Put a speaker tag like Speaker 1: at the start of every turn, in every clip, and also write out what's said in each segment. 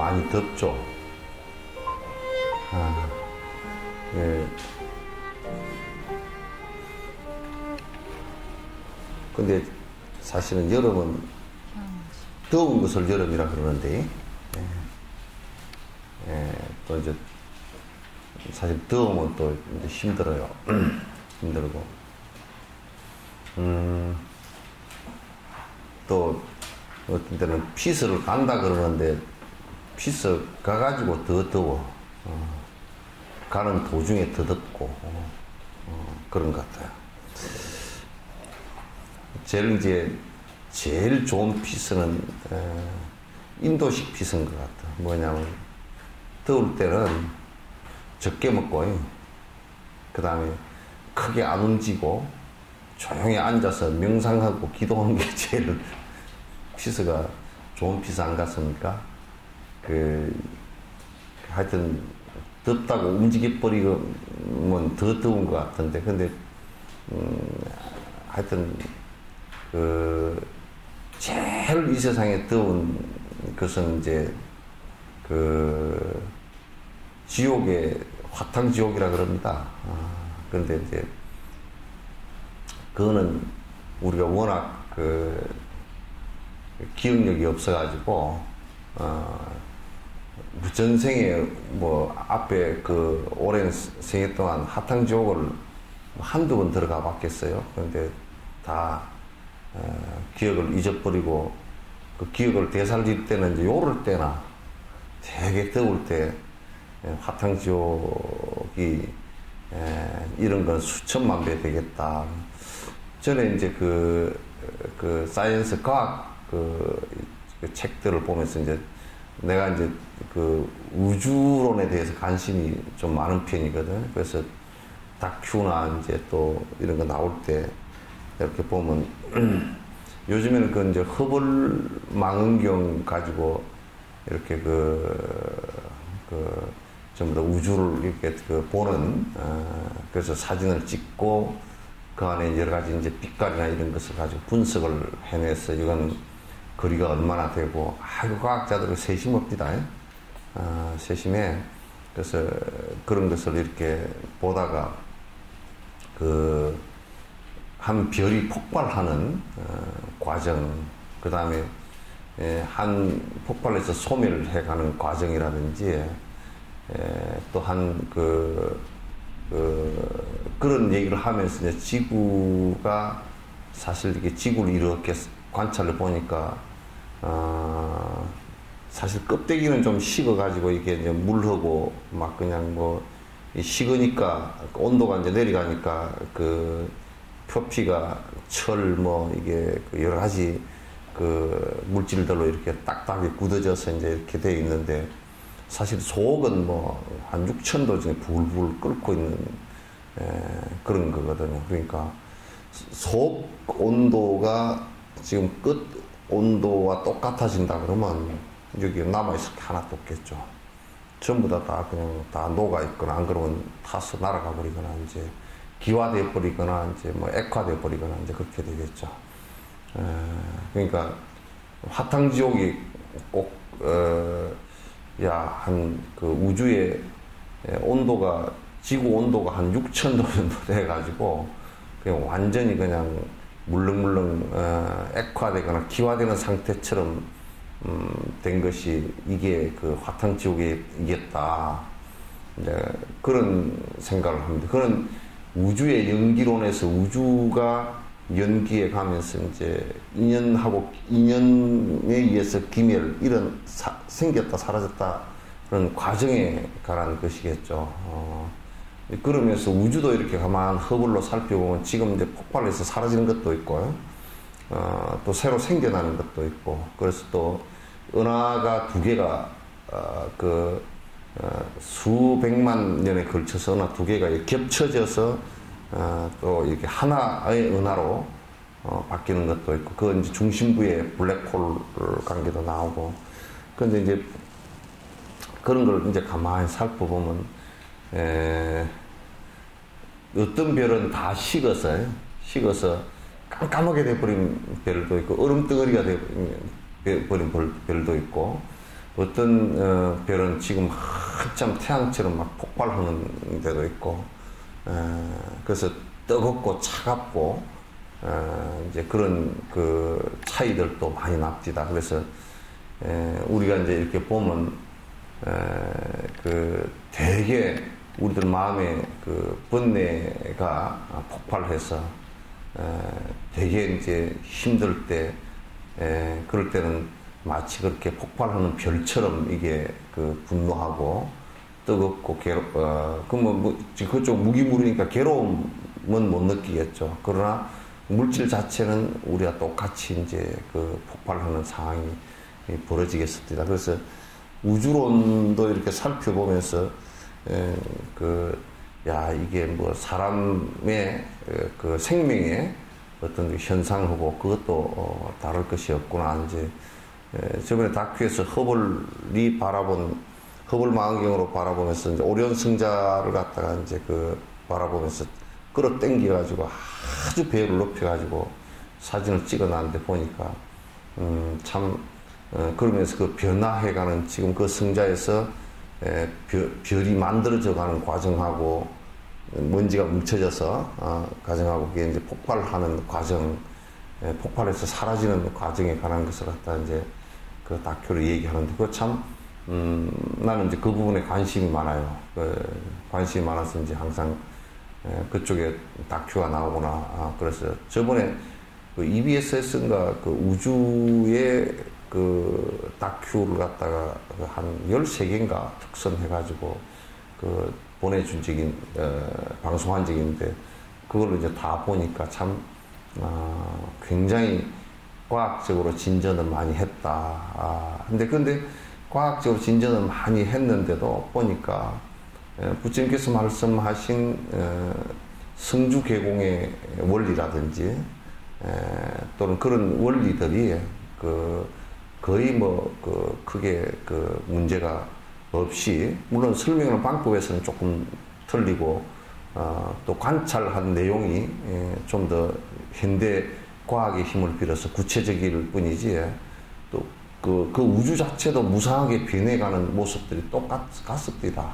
Speaker 1: 많이 덥죠. 예. 근데 사실은 여름은 더운 것을 여름이라 그러는데, 또 이제 사실 더우면 또 이제 힘들어요. 힘들고. 또 어떤 때는 피서를 간다 그러는데 피서 가가지고 더 더워. 가는 도중에 더 덥고 그런 것 같아요. 제일 좋은 피서는 인도식 피서인 것 같아요. 뭐냐면 더울 때는 적게 먹고 그 다음에 크게 안 움직이고 조용히 앉아서 명상하고 기도하는 게 제일 피서가 좋은 피서 안 같습니까? 하여튼 덥다고 움직여버리면 더 더운 것 같은데, 근데 하여튼 제일 이 세상에 더운 것은 이제 지옥의 화탕 지옥이라 그럽니다. 그런데 이제 그거는 우리가 워낙 기억력이 없어가지고 전생에 뭐 앞에 오랜 생애 동안 화탕 지옥을 한두 번 들어가 봤겠어요. 그런데 다 기억을 잊어버리고 그 기억을 되살릴 때는 이제 요럴 때나 되게 더울 때 화탕 지옥이 이런 건 수천만 배 되겠다. 전에 이제 사이언스 과학 그 책들을 보면서 이제 내가 이제 우주론에 대해서 관심이 좀 많은 편이거든. 그래서 다큐나 이제 또 이런 거 나올 때 이렇게 보면 요즘에는 이제 허블 망원경 가지고 이렇게 전부 다 우주를 이렇게 보는 그래서 사진을 찍고 그 안에 여러 가지 이제 빛깔이나 이런 것을 가지고 분석을 해내서 이건 거리가 얼마나 되고 과학자들은 세심합니다. 세심해. 그래서 그런 것을 이렇게 보다가 한 별이 폭발하는 과정, 그 다음에 한 폭발해서 소멸해가는 과정이라든지 또한 그런 얘기를 하면서 이제 지구가 사실 이렇게 지구를 이렇게 관찰을 보니까 사실 껍데기는 좀 식어가지고 이게 이제 물하고 막 그냥 뭐 식으니까 온도가 이제 내려가니까 표피가 철 뭐 이게 여러 가지 물질들로 이렇게 딱딱하게 굳어져서 이제 이렇게 되어 있는데 사실 속은 뭐 한 6,000도 중에 불불 끓고 있는 그런 거거든요. 그러니까 속 온도가 지금 끝 온도와 똑같아진다 그러면 여기 남아있을 게 하나도 없겠죠. 전부 다 그냥 다 녹아있거나 안 그러면 타서 날아가 버리거나 이제 기화돼 버리거나 이제 뭐 액화돼 버리거나 이제 그렇게 되겠죠. 그러니까 화탕지옥이 꼭 우주의 온도가 지구 온도가 한 6,000도 정도 돼가지고 그냥 완전히 그냥 물렁물렁 액화되거나 기화되는 상태처럼 된 것이 이게 화탕지옥이겠다. 이제 그런 생각을 합니다. 그런 우주의 연기론에서 우주가 연기에 가면서 이제 인연에 의해서 기멸 이런 생겼다 사라졌다 그런 과정에 관한 것이겠죠. 그러면서 우주도 이렇게 가만 허블로 살펴보면 지금 이제 폭발해서 사라지는 것도 있고 또 새로 생겨나는 것도 있고 그래서 또 은하가 두 개가 수백만 년에 걸쳐서 은하 두 개가 겹쳐져서 또 이렇게 하나의 은하로 바뀌는 것도 있고, 그 이제 중심부에 블랙홀 관계도 나오고, 근데 이제 그런 걸 이제 가만히 살펴보면, 어떤 별은 다 식어서 깜깜하게 돼버린 별도 있고, 얼음덩어리가 돼버린 별도 있고, 어떤 별은 지금 한참 태양처럼 막 폭발하는 데도 있고, 그래서 뜨겁고 차갑고 이제 그런 그 차이들도 많이 납니다. 그래서 우리가 이제 이렇게 보면 그 되게 우리들 마음에 그 번뇌가 폭발해서 되게 이제 힘들 때 그럴 때는 마치 그렇게 폭발하는 별처럼 이게 그 분노하고 뜨겁고 그쪽 무기물이니까 괴로움은 못 느끼겠죠. 그러나 물질 자체는 우리가 똑같이 이제 그 폭발하는 상황이 벌어지겠습니다. 그래서 우주론도 이렇게 살펴보면서 이게 뭐 사람의 그 생명의 어떤 현상하고 그것도 다를 것이 없구나. 이제 저번에 다큐에서 허블 망원경으로 바라보면서 이제 오리온 승자를 갖다가 이제 그 바라보면서 끌어당겨가지고 아주 배율을 높여가지고 사진을 찍어놨는데 보니까 그러면서 그 변화해가는 지금 그 승자에서 별이 만들어져가는 과정하고 먼지가 뭉쳐져서 과정하고 그게 이제 폭발하는 과정, 폭발해서 사라지는 과정에 관한 것을 갖다 이제 그 다큐를 얘기하는데 그거 참 나는 이제 그 부분에 관심이 많아요. 관심이 많아서 이제 항상 그쪽에 다큐가 나오구나. 그래서 저번에 그 EBS인가 그 우주의 그 다큐를 갖다가 한 13개인가 특선해가지고 그 보내준 적인, 방송한 적이 있는데 그걸로 이제 다 보니까 참, 굉장히 과학적으로 진전을 많이 했다. 근데 과학적으로 진전을 많이 했는데도 보니까 부처님께서 말씀하신 성주 개공의 원리라든지 또는 그런 원리들이 거의 크게 문제가 없이, 물론 설명하는 방법에서는 조금 틀리고, 또 관찰한 내용이 좀 더 현대 과학의 힘을 빌어서 구체적일 뿐이지, 또 그 우주 자체도 무상하게 변해가는 모습들이 똑같습니다.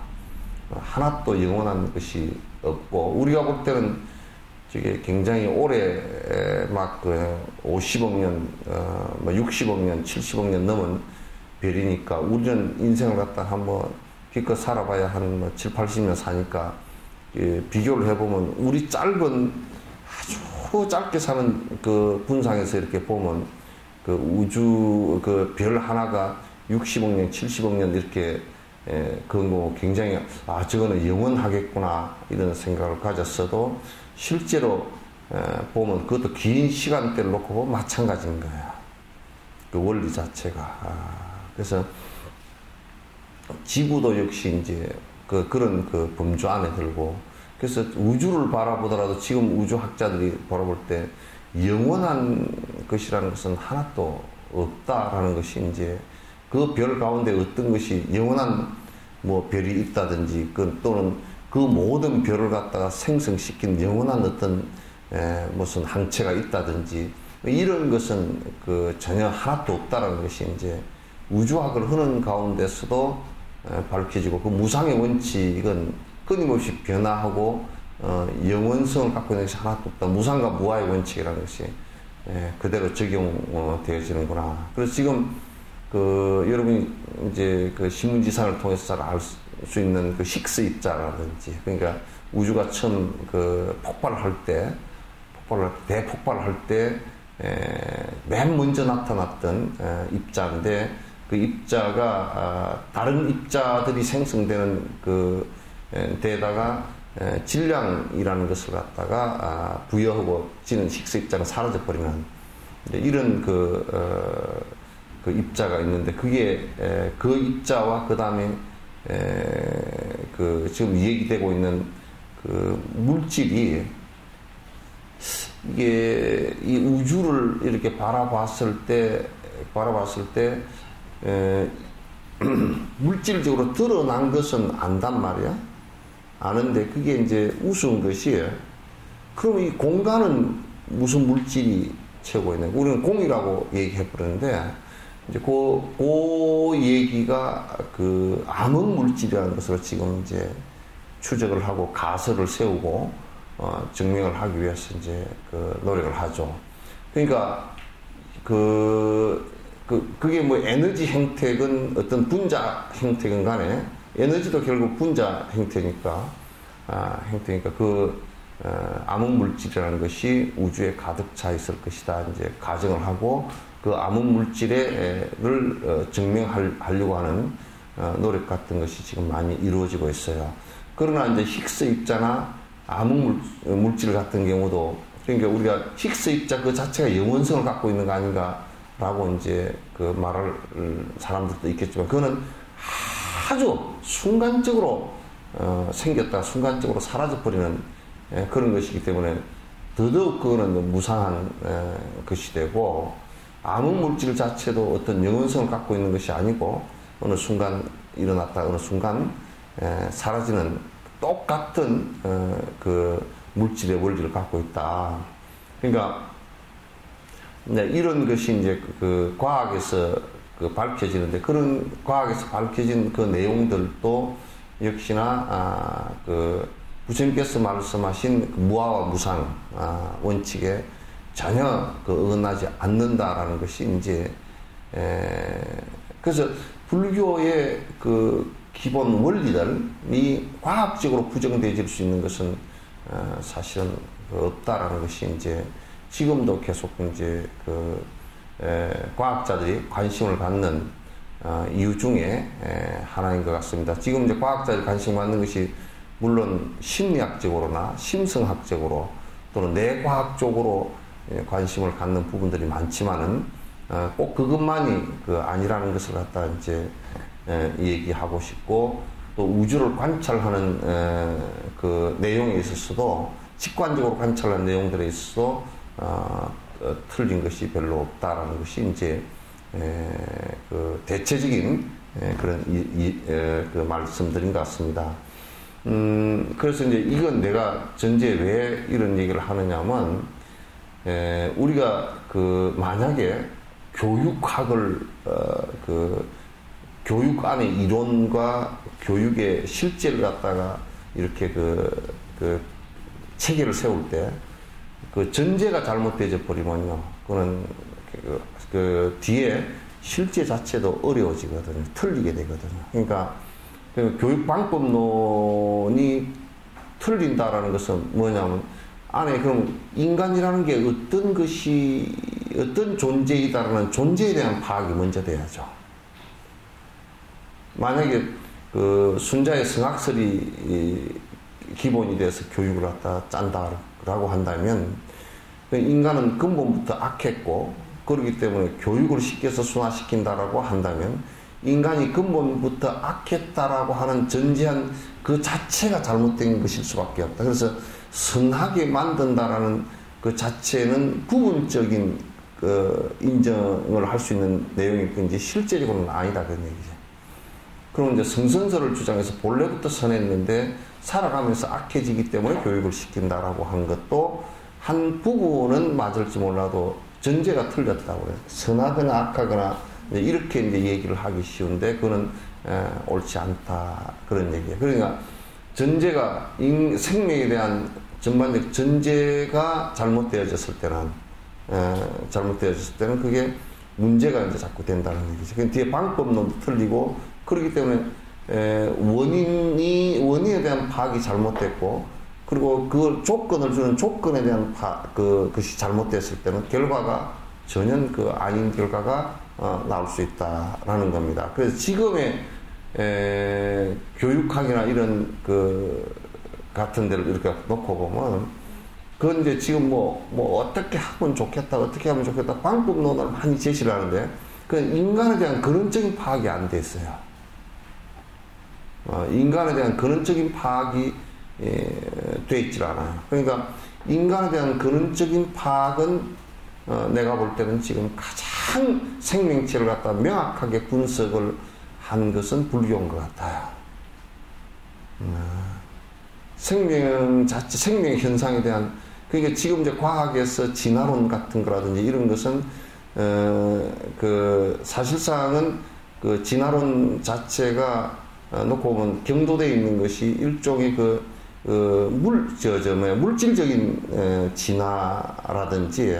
Speaker 1: 하나도 영원한 것이 없고, 우리가 볼 때는 저게 굉장히 오래 50억 년, 60억 년, 70억 년 넘은 별이니까 우리는 인생을 갖다 한번 기껏 살아봐야 한 7, 80년 사니까 비교를 해보면 우리 짧은 아주 짧게 사는 그 분상에서 이렇게 보면 그 우주 그 별 하나가 60억 년, 70억 년 이렇게 그건 뭐 굉장히 저거는 영원하겠구나 이런 생각을 가졌어도 실제로 보면 그것도 긴 시간대를 놓고 보면 마찬가지인 거야. 그 원리 자체가. 그래서 지구도 역시 이제 그런 범주 안에 들고, 그래서 우주를 바라보더라도 지금 우주학자들이 바라볼 때 영원한 것이라는 것은 하나도 없다라는 것이 이제 그 별 가운데 어떤 것이 영원한 뭐 별이 있다든지 또는 그 모든 별을 갖다가 생성시킨 영원한 어떤 무슨 항체가 있다든지 이런 것은 전혀 하나도 없다라는 것이 이제 우주학을 하는 가운데서도 밝혀지고, 그 무상의 원칙은 끊임없이 변화하고 영원성을 갖고 있는 것이 하나도 없다. 무상과 무아의 원칙이라는 것이 그대로 적용되어지는구나. 그래서 지금 여러분이 이제 그 신문지상을 통해서 잘 알 수 있는 그 식스 입자라든지, 그러니까 우주가 처음 폭발할 때 대폭발할 때 맨 먼저 나타났던 입자인데, 그 입자가 다른 입자들이 생성되는 데다가 질량이라는 것을 갖다가 부여하고 지는 식스 입자가 사라져 버리는 이런 그 입자가 있는데, 그게 그 입자와 그 다음에 지금 얘기되고 있는 그 물질이, 이게 이 우주를 이렇게 바라봤을 때 물질적으로 드러난 것은 안단 말이야. 아는데 그게 이제 우스운 것이, 그럼 이 공간은 무슨 물질이 채우고 있는, 우리는 공이라고 얘기해 버렸는데 이제 그 얘기가 그 암흑 물질이라는 것으로 지금 이제 추적을 하고 가설을 세우고 증명을 하기 위해서 이제 그 노력을 하죠. 그러니까 그게 뭐 에너지 형태건 어떤 분자 형태건 간에 에너지도 결국 분자 형태니까 암흑 물질이라는 것이 우주에 가득 차 있을 것이다. 이제 가정을 하고 그 암흑 물질을 증명하려고 하는 노력 같은 것이 지금 많이 이루어지고 있어요. 그러나 이제 힉스 입자나 암흑 물질 같은 경우도 그러니까 우리가 힉스 입자 그 자체가 영원성을 갖고 있는 거 아닌가라고 이제 그 말을 사람들도 있겠지만 그거는 아주 순간적으로 생겼다 순간적으로 사라져버리는 그런 것이기 때문에 더더욱 그거는 무상한 것이 되고 암흑 물질 자체도 어떤 영원성을 갖고 있는 것이 아니고 어느 순간 일어났다 어느 순간 사라지는 똑같은 그 물질의 원리를 갖고 있다. 그러니까 이런 것이 이제 그 과학에서 그 밝혀지는데 그런 과학에서 밝혀진 그 내용들도 역시나 그 부처님께서 말씀하신 그 무아와 무상 원칙에 전혀 그 어긋나지 않는다라는 것이 이제 그래서 불교의 그 기본 원리들이 과학적으로 부정되어질 수 있는 것은 사실은 없다라는 것이 이제 지금도 계속 이제 그 과학자들이 관심을 갖는 이유 중에 하나인 것 같습니다. 지금 이제 과학자들이 관심 갖는 것이 물론 심리학적으로나 심성학적으로 또는 뇌과학적으로 관심을 갖는 부분들이 많지만은 꼭 그것만이 아니라는 것을 갖다 이제 얘기하고 싶고 또 우주를 관찰하는 그 내용에 있어서도 직관적으로 관찰하는 내용들에 있어서 틀린 것이 별로 없다라는 것이 이제 그 대체적인 그런 그 말씀드린 것 같습니다. 그래서 이제 이건 내가 전제 왜 이런 얘기를 하느냐면 우리가 그 만약에 교육학을 교육 안의 이론과 교육의 실제를 갖다가 이렇게 그 체계를 세울 때 그 전제가 잘못되어 버리면요, 그거는 그 뒤에 실제 자체도 어려워지거든요. 틀리게 되거든요. 그러니까 그 교육 방법론이 틀린다라는 것은 뭐냐면 안에 그럼 인간이라는 게 어떤 것이 어떤 존재이다라는 존재에 대한 파악이 먼저 돼야죠. 만약에 그 순자의 성악설이 기본이 돼서 교육을 갖다 짠다라고 한다면 인간은 근본부터 악했고 그렇기 때문에 교육을 시켜서 순화시킨다라고 한다면 인간이 근본부터 악했다라고 하는 전제한 그 자체가 잘못된 것일 수밖에 없다. 그래서 선하게 만든다라는 그 자체는 부분적인 그 인정을 할 수 있는 내용일 뿐이지 실제적으로는 아니다 그런 얘기죠. 그럼 이제 성선설을 주장해서 본래부터 선했는데 살아가면서 악해지기 때문에 교육을 시킨다라고 한 것도 한 부분은 맞을지 몰라도 전제가 틀렸다고 그래요. 선하거나 악하거나 이렇게 이제 얘기를 하기 쉬운데 그거는 옳지 않다 그런 얘기예요. 그러니까 전제가 생명에 대한 전반적 전제가 잘못되어졌을 때는 그게 문제가 이제 자꾸 된다는 얘기죠. 그 뒤에 방법론도 틀리고 그렇기 때문에 원인에 대한 파악이 잘못됐고 그리고 그 조건을 주는 조건에 대한 그것이 잘못됐을 때는 결과가 전혀 그 아닌 결과가 나올 수 있다라는 겁니다. 그래서 지금의 교육학이나 이런 그 같은 데를 이렇게 놓고 보면 그건 이제 지금 뭐 어떻게 하면 좋겠다, 어떻게 하면 좋겠다 방법론을 많이 제시를 하는데 그 인간에 대한 근원적인 파악이 안 돼 있어요. 인간에 대한 근원적인 파악이 돼 있질 않아요. 그러니까 인간에 대한 근원적인 파악은 내가 볼 때는 지금 가장 생명체를 갖다 명확하게 분석을 한 것은 불교인 것 같아요. 생명 자체, 생명 현상에 대한 그러니까 지금 이제 과학에서 진화론 같은 거라든지 이런 것은 그 사실상은 그 진화론 자체가 놓고 보면 경도되어 있는 것이 일종의 물질적인 진화라든지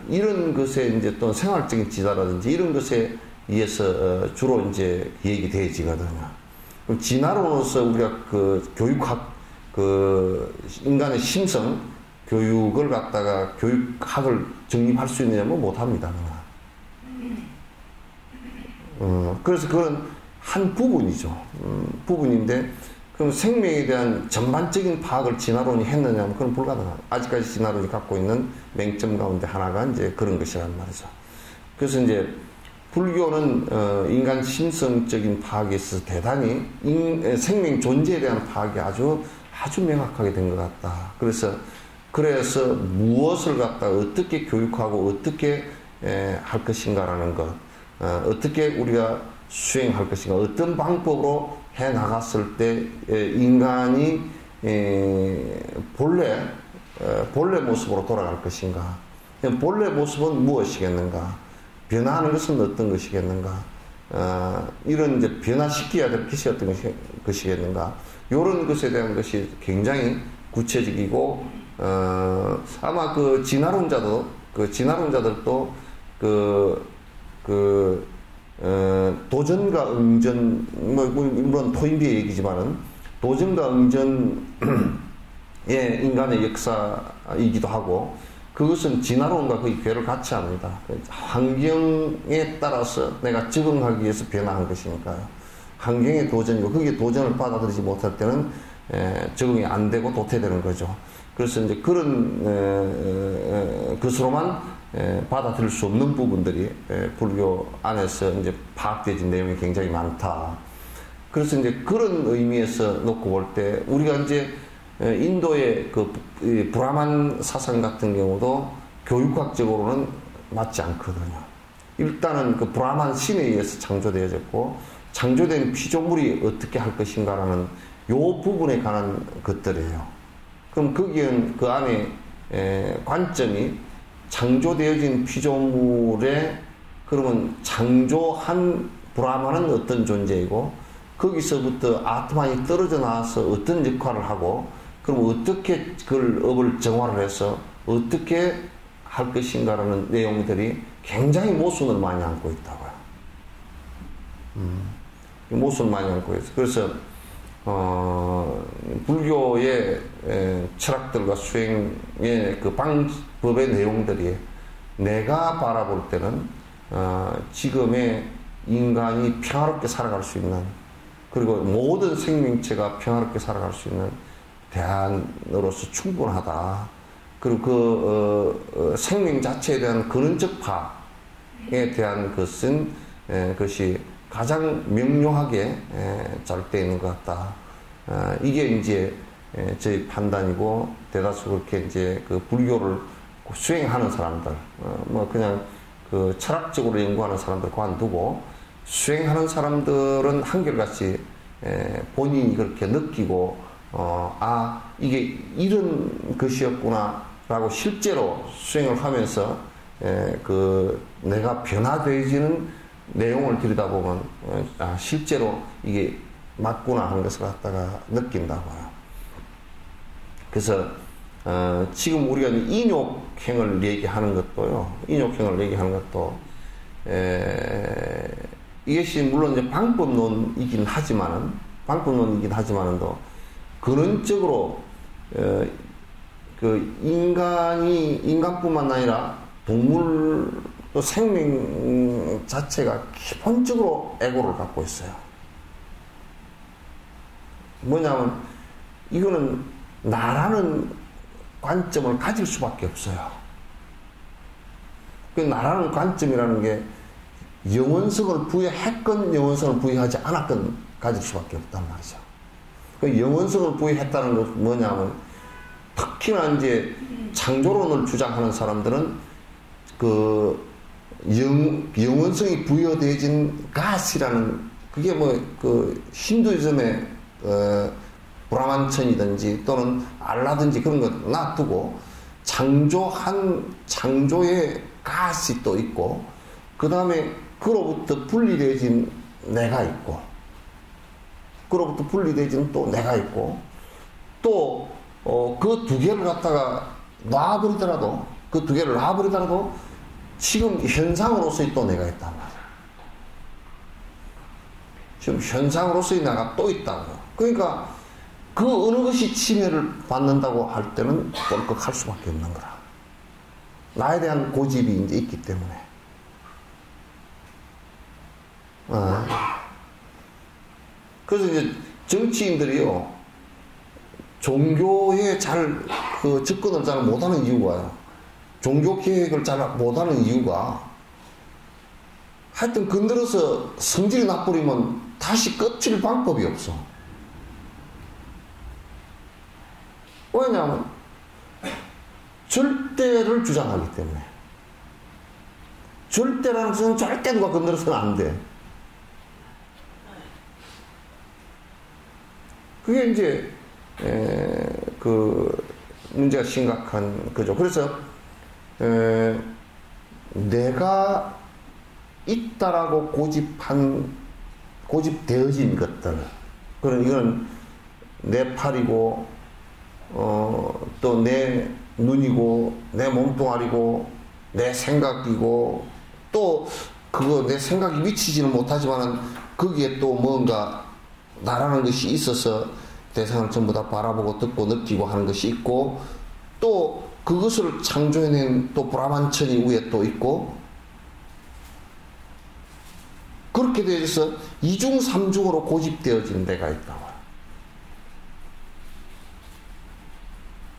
Speaker 1: 이런 것에 이제 또 생활적인 진화라든지 이런 것에 의해서 주로 이제 얘기 되어지거든요. 그럼 진화론으로서 우리가 그 교육학 인간의 심성 교육을 갖다가 교육학을 정립할 수 있느냐면 못합니다. 그래서 그건 한 부분이죠. 부분인데 그럼 생명에 대한 전반적인 파악을 진화론이 했느냐면 그건 불가능합니다. 아직까지 진화론이 갖고 있는 맹점 가운데 하나가 이제 그런 것이란 말이죠. 그래서 이제 불교는 인간 심성적인 파악에 있어서 대단히 생명 존재에 대한 파악이 아주 명확하게 된 것 같다. 그래서 무엇을 갖다 어떻게 교육하고 어떻게 할 것인가라는 것, 어떻게 우리가 수행할 것인가, 어떤 방법으로 해 나갔을 때 인간이 본래 모습으로 돌아갈 것인가, 본래 모습은 무엇이겠는가, 변화하는 것은 어떤 것이겠는가, 이런 이제 변화시켜야 될 것이 어떤 것이겠는가, 이런 것에 대한 것이 굉장히 구체적이고, 아마 그 진화론자들도 도전과 응전, 물론 토인비의 얘기지만은, 도전과 응전의 인간의 역사이기도 하고, 그것은 진화론과 거의 궤를 같이 합니다. 환경에 따라서 내가 적응하기 위해서 변화한 것이니까요. 환경의 도전이고, 거기에 도전을 받아들이지 못할 때는 적응이 안 되고 도태되는 거죠. 그래서 이제 그런 것으로만 받아들일 수 없는 부분들이 불교 안에서 이제 파악되어진 내용이 굉장히 많다. 그래서 이제 그런 의미에서 놓고 볼 때 우리가 이제 인도의 그 브라만 사상 같은 경우도 교육학적으로는 맞지 않거든요. 일단은 그 브라만 신에 의해서 창조되어졌고, 창조된 피조물이 어떻게 할 것인가라는 요 부분에 관한 것들이에요. 그럼 거기엔 그 안에 관점이 창조되어진 피조물에 그러면 창조한 브라만은 어떤 존재이고, 거기서부터 아트만이 떨어져 나와서 어떤 역할을 하고, 그럼 어떻게 그걸 업을 정화를 해서 어떻게 할 것인가라는 내용들이 굉장히 모순을 많이 안고 있다고요. 모순을 많이 안고 있어요. 그래서 불교의 철학들과 수행의 그 방법의 내용들이 내가 바라볼 때는 지금의 인간이 평화롭게 살아갈 수 있는, 그리고 모든 생명체가 평화롭게 살아갈 수 있는 대안으로서 충분하다. 그리고 그 생명 자체에 대한 근원적 파에 대한 것이 가장 명료하게 잘 되어 있는 것 같다. 이게 이제 저희 판단이고, 대다수 그렇게 이제 그 불교를 수행하는 사람들, 뭐 그냥 그 철학적으로 연구하는 사람들 그만두고 수행하는 사람들은 한결같이 본인이 그렇게 느끼고, 이게 이런 것이었구나라고 실제로 수행을 하면서 내가 변화되어지는 내용을 들여다보면 실제로 이게 맞구나 하는 것을 갖다가 느낀다고요. 그래서 지금 우리가 인욕행을 얘기하는 것도요. 인욕행을 얘기하는 것도 이것이 물론 이제 방법론이긴 하지만은도 근원적으로 그 인간뿐만 아니라 동물 또 생명 자체가 기본적으로 에고를 갖고 있어요. 뭐냐면 이거는 나라는 관점을 가질 수밖에 없어요. 그 나라는 관점이라는 게 영원성을 부여했건 영원성을 부여하지 않았건 가질 수밖에 없단 말이죠. 그 영원성을 부여했다는 것은 뭐냐면, 특히나 이제 창조론을 주장하는 사람들은 그 영원성이 부여되어진 가스라는, 그게 그 힌두이즘의 브라만천이든지 또는 알라든지 그런 거 놔두고 창조의 가시 또 있고, 그 다음에 그로부터 분리되어진 내가 있고, 그로부터 분리되어진 또 내가 있고, 또 그 두 개를 갖다가 놔버리더라도, 그 두 개를 놔버리더라도 지금 현상으로서의 또 내가 있단 말이야. 지금 현상으로서의 내가 또 있다고요. 그러니까 그 어느 것이 침해를 받는다고 할 때는 뻘컥할 수밖에 없는 거라. 나에 대한 고집이 이제 있기 때문에. 그래서 이제 정치인들이요, 종교에 접근을 잘 못하는 이유가요. 종교 계획을 잘 못하는 이유가, 하여튼 건드려서 성질이 나버리면 다시 껍질 방법이 없어. 왜냐하면 절대를 주장하기 때문에. 절대라는 것은 절대 누가 건드려서는 안 돼. 그게 이제 그 문제가 심각한 거죠. 그래서 내가 있다라고 고집되어진 것들, 이건 내 팔이고 또 내 눈이고 내 몸뚱아리고 내 생각이고, 또 그거 내 생각이 미치지는 못하지만은 거기에 또 뭔가 나라는 것이 있어서 대상을 전부 다 바라보고 듣고 느끼고 하는 것이 있고, 또 그것을 창조해낸 또 브라만천이 위에 또 있고, 그렇게 되어서 이중 삼중으로 고집되어진 데가 있다고.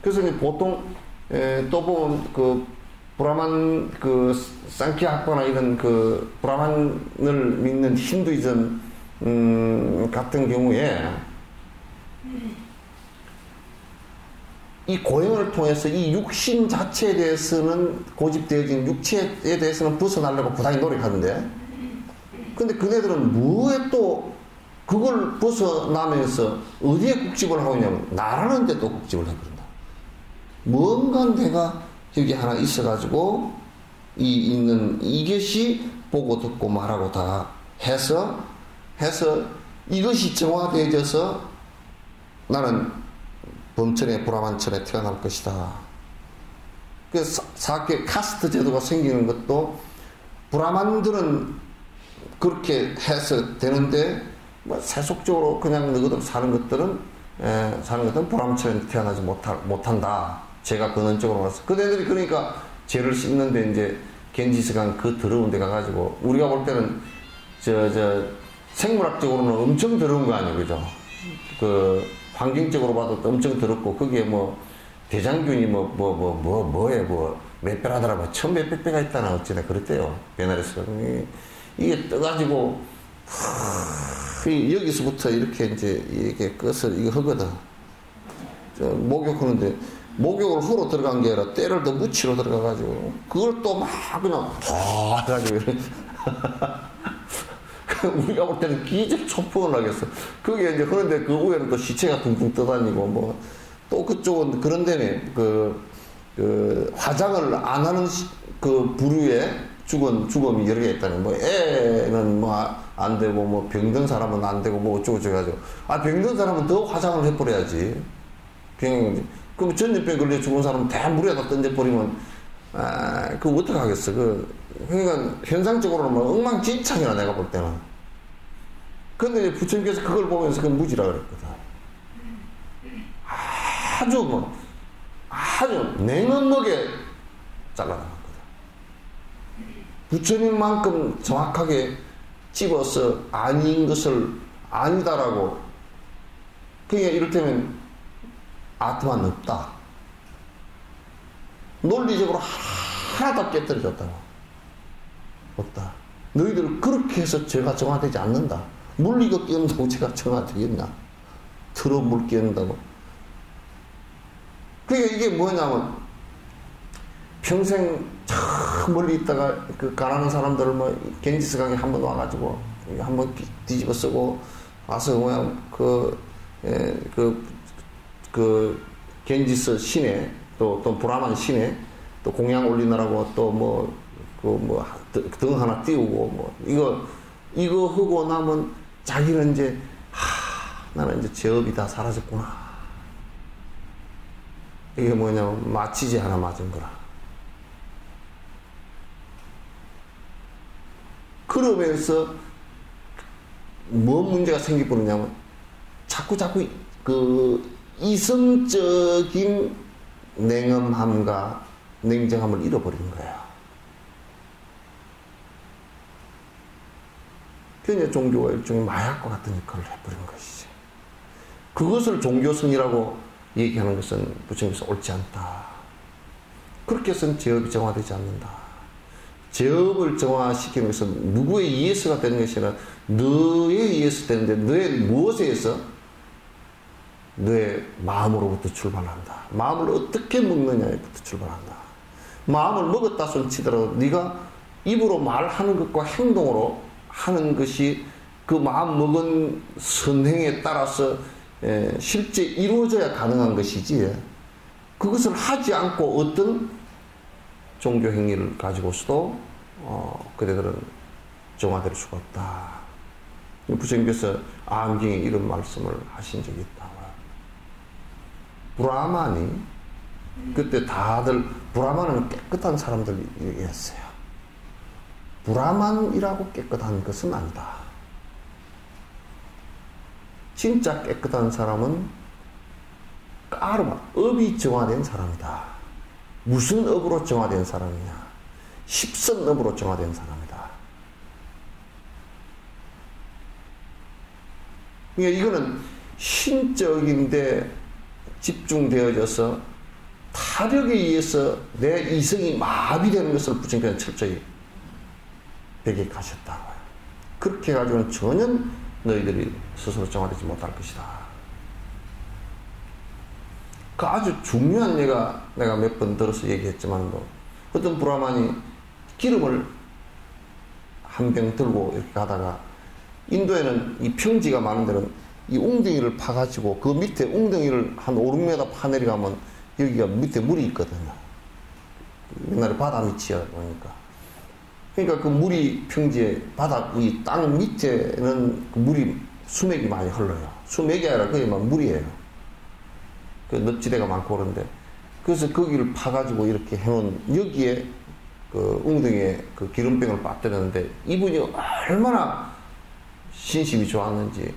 Speaker 1: 그래서 보통 또 보면 그 브라만, 그 상키 학파나 이런 그 브라만을 믿는 힌두이즘 같은 경우에 이 고행을 통해서 이 육신 자체에 대해서는, 고집되어진 육체에 대해서는 벗어나려고 부단히 노력하는데, 근데 그네들은 뭐에 또 그걸 벗어나면서 어디에 국집을 하고 있냐면 나라는 데 또 국집을 해버린다. 뭔가 내가 여기 하나 있어가지고 있는 이것이 보고 듣고 말하고 다 해서 이것이 정화되어져서 나는 범천의 브라만천에 태어날 것이다. 그래서 사계 카스트 제도가 생기는 것도 브라만들은 그렇게 해서 되는데, 세속적으로 그냥 너희들 사는 것들은 브라만천에 태어나지 못한다. 제가 근원적으로 말해서 그네들이 그러니까 죄를 씻는데 이제 겐지스강 그 더러운 데 가가지고, 우리가 볼 때는 생물학적으로는 엄청 더러운 거 아니에요, 그죠? 그 환경적으로 봐도 엄청 더럽고, 거기에 뭐 대장균이 몇 배라더라, 뭐 1000몇백 배가 있다나 어찌나 그랬대요, 베나레스가. 이게 떠가지고 여기서부터 이렇게 이제 이게 끝을 이거 하거든. 목욕하는데 목욕을 후로 들어간 게 아니라 때를 더 묻히러 들어가가지고 그걸 또 막 그냥 해가지고 우리가 볼 때는 기적 초풍을 하겠어. 그게 이제 그런데 그 위에는 또 시체가 둥둥 떠다니고 뭐 또 그쪽은 그런 데네 그 화장을 안 하는 그 부류의 죽음이 여러 개 있다는, 뭐 애는 뭐 안 되고 뭐 병든 사람은 안 되고 뭐 어쩌고 해가지고, 병든 사람은 더 화장을 해버려야지. 그럼 전염병 걸려 죽은 사람은 다 물에다 던져버리면 그거 어떡하겠어. 그러니까 현상적으로는 뭐 엉망진창이야, 내가 볼 때는. 근데 부처님께서 그걸 보면서 그건 무지라 그랬거든. 아주 냉엄하게 잘라나갔거든. 부처님만큼 정확하게 집어서 아닌 것을 아니다라고. 그러니까 이를테면 아트만 없다. 논리적으로 하나도 깨뜨려졌다고. 없다. 너희들 그렇게 해서 죄가 정화되지 않는다. 물리가 깨운다고 죄가 정화되겠나? 더러운 물 깨운다고. 그러니까 이게 뭐냐면, 평생 저 멀리 있다가 그 가난한 사람들을 뭐 겐지스 강에 한번 와가지고 한번 뒤집어 쓰고 와서 그냥 그 겐지스 시내 또 브라만 신에 또 공양 올리느라고 또 뭐 등 하나 띄우고 뭐 이거 하고 나면 자기는 이제 나는 이제 제업이 다 사라졌구나. 이게 뭐냐면 마취제 하나 맞은 거라. 그러면서 뭐 문제가 생겨버리냐면 자꾸 그 이성적인 냉엄함과 냉정함을 잃어버리는 거야. 그게 종교가 일종의 마약과 같은 역할을 해버린 것이지. 그것을 종교성이라고 얘기하는 것은 부처님께서 옳지 않다. 그렇게 해서는 제업이 정화되지 않는다. 제업을 정화시키는 것은 누구에 의해서가 되는 것이 아니라 너에 의해서 되는데 너의 무엇에 의해서? 너의 마음으로부터 출발한다. 마음을 어떻게 먹느냐에부터 출발한다. 마음을 먹었다 손 치더라도 네가 입으로 말하는 것과 행동으로 하는 것이 그 마음 먹은 선행에 따라서 실제 이루어져야 가능한 것이지, 그것을 하지 않고 어떤 종교 행위를 가지고서도 그대들은 정화될 수가 없다. 부처님께서 안경에 이런 말씀을 하신 적이 있다. 브라만이 그때 다들 브라만은 깨끗한 사람들 얘기했어요. 브라만이라고 깨끗한 것은 아니다. 진짜 깨끗한 사람은 까르마, 업이 정화된 사람이다. 무슨 업으로 정화된 사람이냐? 십선업으로 정화된 사람이다. 그러니까 이거는 신적인데 집중되어져서 타력에 의해서 내 이성이 마비되는 것을 부처님께서 철저히 배격하셨다. 그렇게 해가지고는 전혀 너희들이 스스로 정화되지 못할 것이다. 그 아주 중요한 예가 내가 몇 번 들어서 얘기했지만, 어떤 브라만이 기름을 한 병 들고 이렇게 가다가, 인도에는 이 평지가 많은 데는 이 웅덩이를 파가지고 그 밑에 웅덩이를 한 5, 6m 파내려가면 여기가 밑에 물이 있거든요. 옛날에 바다 밑이야 보니까. 그러니까 그 물이 평지에 바다 이 땅 밑에는 그 물이 수맥이 많이 흘러요. 수맥이 아니라 그게 막 물이에요. 그 늪지대가 많고 그런데, 그래서 거기를 파가지고 이렇게 해놓은 여기에 그 웅덩이에 그 기름병을 빠뜨렸는데, 이분이 얼마나 신심이 좋았는지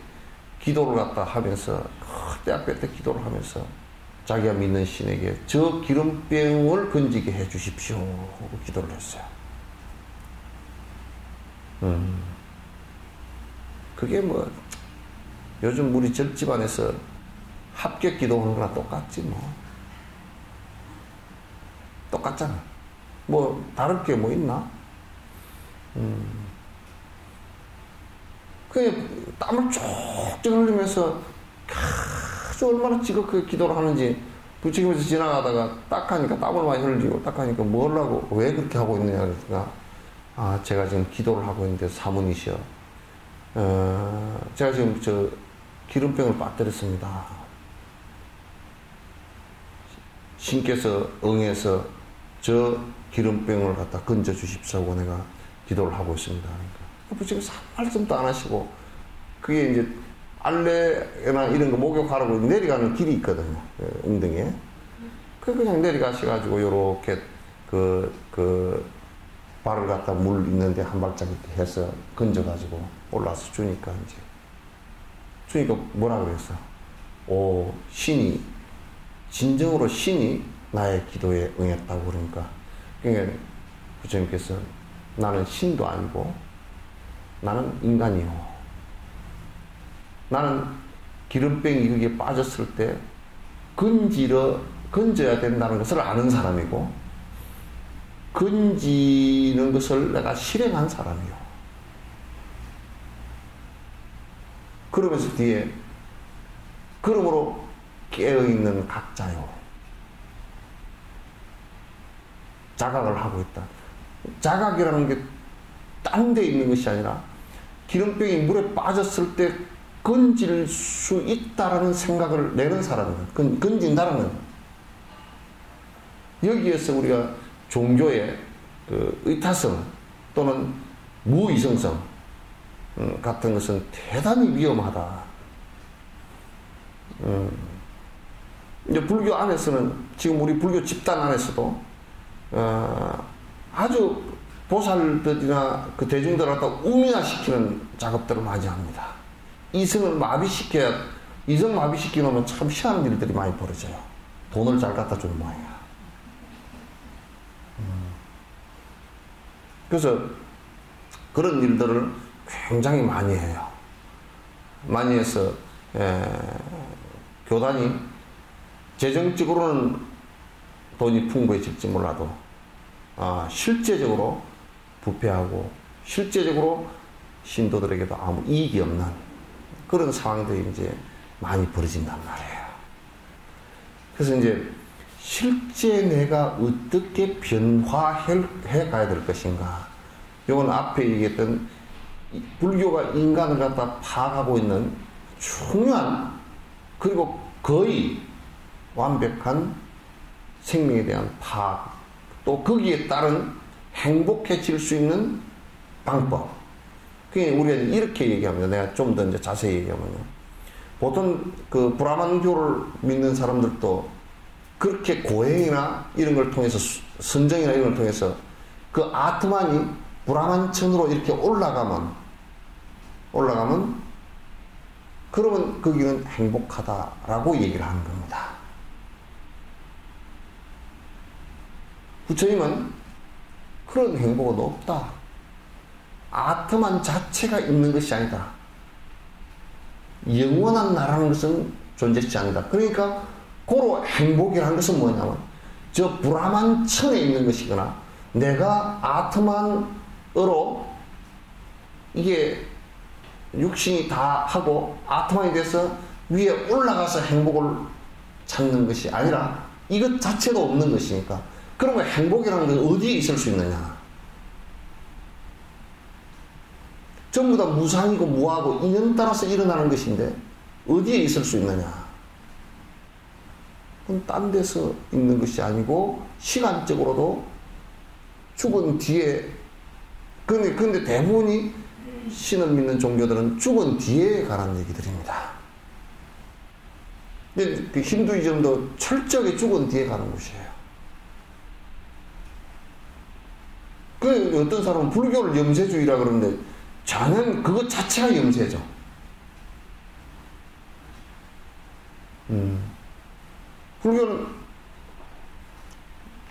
Speaker 1: 기도를 갖다 하면서 그때 앞에 기도를 하면서 자기가 믿는 신에게 저 기름병을 건지게 해 주십시오 하고 기도를 했어요. 그게 뭐 요즘 우리 절집안에서 합격 기도하는 거랑 똑같지 뭐. 똑같잖아. 뭐 다를 게 뭐 있나? 그냥 땀을 쪽쪽 흘리면서 아주 얼마나 지극하게 기도를 하는지, 부처님께서 지나가다가 딱 하니까 땀을 많이 흘리고, 딱 하니까 뭘 하고 왜 그렇게 하고 있느냐 그러니까, 아 제가 지금 기도를 하고 있는데 사모니시여, 제가 지금 저 기름병을 빠뜨렸습니다. 신께서 응해서 저 기름병을 갖다 건져 주십시오 하고 내가 기도를 하고 있습니다. 그러니까 부처님께서 한 말씀도 안 하시고, 그게 이제 알레나 이런 거 목욕하라고 내려가는 길이 있거든요. 웅덩이에. 그냥 내려가셔가지고 요렇게 그 발을 갖다 물 있는데 한 발짝 이렇게 해서 건져가지고 올라서 주니까 이제. 주니까 뭐라 그랬어? 오, 신이, 진정으로 신이 나의 기도에 응했다고 그러니까. 그러니까 부처님께서 나는 신도 아니고 나는 인간이요. 나는 기름병이 거기에 빠졌을 때 건져야 된다는 것을 아는 사람이고, 건지는 것을 내가 실행한 사람이요. 그러면서 뒤에 그러므로 깨어있는 각자요. 자각을 하고 있다. 자각이라는 게 딴 데 있는 것이 아니라 기름병이 물에 빠졌을 때 건질 수 있다라는 생각을 내는 사람이에요. 건진다라는. 여기에서 우리가 종교의 그 의타성 또는 무이성성 같은 것은 대단히 위험하다. 이제 불교 안에서는 지금 우리 불교 집단 안에서도 아주 보살들이나 그 대중들을 갖다 우민화시키는 작업들을 많이 합니다. 이성을 이성 마비시키면 참 희한한 일들이 많이 벌어져요. 돈을 잘 갖다 주는 모양이야. 그래서 그런 일들을 굉장히 많이 해요. 많이 해서 교단이 재정적으로는 돈이 풍부해질지 몰라도 실제적으로 부패하고 실제적으로 신도들에게도 아무 이익이 없는 그런 상황들이 이제 많이 벌어진단 말이에요. 그래서 이제 실제 내가 어떻게 변화해 가야 될 것인가. 이건 앞에 얘기했던 불교가 인간을 갖다 파악하고 있는 중요한 그리고 거의 완벽한 생명에 대한 파악, 또 거기에 따른 행복해질 수 있는 방법. 그게 우리가 이렇게 얘기합니다. 내가 좀 더 이제 자세히 얘기하면요. 보통 그 브라만교를 믿는 사람들도 그렇게 고행이나 이런 걸 통해서 선정이나 이런 걸 통해서 그 아트만이 브라만천으로 이렇게 올라가면 그러면 거기는 행복하다라고 얘기를 하는 겁니다. 부처님은 그런 행복은 없다. 아트만 자체가 있는 것이 아니다. 영원한 나라는 것은 존재하지 않는다. 그러니까 고로 행복이라는 것은 뭐냐면 저 브라만천에 있는 것이거나 내가 아트만으로 이게 육신이 다 하고 아트만이 돼서 위에 올라가서 행복을 찾는 것이 아니라 이것 자체도 없는 것이니까 그러면 행복이라는 것은 어디에 있을 수 있느냐. 전부 다 무상이고 무하고 인연 따라서 일어나는 것인데 어디에 있을 수 있느냐. 그건 딴 데서 있는 것이 아니고 시간적으로도 죽은 뒤에 근데 대부분이 신을 믿는 종교들은 죽은 뒤에 관한 얘기들입니다. 근데 그 힌두이즘도 철저하게 죽은 뒤에 가는 곳이에요. 그 어떤 사람은 불교를 염세주의라 그러는데 저는 그것 자체가 염세죠. 불교는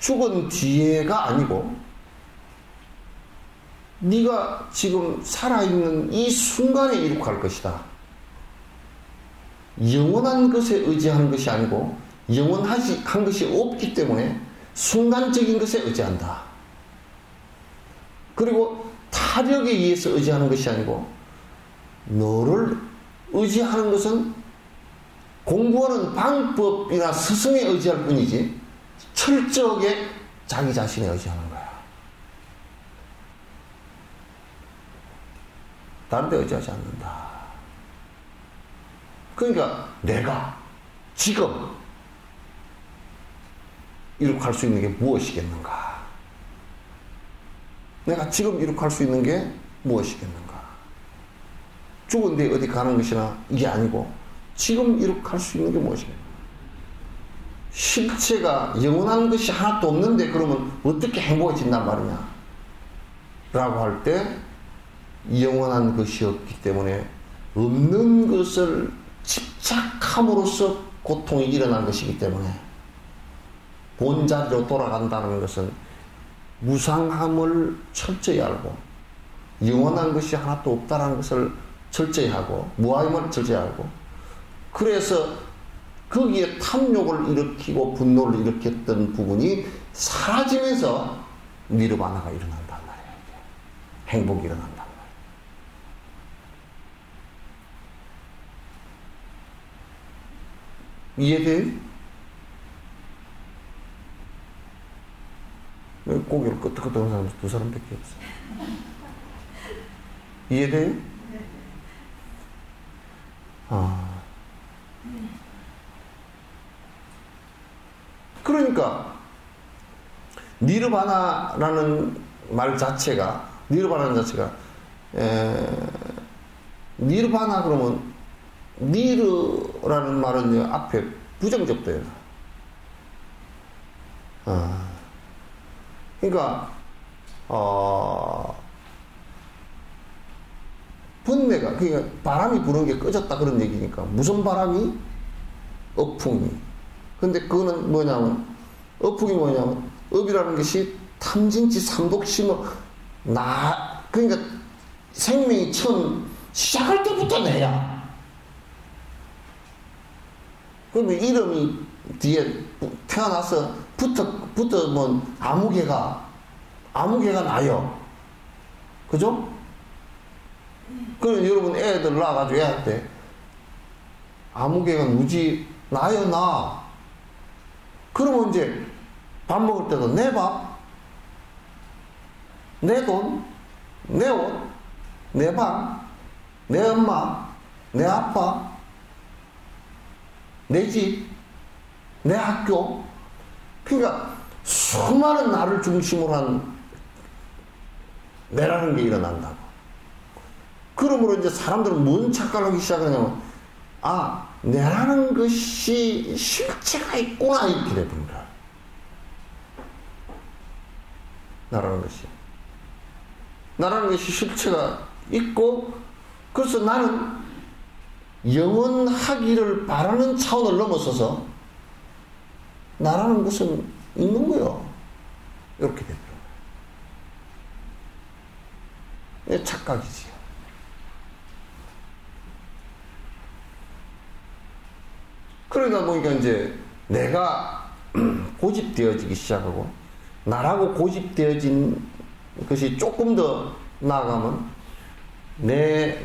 Speaker 1: 죽은 뒤에가 아니고 네가 지금 살아있는 이 순간에 이룩할 것이다. 영원한 것에 의지하는 것이 아니고 영원한 것이 없기 때문에 순간적인 것에 의지한다. 그리고 타력에 의해서 의지하는 것이 아니고 너를 의지하는 것은 공부하는 방법이나 스승에 의지할 뿐이지 철저하게 자기 자신에 의지하는 거야. 다른 데 의지하지 않는다. 그러니까 내가 지금 이룩할 수 있는 게 무엇이겠는가? 내가 지금 이룩할 수 있는 게 무엇이겠는가? 죽은 뒤에 어디 가는 것이나 이게 아니고 지금 이룩할 수 있는 게 무엇이겠는가? 실체가 영원한 것이 하나도 없는데 그러면 어떻게 행복해진단 말이냐? 라고 할 때 영원한 것이 없기 때문에 없는 것을 집착함으로써 고통이 일어난 것이기 때문에 본자리로 돌아간다는 것은 무상함을 철저히 알고 영원한 것이 하나도 없다는 것을 철저히 하고 무함을 철저히 알고 그래서 거기에 탐욕을 일으키고 분노를 일으켰던 부분이 사라지면서 니르바나가 일어난단 말이에요. 행복이 일어난단 말이에요. 이해돼요? 고개를 끄덕끄덕 하는 사람 두 사람밖에 없어요. 이해돼요? 그러니까 니르바나라는 말 자체가, 니르바나라는 자체가, 니르바나 그러면, 니르라는 말은 앞에 부정적돼요. 그러니까, 번뇌가, 그러니까 바람이 부는 게 꺼졌다 그런 얘기니까. 무슨 바람이? 업풍이. 근데 그거는 뭐냐면, 업풍이 뭐냐면, 업이라는 것이 탐진치 삼독심을, 그러니까 생명이 처음 시작할 때부터 내야. 그러면 이름이 뒤에 태어나서 붙어면 아무개가 나요. 그죠? 그럼 여러분 애들 낳아가지고 애한테 아무개가 누지 나요 나. 그러면 이제 밥 먹을 때도 내 밥, 내 돈, 내 옷, 내 방, 내 엄마, 내 아빠, 내 집, 내 학교. 그러니까 수많은 나를 중심으로 한 내라는 게 일어난다고. 그러므로 이제 사람들은 뭔 착각을 하기 시작하냐면, 내라는 것이 실체가 있구나, 이렇게 되는 거야. 나라는 것이 실체가 있고, 그래서 나는 영원하기를 바라는 차원을 넘어서서 나라는 것은 있는 거요. 이렇게 되더라고요. 이게 착각이지. 그러다 보니까 이제 내가 고집되어지기 시작하고, 나라고 고집되어진 것이 조금 더 나아가면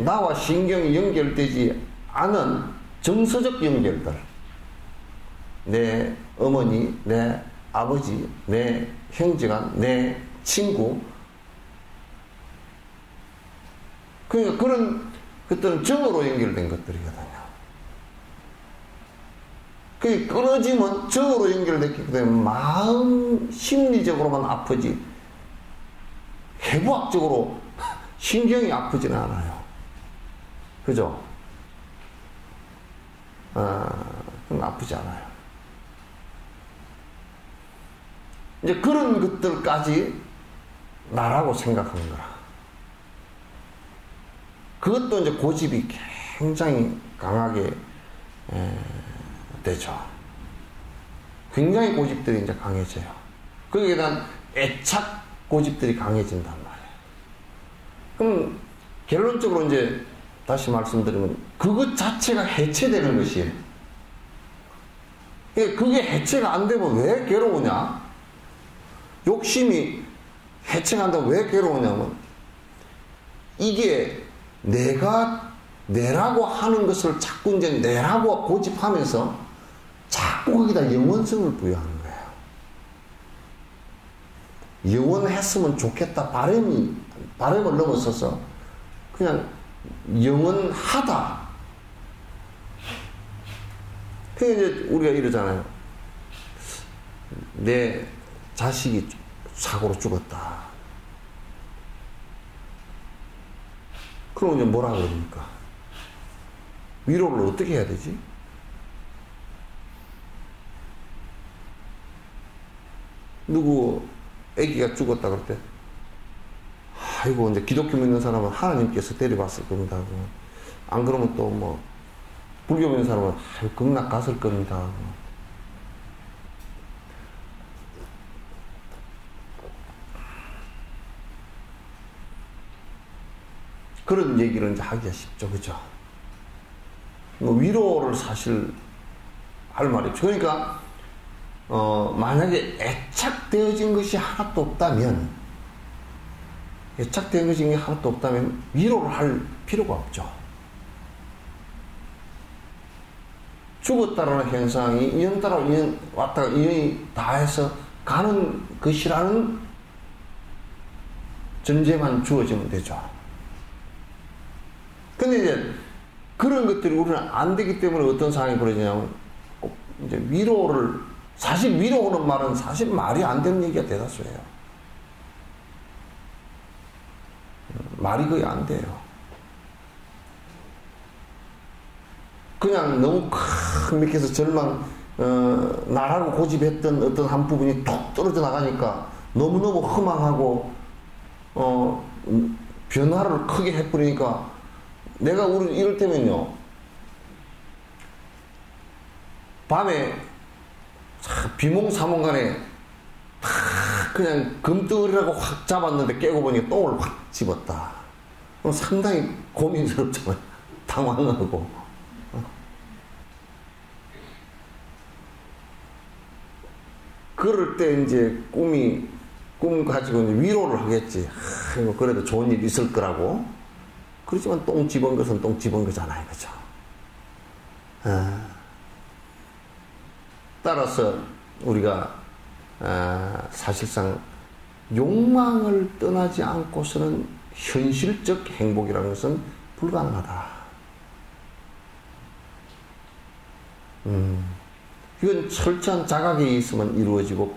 Speaker 1: 나와 신경이 연결되지 않은 정서적 연결들, 내 어머니, 내 아버지, 내 형제간, 내 친구, 그러니까 그런 것들은 정으로 연결된 것들이거든요. 그게 끊어지면 정으로 연결됐기 때문에 마음 심리적으로만 아프지 해부학적으로 신경이 아프지는 않아요. 그죠? 그건 아프지 않아요. 이제 그런 것들까지 나라고 생각하는 거라. 그것도 이제 고집이 굉장히 강하게 되죠. 굉장히 고집들이 이제 강해져요. 거기에 대한 애착 고집들이 강해진단 말이에요. 그럼 결론적으로 이제 다시 말씀드리면 그것 자체가 해체되는 것이에요. 그게 해체가 안 되면 왜 괴로우냐? 욕심이 해체가 안 되면 왜 괴로우냐면 이게 내라고 하는 것을 자꾸 이제 내라고 고집하면서 자꾸 거기다 영원성을 부여하는 거예요. 영원했으면 좋겠다. 바람을 넘어서서 그냥 영원하다. 그게 이제 우리가 이러잖아요. 내 자식이 사고로 죽었다. 그럼 이제 뭐라 그럽니까? 위로를 어떻게 해야 되지? 누구 아기가 죽었다 그럴 때 아이고 이제 기독교 믿는 사람은 하나님께서 데려갔을 겁니다 하고, 안 그러면 또 뭐 불교 믿는 사람은 극락 갔을 겁니다 하고. 그런 얘기를 이제 하기가 쉽죠. 그죠? 뭐 위로를 사실 할 말이 없죠. 그러니까 만약에 애착되어진 것이 하나도 없다면, 애착된 것이 하나도 없다면 위로를 할 필요가 없죠. 죽었다라는 현상이 인연 따라 인연 왔다가 인연이 다해서 가는 것이라는 전제만 주어지면 되죠. 근데 이제 그런 것들이 우리는 안 되기 때문에 어떤 상황이 벌어지냐면 꼭 이제 위로를 사실 위로하는 말은 사실 말이 안 되는 얘기가 대다수예요. 말이 거의 안 돼요. 그냥 너무 큰 밑에서 절망, 나라고 고집했던 어떤 한 부분이 톡 떨어져 나가니까 너무너무 허망하고, 변화를 크게 해버리니까 내가 이럴 때면요. 밤에 비몽사몽간에 그냥 금덩어리라고 확 잡았는데 깨고 보니까 똥을 확 집었다. 그럼 상당히 고민스럽잖아요. 당황하고. 그럴 때 이제 꿈 가지고 이제 위로를 하겠지. 그래도 좋은 일 있을 거라고. 그렇지만 똥 집은 것은 똥 집은 거잖아요. 그죠? 따라서 우리가 사실상 욕망을 떠나지 않고서는 현실적 행복이라는 것은 불가능하다. 이건 철저한 자각에 있으면 이루어지고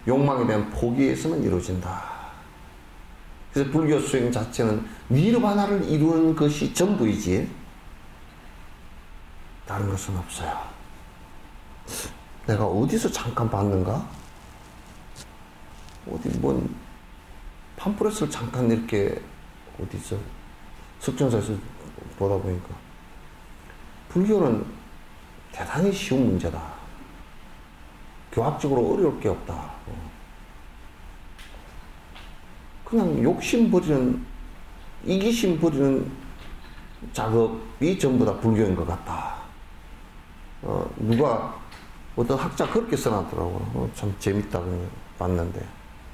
Speaker 1: 욕망에 대한 포기에 있으면 이루어진다. 그래서 불교 수행 자체는 니르바나를 이루는 것이 전부이지 다른 것은 없어요. 내가 어디서 잠깐 봤는가? 팜프렛을 잠깐 이렇게 어디서 석전사에서 보다 보니까 불교는 대단히 쉬운 문제다. 교학적으로 어려울 게 없다. 그냥 욕심 버리는, 이기심 버리는 작업이 전부 다 불교인 것 같다. 누가 어떤 학자 그렇게 써놨더라고요. 참 재밌다고 봤는데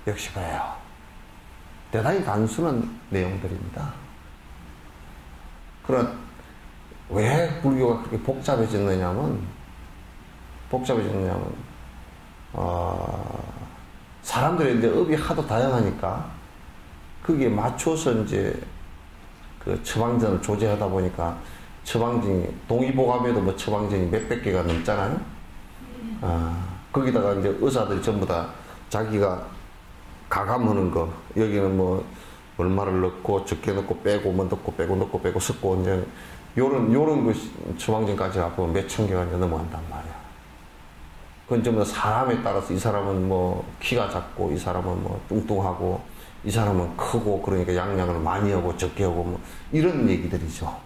Speaker 1: 역시 그래요. 대단히 단순한 내용들입니다. 그러나 왜 불교가 그렇게 복잡해졌느냐면 사람들의 이제 업이 하도 다양하니까 거기에 맞춰서 이제 그 처방전을 조제하다 보니까 처방전이 동의보감에도 뭐 처방전이 몇백 개가 넘잖아요. 거기다가 이제 의사들이 전부 다 자기가 가감하는 거, 여기는 뭐 얼마를 넣고 적게 넣고 빼고 뭐 넣고 빼고 섞고 이제 요런 그 처방전까지 갖고 몇천 개가 이제 넘어간단 말이야. 그건 전부 다 사람에 따라서 이 사람은 뭐 키가 작고 이 사람은 뭐 뚱뚱하고 이 사람은 크고 그러니까 양약을 많이 하고 적게 하고 뭐 이런 얘기들이죠.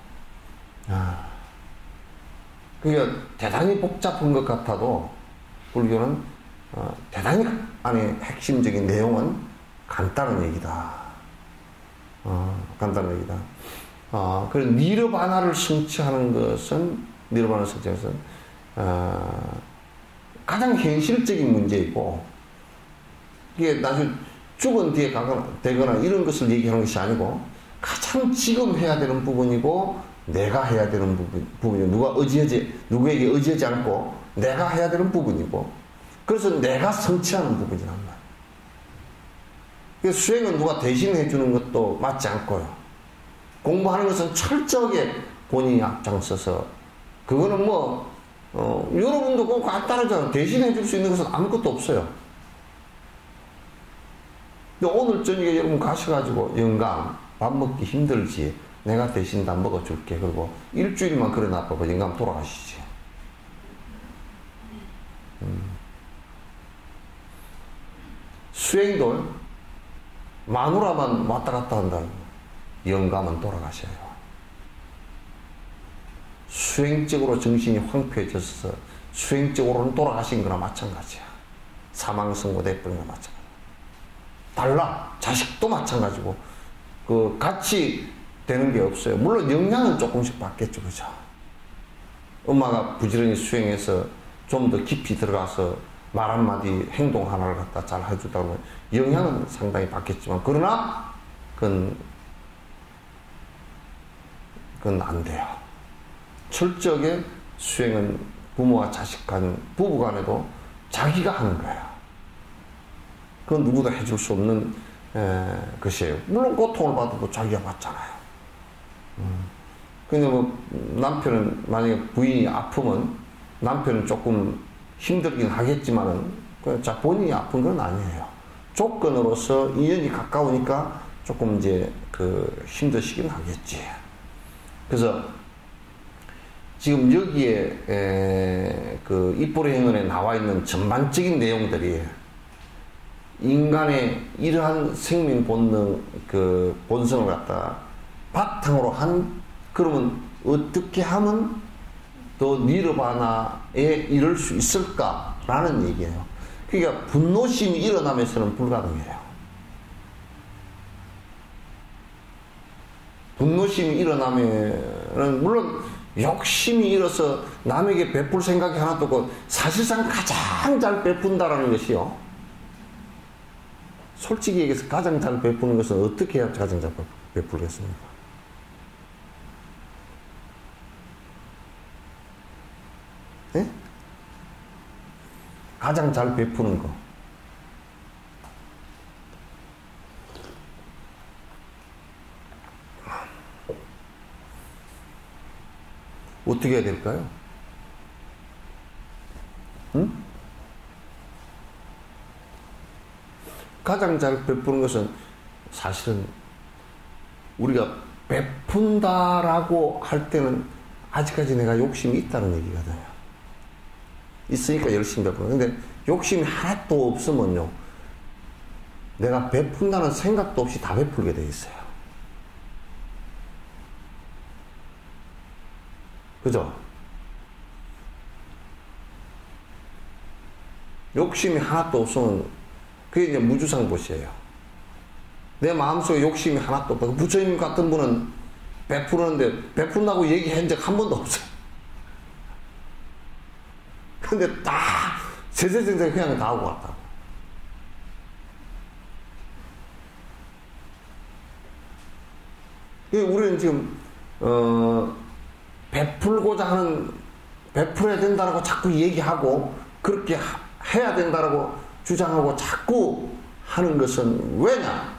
Speaker 1: 그러니까 대단히 복잡한 것 같아도 불교는 대단히 안에 핵심적인 내용은 간단한 얘기다. 간단한 얘기다. 그래서 니르바나를 성취하는 것은 가장 현실적인 문제이고 이게 나중에 죽은 뒤에 되거나 이런 것을 얘기하는 것이 아니고 가장 지금 해야 되는 부분이고 내가 해야 되는 부분이고 누구에게 의지하지 않고 내가 해야 되는 부분이고 그래서 내가 성취하는 부분이란 말이에요. 그래서 수행은 누가 대신해 주는 것도 맞지 않고요. 공부하는 것은 철저하게 본인이 앞장서서 그거는 뭐 여러분도 꼭 따르잖아요. 대신해 줄 수 있는 것은 아무것도 없어요. 근데 오늘 저녁에 여러분 가셔가지고 영감 밥 먹기 힘들지 내가 대신 다 먹어줄게. 그리고 일주일만 그래 놔봐봐. 영감 돌아가시지. 수행도 마누라만 왔다 갔다 한다. 영감은 돌아가셔요. 수행적으로 정신이 황폐해져서 수행적으로는 돌아가신 거나 마찬가지야. 사망선고돼버린 거나 마찬가지야. 달라. 자식도 마찬가지고 그 같이 되는 게 없어요. 물론 영향은 조금씩 받겠죠. 그죠? 엄마가 부지런히 수행해서 좀 더 깊이 들어가서 말 한마디 행동 하나를 갖다 잘 해주다 보면 영향은 상당히 받겠지만 그러나 그건 안 돼요. 철저하게 수행은 부모와 자식 간, 부부 간에도 자기가 하는 거예요. 그건 누구도 해줄 수 없는 것이에요. 물론 고통을 받아도 자기가 받잖아요. 근데 뭐 남편은 만약에 부인이 아프면 남편은 조금 힘들긴 하겠지만은 자 본인이 아픈 건 아니에요. 조건으로서 인연이 가까우니까 조금 이제 그 힘드시긴 하겠지. 그래서 지금 여기에 그 입불의 행운에 나와 있는 전반적인 내용들이 인간의 이러한 생명 본능 그 본성을 갖다 바탕으로 한 그러면 어떻게 하면 더 니르바나에 이를 수 있을까라는 얘기예요. 그러니까 분노심이 일어나면서는 불가능해요. 분노심이 일어나면은 물론 욕심이 일어서 남에게 베풀 생각이 하나도 없고 사실상 가장 잘 베푼다라는 것이요. 솔직히 얘기해서 가장 잘 베푸는 것은 어떻게 해야 가장 잘 베풀겠습니까? 예? 가장 잘 베푸는 거. 어떻게 해야 될까요? 응? 가장 잘 베푸는 것은 사실은 우리가 베푼다라고 할 때는 아직까지 내가 욕심이 있다는 얘기거든요. 있으니까 열심히 베푸는. 근데 욕심이 하나도 없으면요, 내가 베푼다는 생각도 없이 다 베풀게 돼 있어요. 그죠? 욕심이 하나도 없으면 그게 이제 무주상보시예요. 내 마음속에 욕심이 하나도 없고 부처님 같은 분은 베푸는데 베푼다고 얘기한 적 한 번도 없어요. 근데 다 세세생생 그냥 다 하고 왔다고. 우리는 지금 베풀고자 하는, 베풀어야 된다라고 자꾸 얘기하고 그렇게 해야 된다라고 주장하고 자꾸 하는 것은 왜냐?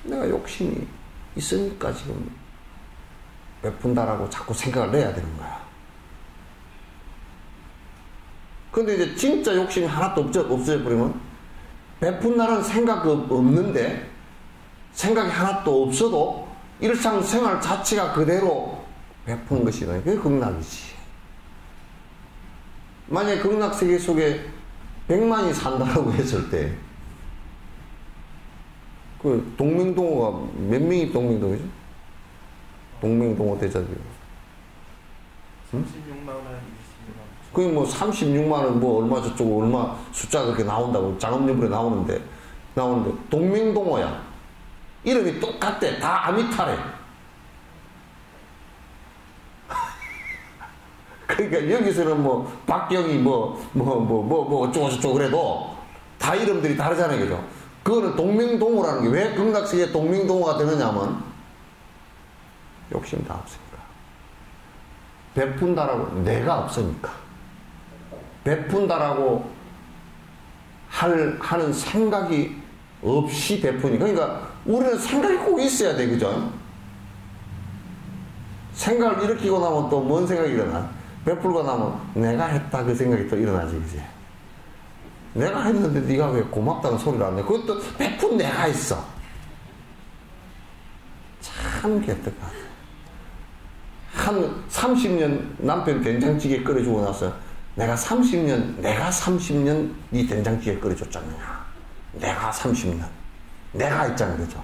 Speaker 1: 내가 욕심이 있으니까 지금 베푼다라고 자꾸 생각을 내야 되는 거야. 근데 이제 진짜 욕심이 하나도 없어져버리면 베푼다는 생각 없는데 생각이 하나도 없어도 일상생활 자체가 그대로 베푸는 것이다. 그게 극락이지. 만약에 극락세계 속에 100만이 산다라고 했을 때 그 동맹동호가 몇 명이 동맹동호죠? 동맹동호 대자들. 응?
Speaker 2: 36만 원, 26만.
Speaker 1: 그게 뭐 36만 원 뭐 얼마 저쩌고 얼마 숫자가 그렇게 나온다고 장엄연불에 나오는데 동맹동호야. 이름이 똑같대. 다 아미타래. 그러니까 여기서는 뭐 박경이 뭐 어쩌고저쩌고 그래도 다 이름들이 다르잖아요. 그죠? 그거는 동맹동호라는 게 왜 극락세계에 동맹동호가 되느냐면 욕심이 다 없으니까. 베푼다라고 내가 없으니까. 베푼다라고 하는 생각이 없이 베푸니까. 그러니까 우리는 생각이 꼭 있어야 돼. 그죠? 생각을 일으키고 나면 또 뭔 생각이 일어나? 베풀고 나면 내가 했다 그 생각이 또 일어나지. 그지? 내가 했는데 네가 왜 고맙다는 소리를 안 내? 그것도 베푼 내가 있어. 참 개떡하다. 한 30년 남편 된장찌개 끓여주고 나서 내가 30년 네 된장찌개 끓여줬잖느냐. 내가 30년. 내가 있잖아. 그죠?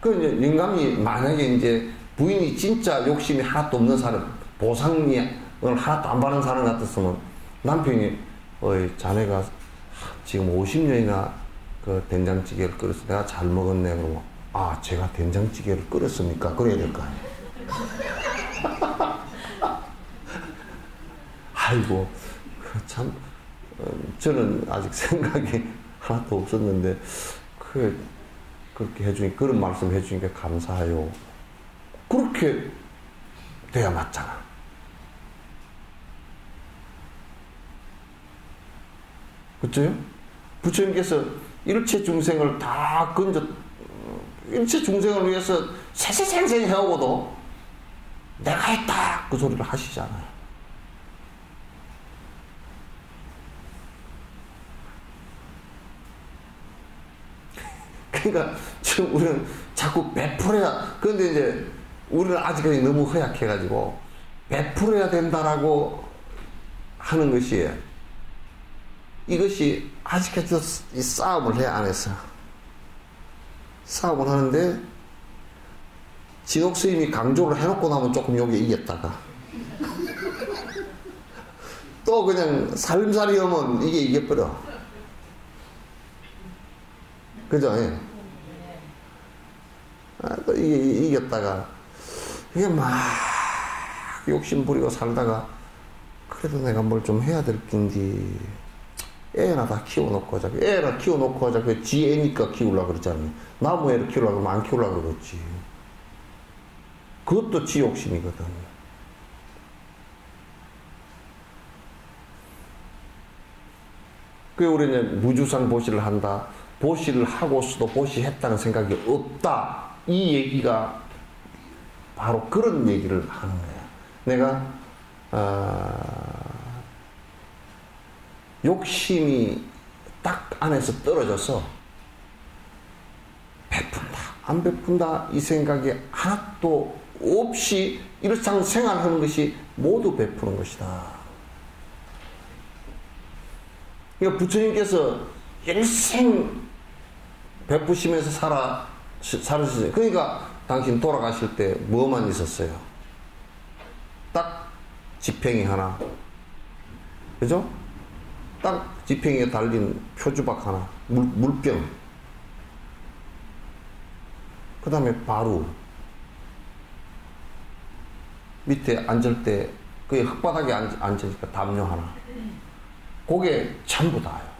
Speaker 1: 그 이제 영감이 만약에 이제 부인이 진짜 욕심이 하나도 없는 사람, 보상을 하나도 안 받는 사람 같았으면 남편이 어이 자네가 지금 50년이나 그 된장찌개를 끓여서 내가 잘 먹었네. 그러면 아 제가 된장찌개를 끓였습니까? 그래야 될 거 아니에요. 아이고 참 저는 아직 생각이 하나도 없었는데 그렇게 해주니 그런 말씀 해주니까 감사해요. 그렇게 돼야 맞잖아. 그렇죠? 부처님께서 일체 중생을 다 일체 중생을 위해서 세세생생 해오고도 내가 했다 그 소리를 하시잖아요. 그러니까 지금 우리는 자꾸 베풀어야, 그런데 이제 우리는 아직까지 너무 허약해가지고 베풀어야 된다라고 하는 것이, 이것이 아직까지도 이 싸움을 해, 안에서. 싸움을 하는데, 진옥 스님이 강조를 해놓고 나면 조금 여기에 이겼다가, 또 그냥 살림살이 하면 이게 이겨버려. 그죠? 예. 또 이게 이겼다가, 이게 막 욕심 부리고 살다가, 그래도 내가 뭘 좀 해야 될 낀디. 애나 다 키워놓고 하자. 애나 키워놓고 하자. 그 지 애니까 키우려고 그러잖아요. 나무 애를 키우려고 하면 안 키우려고 그러지. 그것도 지 욕심이거든. 그게 우리는 무주상 보시를 한다. 보시를 하고서도 보시했다는 생각이 없다. 이 얘기가 바로 그런 얘기를 하는 거야. 내가 욕심이 딱 안에서 떨어져서 베푼다, 안 베푼다 이 생각이 하나도 없이 일상생활하는 것이 모두 베푸는 것이다. 그러니까 부처님께서 일생 베푸시면서 살으셨어요. 그러니까 당신 돌아가실 때 뭐만 있었어요? 딱 지팽이 하나, 그죠? 딱 지팽이에 달린 표주박 하나, 물병, 그 다음에 바루, 밑에 앉을 때 그게 흙바닥에 앉으니까 담요 하나, 그게 전부 다예요.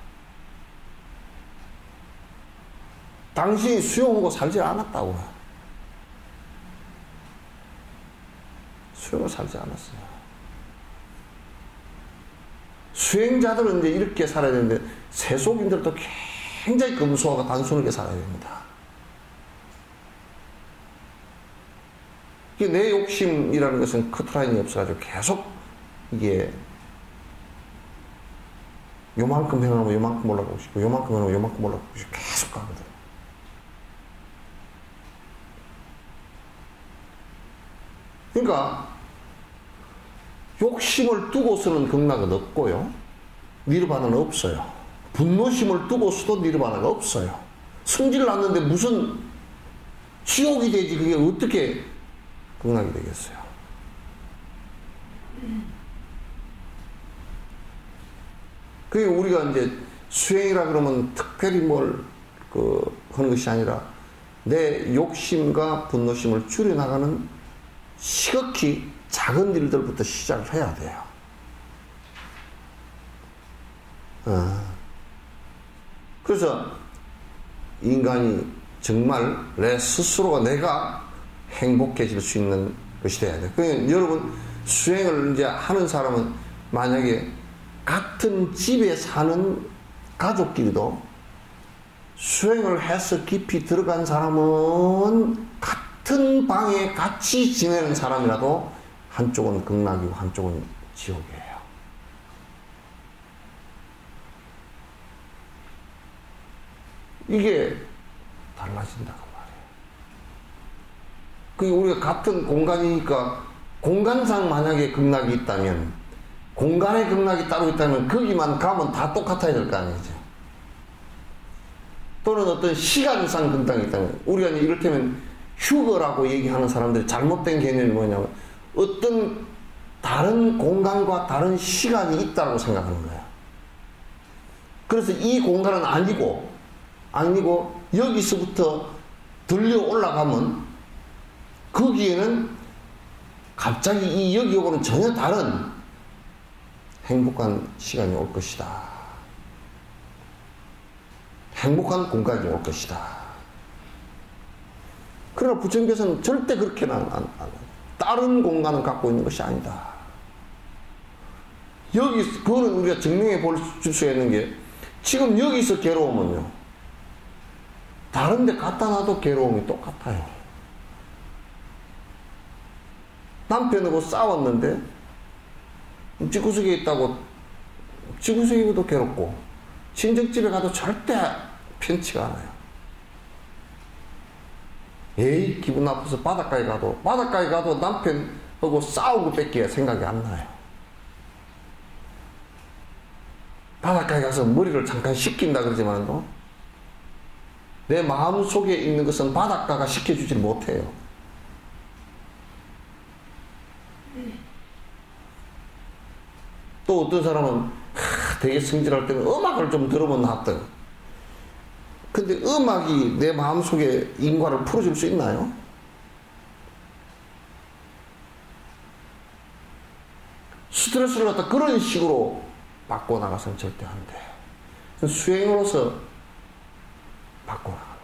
Speaker 1: 당신이 수용하고 살지 않았다고요. 수용하고 살지 않았어요. 수행자들은 이제 이렇게 살아야 되는데, 세속인들도 굉장히 검소하고 단순하게 살아야 됩니다. 이게 내 욕심이라는 것은 커트라인이 없어가지고 계속 이게 요만큼 행하면 요만큼 올라가고 싶고, 요만큼 행하면 요만큼 올라가고 싶고, 계속 가거든. 그러니까 욕심을 두고서는 극락은 없고요. 니르바나는 없어요. 분노심을 두고서도 니르바나가 없어요. 승질 났는데 무슨 지옥이 되지 그게 어떻게 극락이 되겠어요. 그게 우리가 이제 수행이라 그러면 특별히 뭘 하는 것이 아니라 내 욕심과 분노심을 줄여나가는 시각히 작은 일들부터 시작을 해야 돼요. 그래서 인간이 정말 내 스스로가 내가 행복해질 수 있는 것이 돼야 돼요. 그러니까 여러분 수행을 이제 하는 사람은 만약에 같은 집에 사는 가족끼리도 수행을 해서 깊이 들어간 사람은 같은 방에 같이 지내는 사람이라도 한쪽은 극락이고 한쪽은 지옥이에요. 이게 달라진다고 말이에요. 그게 우리가 같은 공간이니까 공간상 만약에 극락이 있다면, 공간의 극락이 따로 있다면 거기만 가면 다 똑같아야 될 거 아니죠. 또는 어떤 시간상 극락이 있다면, 우리가 이를테면 휴거라고 얘기하는 사람들이 잘못된 개념이 뭐냐면 어떤 다른 공간과 다른 시간이 있다고 생각하는 거예요. 그래서 이 공간은 아니고 여기서부터 들려 올라가면 거기에는 갑자기 이 여기하고는 전혀 다른 행복한 시간이 올 것이다. 행복한 공간이 올 것이다. 그러나 부처님께서는 절대 그렇게는 다른 공간을 갖고 있는 것이 아니다. 그거는 우리가 증명해 볼 수가 있는 게, 지금 여기서 괴로우면요, 다른 데 갖다 놔도 괴로움이 똑같아요. 남편하고 싸웠는데, 집구석에 있다고, 집구석에도 괴롭고, 친정집에 가도 절대 편치가 않아요. 에이 기분 나빠서 바닷가에 가도 남편하고 싸우고 뺏기야 생각이 안 나요. 바닷가에 가서 머리를 잠깐 식힌다 그러지만도 내 마음속에 있는 것은 바닷가가 식혀주질 못해요. 또 어떤 사람은 되게 성질할 때는 음악을 좀 들으면 낫다. 근데 음악이 내 마음속에 인과를 풀어줄 수 있나요? 스트레스를 갖다 그런 식으로 바꿔나가서는 절대 안 돼. 수행으로서 바꿔나가는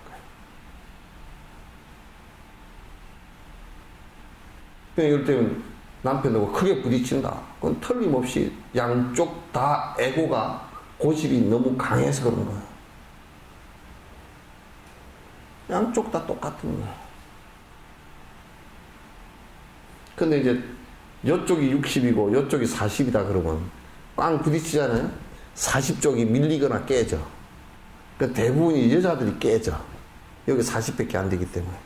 Speaker 1: 거예요. 이럴 때는 남편하고 크게 부딪힌다. 그건 틀림없이 양쪽 다 에고가 고집이 너무 강해서 그런 거예요. 양쪽 다 똑같은 거예요. 근데 이제 이쪽이 60이고 이쪽이 40이다 그러면 꽝 부딪히잖아요. 40쪽이 밀리거나 깨져. 그러니까 대부분이 여자들이 깨져. 여기 40밖에 안 되기 때문에.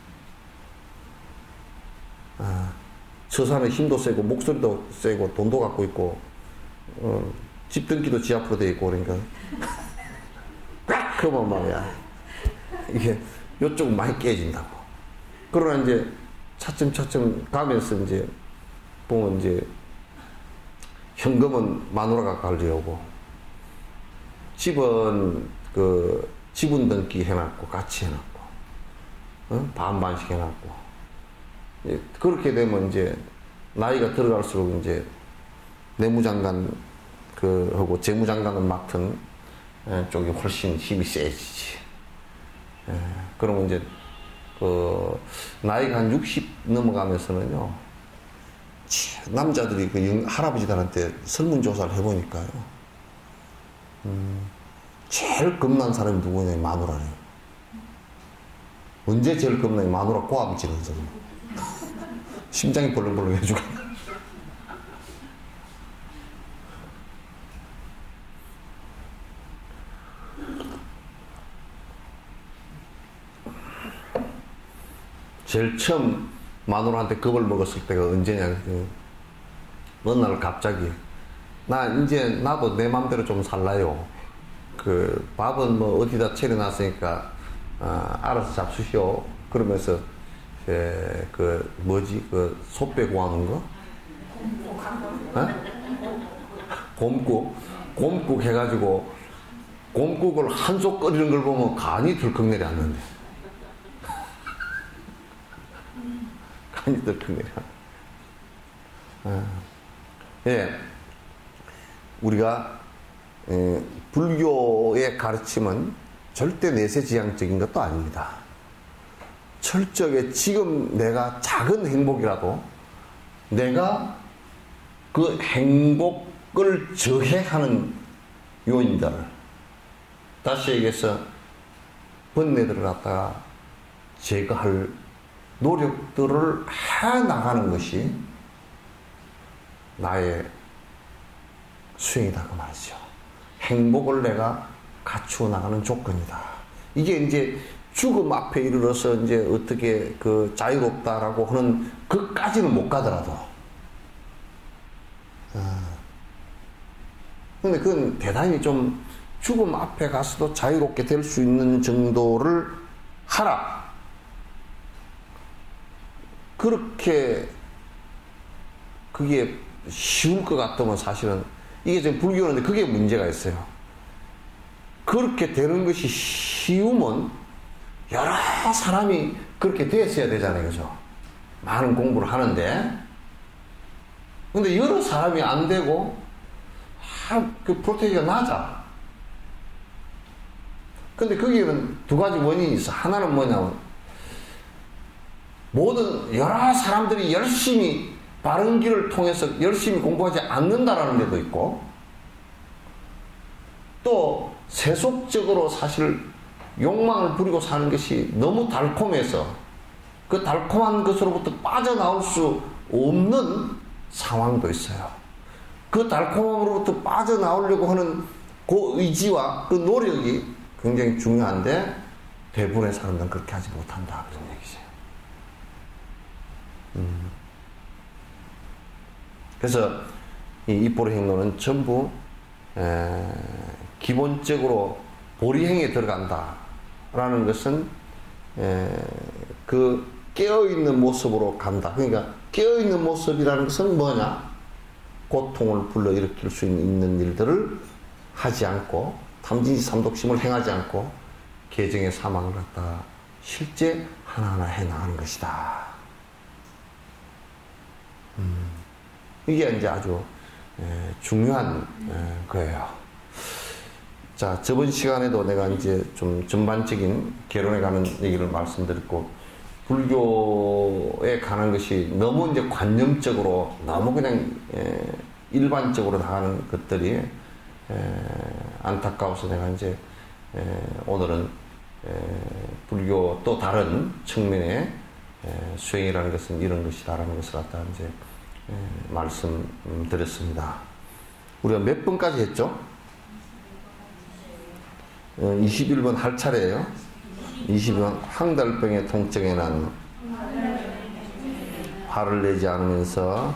Speaker 1: 저 사람은 힘도 세고 목소리도 세고 돈도 갖고 있고 집 등기도 지 앞으로 돼 있고 그러니까 꽉 그러면 말이야 이게 이쪽은 많이 깨진다고. 그러나 이제 차츰차츰 가면서 이제 보면 이제 현금은 마누라가 관리하고 집은 그 지분 등기 해놨고 같이 해놨고 반반씩 해놨고 그렇게 되면 이제 나이가 들어갈수록 이제 내무장관 하고 재무장관을 맡은 쪽이 훨씬 힘이 세지지. 그러면 이제 나이가 한 60 넘어가면서는요 남자들이 그 할아버지들한테 설문조사를 해보니까요 제일 겁난 사람이 누구냐? 마누라네. 언제 제일 겁나냐? 마누라 고함 지르는 소리. 심장이 벌렁벌렁 해주고. 제일 처음 마누라한테 겁을 먹었을 때가 언제냐? 어느 날 갑자기 나도 내 맘대로 좀 살라요. 밥은 뭐 어디다 차려놨으니까 알아서 잡수시오. 그러면서 소빼 구하는 거? 곰국 해가지고 곰국을 한솥 끓이는 걸 보면 간이 덜컥 내려앉는데. 간이 덜컥 내려. 우리가 불교의 가르침은 절대 내세지향적인 것도 아닙니다. 철저하게 지금 내가 작은 행복이라도 내가 그 행복을 저해하는 요인들, 다시 얘기해서 번뇌들을 갖다가 제거할 노력들을 해나가는 것이 나의 수행이다 그 말이죠. 행복을 내가 갖추어 나가는 조건이다. 이게 이제 죽음 앞에 이르러서 이제 어떻게 자유롭다라고 하는 그까지는 못 가더라도. 근데 그건 대단히 좀 죽음 앞에 가서도 자유롭게 될 수 있는 정도를 하라. 그렇게 그게 쉬울 것 같으면 사실은 이게 지금 불교인데 그게 문제가 있어요. 그렇게 되는 것이 쉬우면 여러 사람이 그렇게 됐어야 되잖아요. 그죠? 많은 공부를 하는데. 근데 여러 사람이 안 되고, 그 프로테이지가 낮아. 근데 거기에는 두 가지 원인이 있어. 하나는 뭐냐면, 여러 사람들이 열심히 바른 길을 통해서 열심히 공부하지 않는다라는 데도 있고, 또 세속적으로 사실 욕망을 부리고 사는 것이 너무 달콤해서 그 달콤한 것으로부터 빠져나올 수 없는 상황도 있어요. 그 달콤함으로부터 빠져나오려고 하는 그 의지와 그 노력이 굉장히 중요한데 대부분의 사람들은 그렇게 하지 못한다 그런 얘기죠. 그래서 이 입보리 행로는 전부 기본적으로 보리행에 들어간다라는 것은 그 깨어있는 모습으로 간다. 그러니까 깨어있는 모습이라는 것은 뭐냐? 고통을 불러일으킬 수 있는 일들을 하지 않고 탐진치 삼독심을 행하지 않고 계정의 사망을 갖다 실제 하나하나 해나가는 것이다. 이게 이제 아주 중요한 거예요. 자, 저번 시간에도 내가 이제 좀 전반적인 개론에 가는 얘기를 말씀드렸고, 불교에 가는 것이 너무 이제 관념적으로, 너무 그냥 일반적으로 나가는 것들이 안타까워서 내가 이제 오늘은 불교 또 다른 측면의 수행이라는 것은 이런 것이다라는 것을 갖다 이제 말씀드렸습니다. 우리가 몇 번까지 했죠? 21번 할 차례예요. 20번 황달병의 통증에 난 화를 내지 않으면서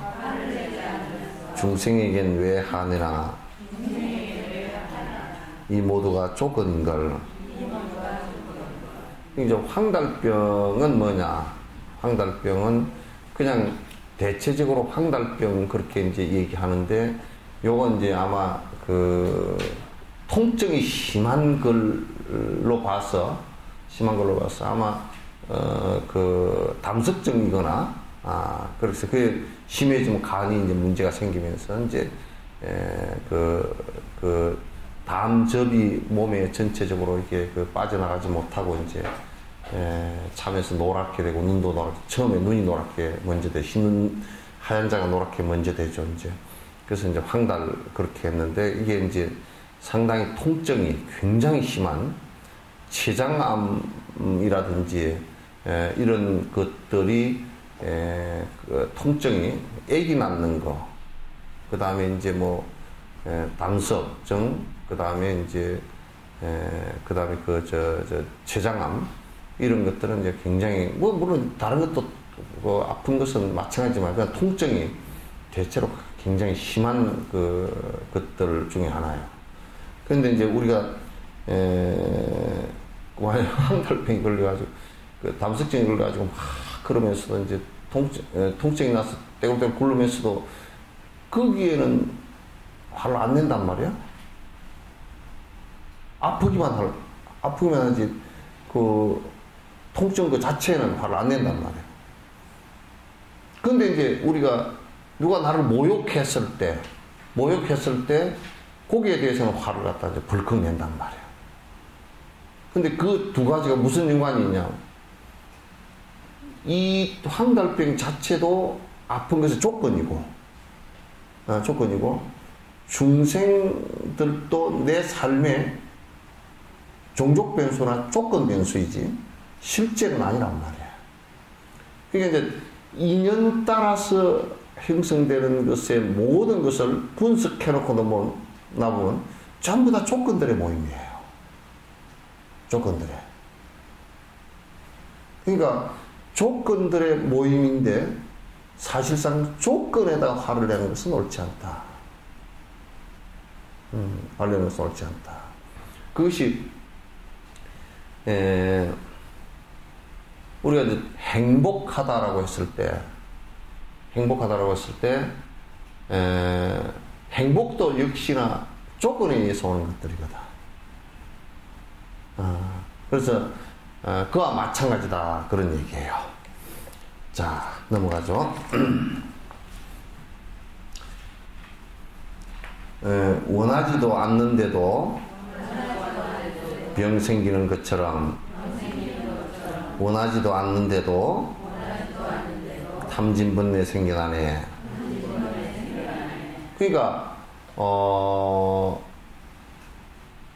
Speaker 1: 중생에겐 왜 하느냐, 이 모두가 조건인걸. 이제 황달병은 뭐냐? 황달병은 그냥 대체적으로 황달병 그렇게 이제 얘기하는데, 요건 이제 아마 그 통증이 심한 걸로 봐서 아마 그 담석증이거나, 그래서 그게 심해지면 간이 이제 문제가 생기면서 이제 그 담접이 몸에 전체적으로 이렇게 빠져나가지 못하고 이제 잠에서 노랗게 되고, 눈도 노랗게, 처음에 눈이 노랗게 먼저 돼, 흰 하얀 자가 노랗게 먼저 되죠, 이제. 그래서 이제 황달 그렇게 했는데, 이게 이제 상당히 통증이 굉장히 심한 췌장암이라든지 이런 것들이 그 통증이 애기 낳는 거, 그 다음에 이제 뭐 담석증, 그 다음에 이제 그 다음에 췌장암, 이런 것들은 이제 굉장히, 뭐 물론 다른 것도 아픈 것은 마찬가지지만 그냥 통증이 대체로 굉장히 심한 것들 중에 하나예요. 그런데 이제 우리가 황달병이 걸려가지고 담석증이 걸려가지고 막 그러면서도 이제 통증이 나서 떼굴떼굴 굴르면서도 거기에는 화를 안 낸단 말이야. 아프기만 하지 그 통증 그 자체는 화를 안 낸단 말이야. 근데 이제 우리가 누가 나를 모욕했을 때 거기에 대해서는 화를 갖다 이제 벌컥 낸단 말이야. 근데 그 두 가지가 무슨 연관이 있냐? 이 황달병 자체도 아픈 것의 조건이고, 중생들도 내 삶의 종족 변수나 조건 변수이지 실제는 아니란 말이야. 그러니까 이제 인연 따라서 형성되는 것의 모든 것을 분석해놓고 나보면 전부 다 조건들의 모임이에요. 조건들의. 그러니까 조건들의 모임인데 사실상 조건에다가 화를 내는 것은 옳지 않다. 화를 내는 것은 옳지 않다. 그것이 우리가 이제 행복하다라고 했을 때 행복도 역시나 조건에 의해서 오는 것들이거든. 그래서 그와 마찬가지다, 그런 얘기예요. 자, 넘어가죠. 원하지도 않는데도 병 생기는 것처럼, 원하지도 않는데도 탐진번뇌 생겨나네. 그러니까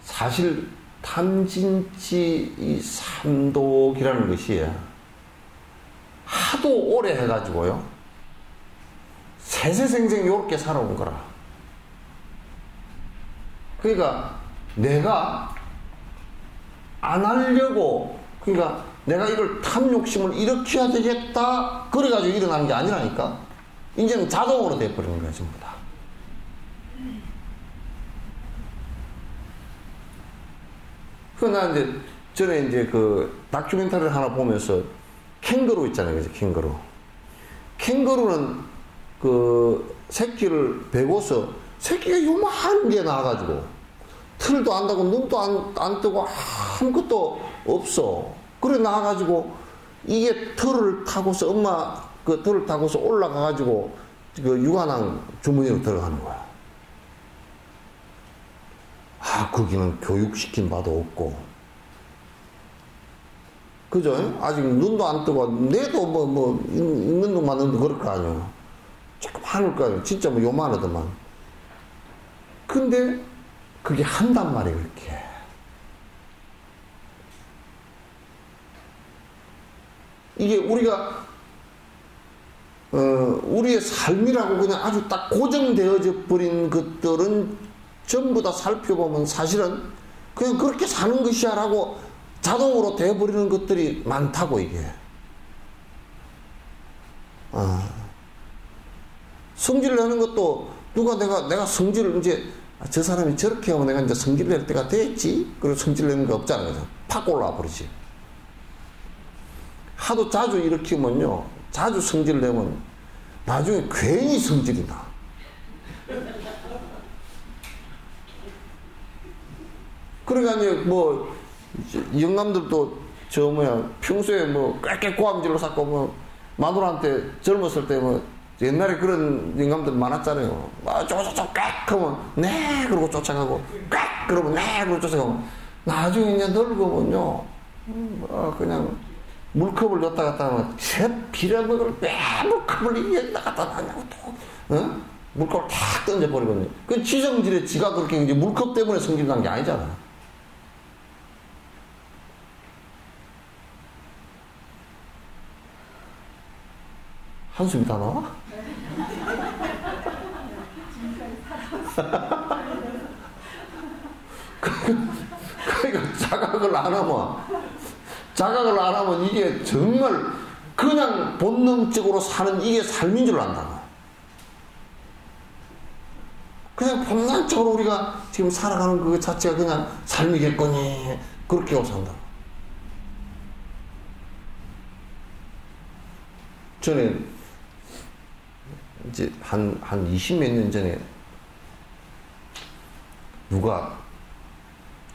Speaker 1: 사실 탐진치 이 삼독이라는 것이 하도 오래 해가지고요, 세세생생 요렇게 살아온 거라. 그러니까 내가 안 하려고, 그러니까 내가 이걸 탐욕심을 일으켜야 되겠다 그래가지고 일어나는 게 아니라니까. 이제는 자동으로 돼버리는 거야 전부 다. 그나 이제 전에 이제 그 다큐멘터리를 하나 보면서 캥거루 있잖아요, 그죠? 캥거루는 그 새끼를 베고서 새끼가 요만한 게 나와가지고 털도 안 나고 눈도 안 뜨고 아무것도 없어. 그래 나와가지고 이게 털을 타고서 엄마 그 털을 타고서 올라가가지고 그 유관왕 주머니로 들어가는 거야. 거기는 교육시킨 바도 없고, 그죠? 아직 눈도 안 뜨고, 내도 있는 놈만 넣어도 그럴 거 아니에요. 조금 하늘 거 아니에요. 진짜 요만하더만. 근데, 그게 한단 말이에요, 그렇게. 이게 우리가, 우리의 삶이라고 그냥 아주 딱 고정되어져 버린 것들은 전부 다 살펴보면 사실은 그냥 그렇게 사는 것이야 라고 자동으로 되어버리는 것들이 많다고, 이게. 성질을 내는 것도 누가 내가 성질을 이제 저 사람이 저렇게 하면 내가 이제 성질 낼 때가 됐지? 그리고 성질 내는 거 없잖아요. 팍 올라와 버리지. 하도 자주 일으키면요, 자주 성질 내면 나중에 괜히 성질이 나. 그러니까 이제 영감들도 평소에 꽥꽥 고함질로 샀고 마누라한테 젊었을 때 옛날에 그런 영감들 많았잖아요. 쪼쪼쪼 꽥 그러면 네 그러고 쫓아가고 꽥 그러면 네 그러고 쫓아가고, 나중에 이제 늙으면요 그냥 물컵을 줬다 갔다 하면 제 빌어먹을 물컵을 이겼다 갔다 하냐고 또 물컵을 탁 던져버리거든요. 그 지성질에 지가 그렇게 이제 물컵 때문에 성질 난 게 아니잖아. 한숨이 다 나와? 그러니까 자각을 안 하면 이게 정말 그냥 본능적으로 사는 이게 삶인 줄 안다. 그냥 본능적으로 우리가 지금 살아가는 그 자체가 그냥 삶이겠거니 그렇게 하고 산다. 전에 이제 한 20몇 년 전에 누가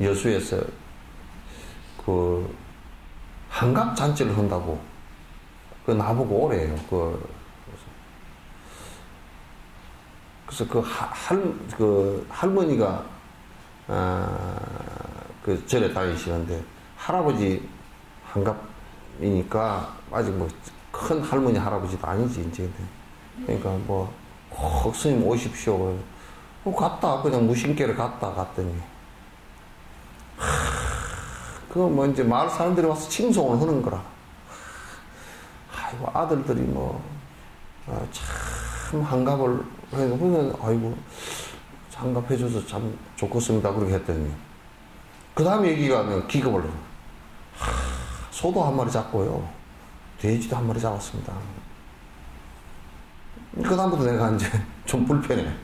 Speaker 1: 여수에서 그 한갑 잔치를 한다고 그 나보고 오래요. 그래서 그 할머니가 그 절에 다니시는데 할아버지 한갑이니까 아직 큰 할머니 할아버지도 아니지 이제. 그러니까 꼭 스님 오십시오. 갔다 그냥 무심결에 갔더니 그거 이제 마을 사람들이 와서 칭송을 하는 거라. 아이고 아들들이 참 한갑을 해서 그러면 아이고 한갑해줘서 참 좋겠습니다 그렇게 했더니 그 다음 얘기가 기겁을 해요. 소도 한 마리 잡고요, 돼지도 한 마리 잡았습니다. 그 다음부터 내가 이제 좀 불편해.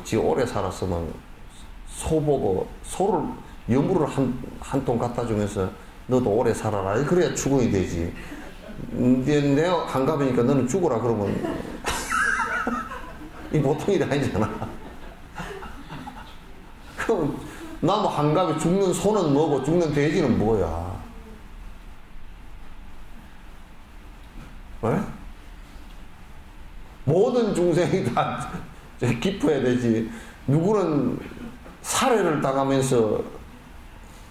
Speaker 1: 지 오래 살았으면 소 보고 소를 여물을 한 통 갖다 주면서 너도 오래 살아라 그래야 죽어야 되지. 내가 한갑이니까 너는 죽어라 그러면 이 보통 일이 아니잖아. 그럼 나도 한갑에 죽는 소는 뭐고 죽는 돼지는 뭐야? 왜? 모든 중생이 다 기뻐해야 되지. 누구는 살해를 당하면서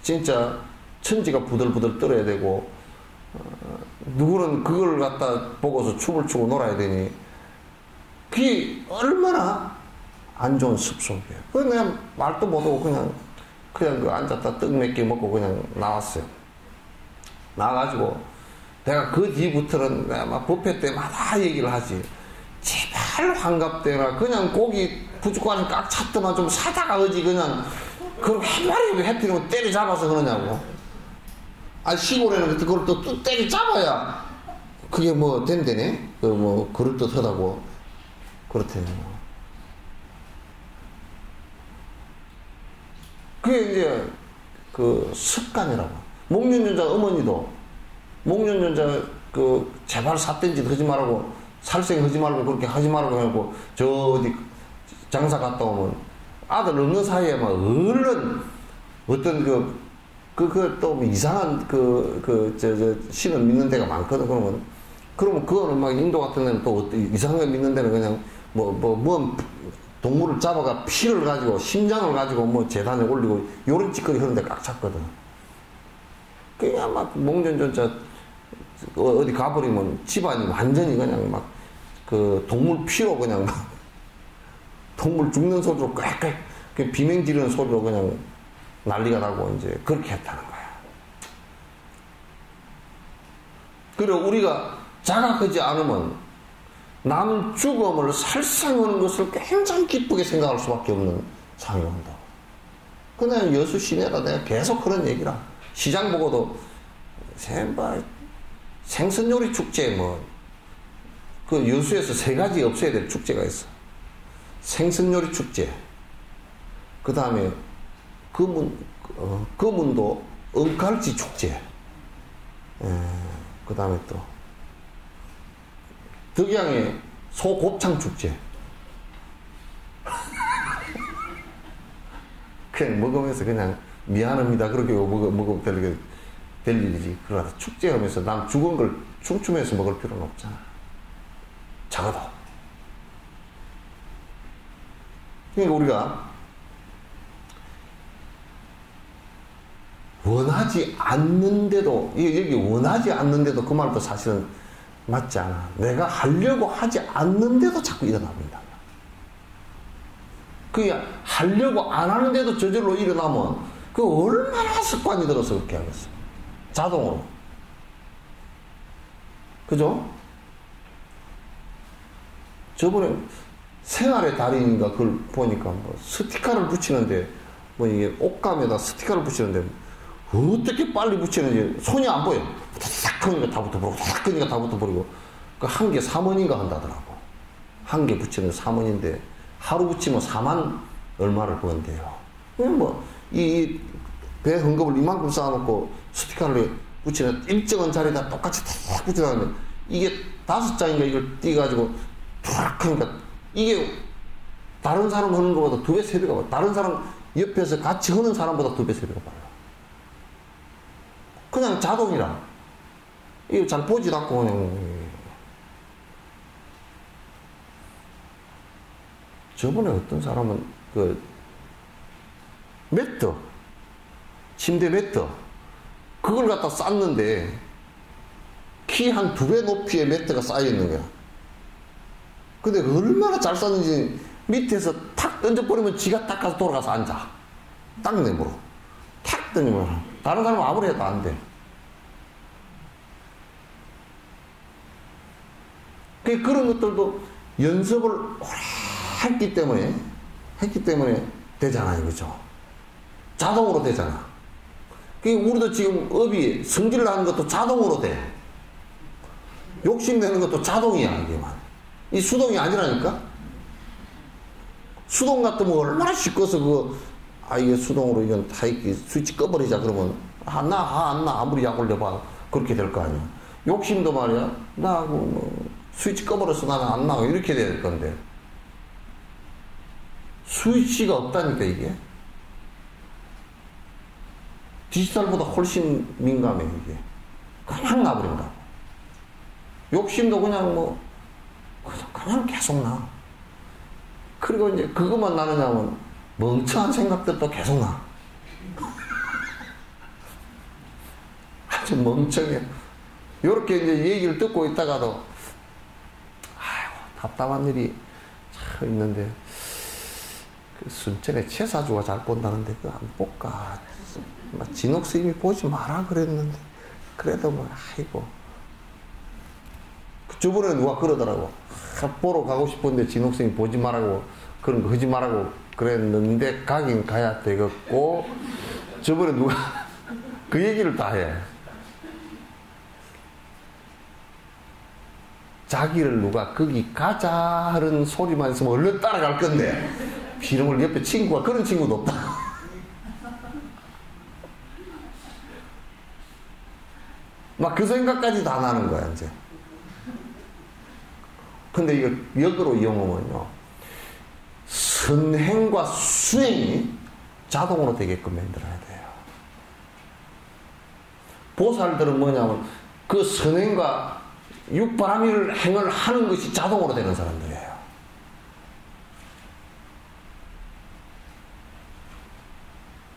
Speaker 1: 진짜 천지가 부들부들 떨어야 되고, 누구는 그걸 갖다 보고서 춤을 추고 놀아야 되니, 그게 얼마나 안 좋은 습속이에요. 그래서 그냥 말도 못하고 그냥 그 앉았다 떡 몇 개 먹고 그냥 나왔어요. 나와가지고 내가 그 뒤부터는 내가 막 법회 때마다 얘기를 하지. 제발 환갑 때나 그냥 고기 부족하니 꽉 찼더만 좀 사다가 어지 그냥 그럼 한 마리 해피는 때리 잡아서 그러냐고. 아, 시골에는 그걸 또 때리 잡아야 그게 뭐 된대네. 그 뭐 그럴듯하다고 그렇대요. 그게 이제 그 습관이라고. 목련연자 어머니도 목련연자 그 제발 삿댄짓 하지 말고 살생 하지 말고 그렇게 하지 말고 하고 저 어디 장사 갔다 오면 아들 없는 사이에 막 얼른 어떤 또 이상한 신을 믿는 데가 많거든. 그러면 그거는 막 인도 같은 데는 또 이상한 거 믿는 데는 그냥 뭐 동물을 잡아가 피를 가지고 심장을 가지고 뭐 재단에 올리고 요런 짓거리 하는 데 꽉 찼거든. 그냥 막 목련전자 어디 가버리면 집안이 완전히 그냥 막 그 동물 피로 그냥 막 동물 죽는 소리로 꽥꽥 비명 지르는 소리로 그냥 난리가 나고 이제 그렇게 했다는 거야. 그리고 우리가 자각하지 않으면 남 죽음을 살상하는 것을 굉장히 기쁘게 생각할 수밖에 없는 상황이 온다고. 그냥 여수 시내라 내가 계속 그런 얘기라. 시장 보고도 생선요리 축제 그 여수에서 3가지 없어야 될 축제가 있어. 생선요리 축제. 그 다음에 금운도 은갈치 축제. 그 다음에 또 덕양의 소곱창 축제. 그냥 먹으면서 그냥 미안합니다 그렇게 먹으면 될 일이지. 그러다 축제하면서 남 죽은 걸 춤추면서 먹을 필요는 없잖아. 적어도. 그러니까 우리가 원하지 않는데도, 여기 원하지 않는데도 그 말도 사실은 맞지 않아. 내가 하려고 하지 않는데도 자꾸 일어납니다. 그게 하려고 안 하는데도 저절로 일어나면 그 얼마나 습관이 들어서 그렇게 하겠어. 자동으로. 그죠? 저번에 생활의 달인인가 그걸 보니까 스티커를 붙이는데 이게 옷감에다 스티커를 붙이는데 어떻게 빨리 붙이는지 손이 안 보여. 탁 하니까 다 붙어버리고 탁 하니까 다 붙어버리고 그 한 개 3원인가 한다더라고. 한 개 붙이는 3원인데 하루 붙이면 4만 얼마를 번대요. 그냥 이 배 헝겊을 이만큼 쌓아놓고 스티커를 붙이는 일정한 자리에다 똑같이 탁 붙여놨는데 이게 5장인가 이걸 띄가지고 탁 하니까 이게 다른 사람 하는 것보다 2배, 3배가 빨라. 다른 사람 옆에서 같이 하는 사람보다 2배, 3배가 빨라. 그냥 자동이라. 이거 잘 보지도 않고 그냥. 저번에 어떤 사람은 매트, 침대 매트, 그걸 갖다 쌌는데 키 한 2배 높이의 매트가 쌓여있는 거야. 근데 얼마나 잘 쌌는지 밑에서 탁 던져버리면 지가 딱 가서 돌아가서 앉아. 딱 내므로. 탁 던지면. 다른 사람은 아무리 해도 안 돼. 그런 것들도 연습을 오래 했기 때문에 되잖아요. 그죠? 자동으로 되잖아. 우리도 지금 업이 성질을 하는 것도 자동으로 돼. 욕심내는 것도 자동이야, 이게만. 이 수동이 아니라니까? 수동 같으면 얼마나 시끄러워서 이게 수동으로 이건 다 이렇게 스위치 꺼버리자 그러면, 안 나, 아무리 약 올려봐. 그렇게 될 거 아니야. 욕심도 말이야. 스위치 꺼버려서 나는 안 나가. 이렇게 될 건데. 스위치가 없다니까, 이게. 디지털보다 훨씬 민감해, 이게. 그냥 나버린다. 욕심도 그냥 계속 나. 그리고 이제 그것만 나느냐면 멍청한 생각들도 계속 나. 아주 멍청해. 요렇게 이제 얘기를 듣고 있다가도, 답답한 일이 참 있는데, 순천에 최사주가 잘 본다는데, 그거 안 볼까? 진옥 스님이 보지 마라 그랬는데, 그래도 아이고. 저번에 누가 그러더라고. 보러 가고 싶은데 진옥 스님이 보지 말라고 그런 거 하지 말라고 그랬는데 가긴 가야 되겠고 저번에 누가 그 얘기를 다 해. 자기를 누가 거기 가자 하는 소리만 있으면 얼른 따라갈 건데 비룡을 옆에 친구가 그런 친구도 없다. 막 그 생각까지 다 나는 거야 이제. 근데 이거 역으로 이용하면요 선행과 수행이 자동으로 되게끔 만들어야 돼요. 보살들은 뭐냐면 그 선행과 육바라밀 행을 하는 것이 자동으로 되는 사람들이에요.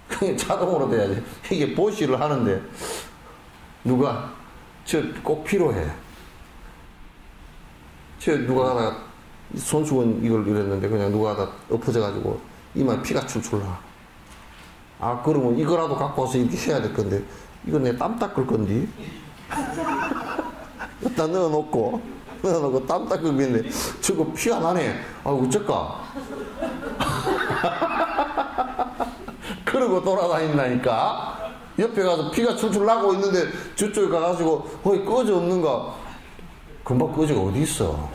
Speaker 1: 그게 자동으로 돼야지. 이게 보시를 하는데 누가 저 꼭 필요해. 저 누가 하다가 손수건 이걸 이랬는데 그냥 누가 하다 엎어져가지고 이마에 피가 출출 나. 아 그러면 이거라도 갖고 와서 이렇게 해야 될 건데 이거 내 땀 닦을 건데 여기다 넣어놓고 땀 닦을 건데 저거 피가 나네. 아 어쩔까. 그러고 돌아다닌다니까. 옆에 가서 피가 출출 나고 있는데 저쪽에 가가지고 거기 꺼져 없는가. 금방 꺼져가 어디 있어.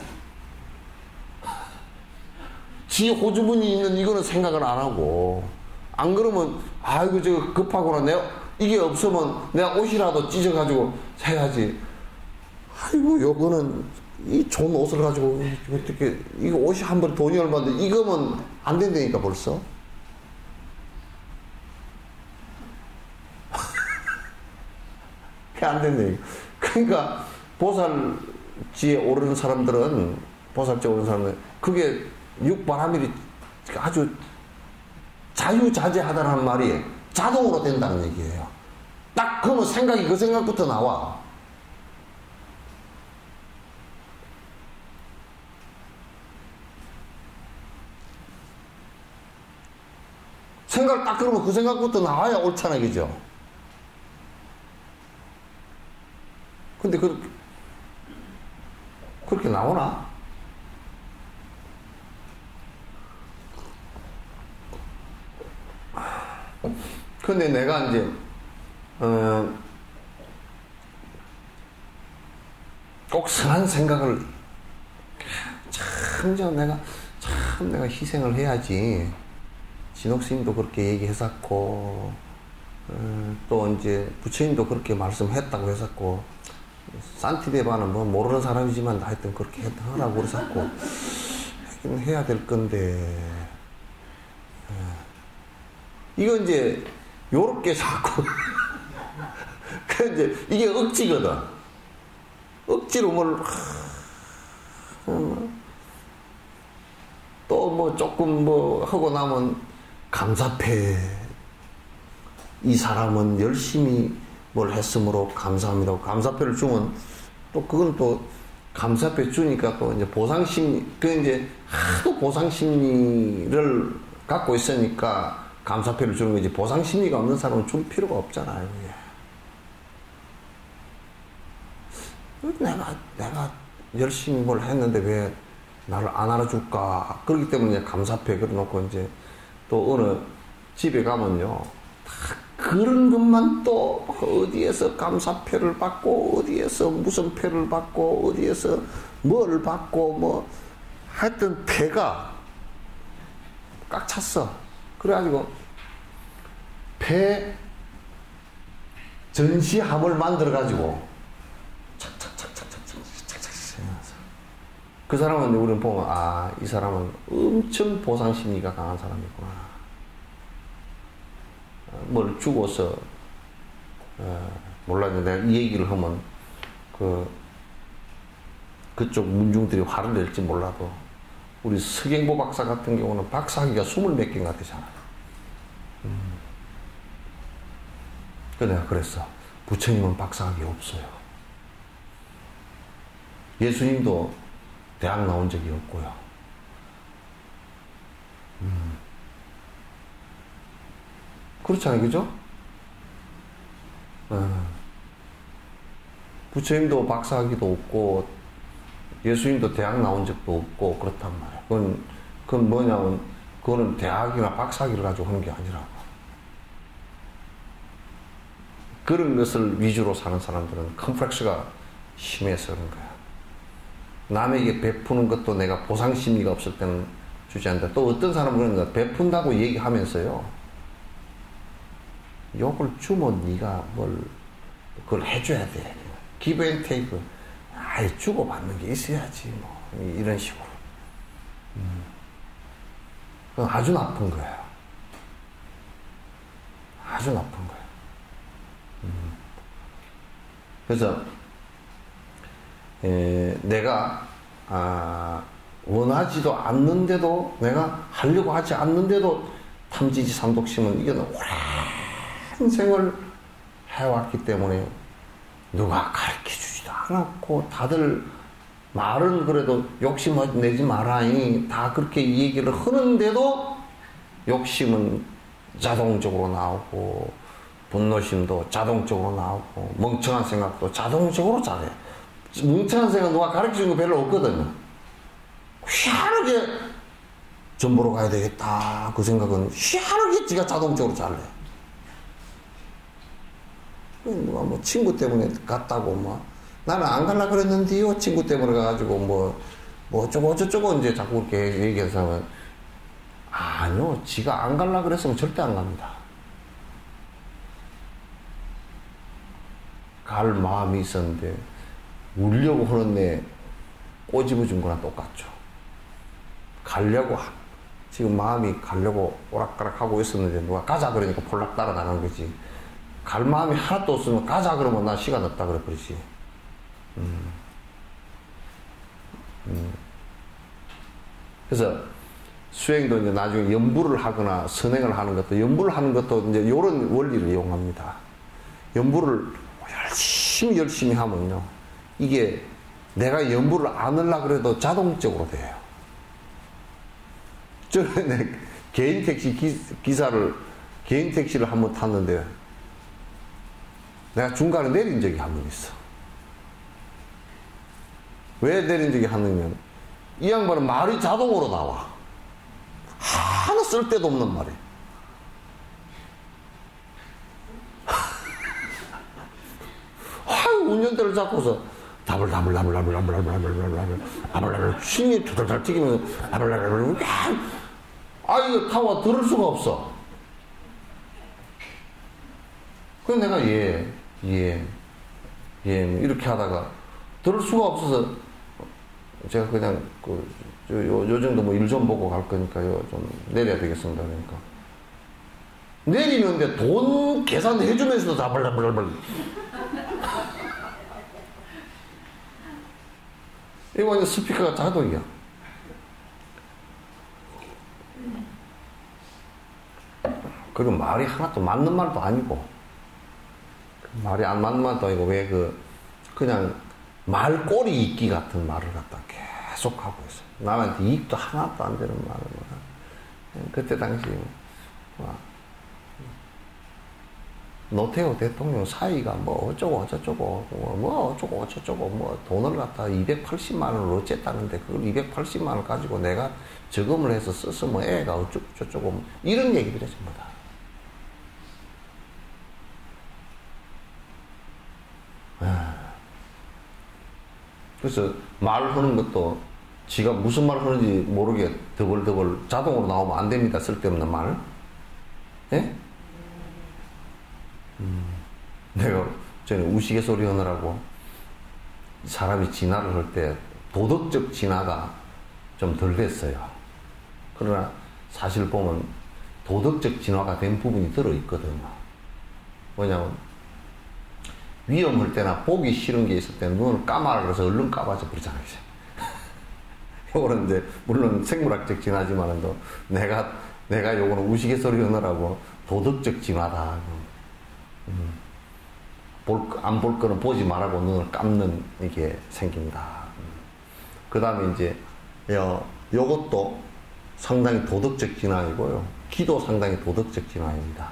Speaker 1: 지 호주머니 있는 이거는 생각을 안 하고 안 그러면 아이고 저거 급하구나 내가 이게 없으면 내가 옷이라도 찢어가지고 사야지. 아이고 요거는 이 좋은 옷을 가지고 어떻게 이거 옷이 한 벌 돈이 얼마인데 이거면 안 된다니까 벌써. 그게 안 된다니까. 그러니까 보살지에 오르는 사람들은 보살지에 오르는 사람들은 그게 육바라밀이 아주 자유자재하다는 말이 자동으로 된다는 얘기예요. 딱 그러면 생각이 그 생각부터 나와. 생각을 딱 그러면 그 생각부터 나와야 옳잖아, 그죠? 근데 그렇게 나오나? 근데 내가 이제, 꼭 선한 생각을, 내가 희생을 해야지. 진옥스님도 그렇게 얘기했었고, 또 이제 부처님도 그렇게 말씀했다고 했었고, 산티데바는 뭐 모르는 사람이지만 하여튼 그렇게 하라고 그랬었고, 하긴 해야 될 건데, 이거 이제, 요렇게 자꾸, 그 이제, 이게 억지거든. 억지로 또 뭐 조금 뭐 하고 나면 감사패. 이 사람은 열심히 뭘 했으므로 감사합니다. 감사패를 주면 또 그건 또 감사패 주니까 또 이제 보상심리, 그 이제 하도 보상심리를 갖고 있으니까 감사패를 주는 거지. 보상심리가 없는 사람은 줄 필요가 없잖아요. 내가 열심히 뭘 했는데 왜 나를 안 알아줄까. 그렇기 때문에 감사패 그려놓고 이제 또 어느 집에 가면요. 다 그런 것만 또 어디에서 감사패를 받고 어디에서 무슨 패를 받고 어디에서 뭘 받고 뭐 하여튼 패가 꽉 찼어. 그래가지고 패 전시함을 만들어가지고 그 사람은 우리는 보면 아, 이 사람은 엄청 보상심리가 강한 사람이구나. 뭘 주고서 몰라. 내가 이 얘기를 하면 그쪽 문중들이 화를 낼지 몰라도 우리 서경보 박사 같은 경우는 박사학위가 20몇 개가 되잖아요. 그래서 내가 그랬어. 부처님은 박사학위 없어요. 예수님도 대학 나온 적이 없고요. 그렇잖아요, 그죠? 부처님도 박사학위도 없고 예수님도 대학 나온 적도 없고 그렇단 말이에요. 그건 그건 뭐냐면, 그거는 대학이나 박사학위를 가지고 하는 게 아니라고. 그런 것을 위주로 사는 사람들은 컴플렉스가 심해서 그런 거야. 남에게 베푸는 것도 내가 보상심리가 없을 때는 주지 않는다. 또 어떤 사람은 그런가, 베푼다고 얘기하면서요, 욕을 주면 네가 그걸 해줘야 돼. 기브 앤 테이크. 아예 주고받는 게 있어야지, 뭐. 이런 식으로. 그건 아주 나쁜 거예요. 아주 나쁜 거예요. 그래서, 내가, 원하지도 않는데도, 내가 하려고 하지 않는데도 탐지지 삼독심은 이거는 오랜 생을 해왔기 때문에 누가 가르쳐 주지도 않았고, 다들 말은 그래도 욕심 내지 마라니 다 그렇게 얘기를 하는데도 욕심은 자동적으로 나오고, 분노심도 자동적으로 나오고, 멍청한 생각도 자동적으로 잘해. 멍청한 생각 누가 가르쳐 준 거 별로 없거든요. 희한하게 전보로 가야 되겠다. 그 생각은 희한하게 지가 자동적으로 잘해. 누가 뭐 친구 때문에 갔다고 뭐 나는 안 갈라 그랬는데요. 친구 때문에 가가지고 뭐 어쩌고 이제 자꾸 이렇게 얘기해서 하면 아니요. 지가 안 갈라 그랬으면 절대 안 갑니다. 갈 마음이 있었는데 울려고 하는데 꼬집어 준 거랑 똑같죠. 가려고 지금 마음이 가려고 오락가락 하고 있었는데 누가 가자 그러니까 폴락 따라 나간 거지. 갈 마음이 하나도 없으면 가자 그러면 나 시간 없다 그래 버리지. 그래서 수행도 이제 나중에 연부를 하거나 선행을 하는 것도, 연부를 하는 것도 이제 이런 원리를 이용합니다. 연부를 열심히 하면요, 이게 내가 연부를 안 하려고 그래도 자동적으로 돼요. 전에 개인 택시 개인 택시를 한번 탔는데 내가 중간에 내린 적이 한 번 있어. 왜 내린 적이 한 번이면 이 양반은 말이 자동으로 나와. 하나 쓸데도 없는 말이. 운전대를 잡고서 다블 침이 두들달 튀기면서 이거 타고 들을 수가 없어. 그래서 내가 이렇게 하다가 들을 수가 없어서 제가 그냥 요 정도 뭐 일 좀 보고 갈 거니까요 좀 내려야 되겠습니다. 그러니까 내리는데 돈 계산해주면서도 다블 이거 완전 스피커가 자동이야. 그리고 말이 하나도 맞는 말도 아니고, 말이 안 맞는 말도 아니고, 그냥 말꼬리 읽기 같은 말을 갖다 계속 하고 있어요. 남한테 이익도 하나도 안 되는 말을. 그때 당시, 노태우 대통령 사이가 뭐 어쩌고 돈을 갖다 280만 원을 어쨌다는데 그걸 280만 원 가지고 내가 저금을 해서 써서 뭐 애가 어쩌고 이런 얘기를 해 전부 다. 그래서 말하는 것도 지가 무슨 말을 하는지 모르게 더블 자동으로 나오면 안 됩니다. 쓸데없는 말. 예? 내가 전에 우시개소리 하느라고 사람이 진화를 할 때 도덕적 진화가 좀 덜 됐어요. 그러나 사실 보면 도덕적 진화가 된 부분이 들어있거든요. 뭐냐면 위험할 때나 보기 싫은 게 있을 때 눈을 감아라 그래서 얼른 감아져 버리잖아요. 요거는 이제 물론 생물학적 진화지만은 내가 요거는 우시개소리 하느라고 도덕적 진화다. 안 볼 거는 보지 말라고 눈을 감는 이게 생긴다. 그 다음에 이제, 요것도 상당히 도덕적 진화이고요. 기도 상당히 도덕적 진화입니다.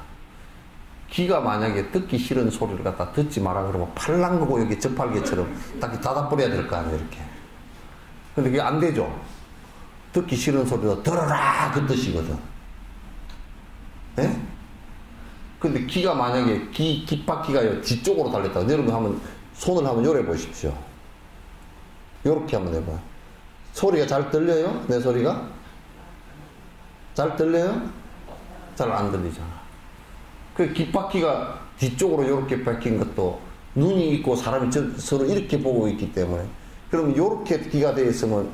Speaker 1: 귀가 만약에 듣기 싫은 소리를 갖다 듣지 마라 그러면 팔랑거고 여기 저팔계처럼 딱 닫아버려야 될 거 아니에요, 이렇게. 근데 그게 안 되죠. 듣기 싫은 소리도 들어라 그 뜻이거든. 예? 근데 기가 만약에 깃바퀴가 뒤쪽으로 달렸다. 여러분 한번 손을 한번 요래 보십시오. 요렇게 한번 해봐요. 소리가 잘 들려요? 내 소리가? 잘 들려요? 잘 안 들리잖아. 그 깃바퀴가 뒤쪽으로 요렇게 박힌 것도 눈이 있고 사람이 서로 이렇게 보고 있기 때문에, 그러면 요렇게 귀가 되어 있으면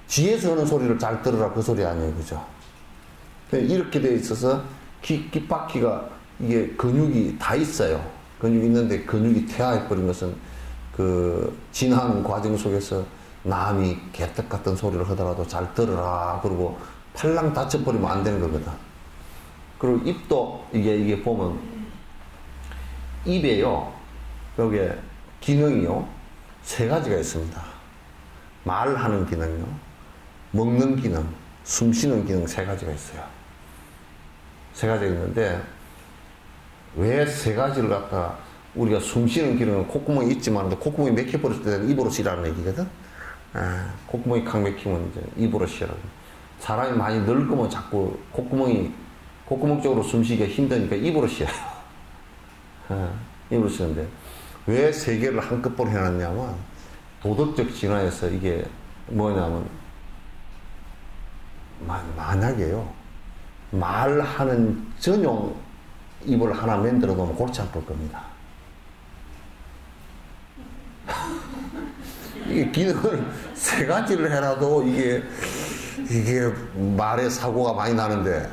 Speaker 1: 뒤에서 하는 소리를 잘 들으라 그 소리 아니에요. 그죠? 이렇게 되어 있어서 깃바퀴가 이게 근육이 다 있어요. 근육이 있는데 근육이 퇴화해버린 것은 그 진한 과정 속에서 남이 개떡 같은 소리를 하더라도 잘 들으라. 그리고 팔랑 다쳐버리면 안 되는 거거든. 그리고 입도 이게 보면 입에요. 여기에 기능이요. 3가지가 있습니다. 말하는 기능요. 먹는 기능, 숨 쉬는 기능 3가지가 있어요. 3가지가 있는데 왜 3가지를 갖다 우리가 숨 쉬는 기능은 콧구멍이 있지만 콧구멍이 막혀버렸을 때는 입으로 쉬라는 얘기거든. 콧구멍이 칵 막히면 이제 입으로 쉬라고. 사람이 많이 늙으면 자꾸 콧구멍 쪽으로 숨쉬기가 힘드니까 입으로 쉬어요. 입으로 쉬는데 왜 3개를 한꺼번에 해놨냐면 도덕적 진화에서 이게 뭐냐면 만약에요 말하는 전용 입을 하나 만들어 놓으면 골치 아플 겁니다. 이게 기능을 3가지를 해놔도 이게 말에 사고가 많이 나는데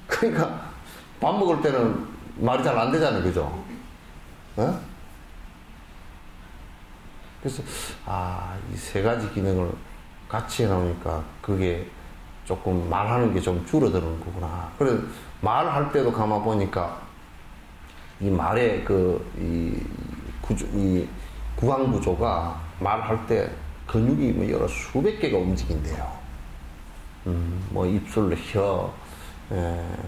Speaker 1: 그러니까 밥 먹을 때는 말이 잘 안 되잖아요. 그죠? 어? 그래서 이 3가지 기능을 같이 해놓으니까 그게 조금 말하는 게 좀 줄어드는 거구나. 그래서 말할 때도 가만 보니까 이 말의 이 구강 구조가 말할 때 근육이 뭐 여러 수백 개가 움직인대요. 뭐 입술, 혀,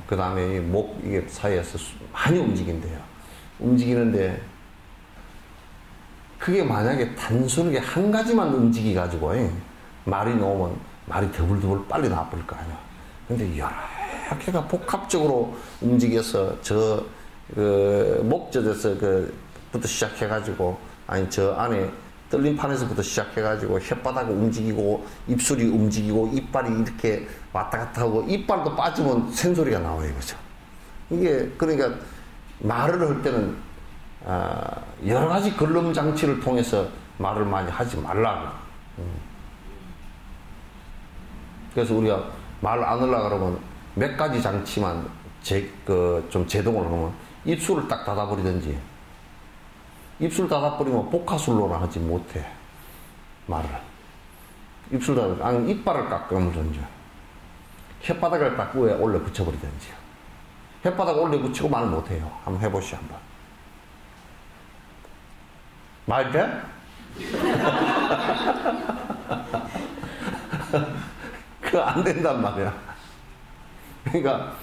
Speaker 1: 그 다음에 목 이게 사이에서 많이 움직인대요. 움직이는데 그게 만약에 단순하게 한 가지만 움직이 가지고 말이 나오면 말이 더블더블 빨리 나와버릴 거 아니야. 근데 여러 개가 복합적으로 움직여서 목젖에서 부터 시작해가지고 아니 저 안에 떨림판에서부터 시작해가지고 혓바닥이 움직이고 입술이 움직이고 이빨이 이렇게 왔다 갔다 하고 이빨도 빠지면 샌소리가 나와요. 그죠? 이게 그러니까 말을 할 때는 여러 가지 걸름 장치를 통해서 말을 많이 하지 말라고. 그래서 우리가 말 안 하려고 그러면 몇 가지 장치만 좀 제동을 하면 입술을 딱 닫아버리든지, 입술 닫아버리면 복화술로는 하지 못해, 말을. 입술 아니 이빨을 깎아물든지, 혓바닥을 딱 위에 올려 붙여버리든지. 혓바닥 올려 붙이고 말을 못해요. 한번 해보시죠, 한번. 말 돼? 그거 안 된단 말이야. 그러니까,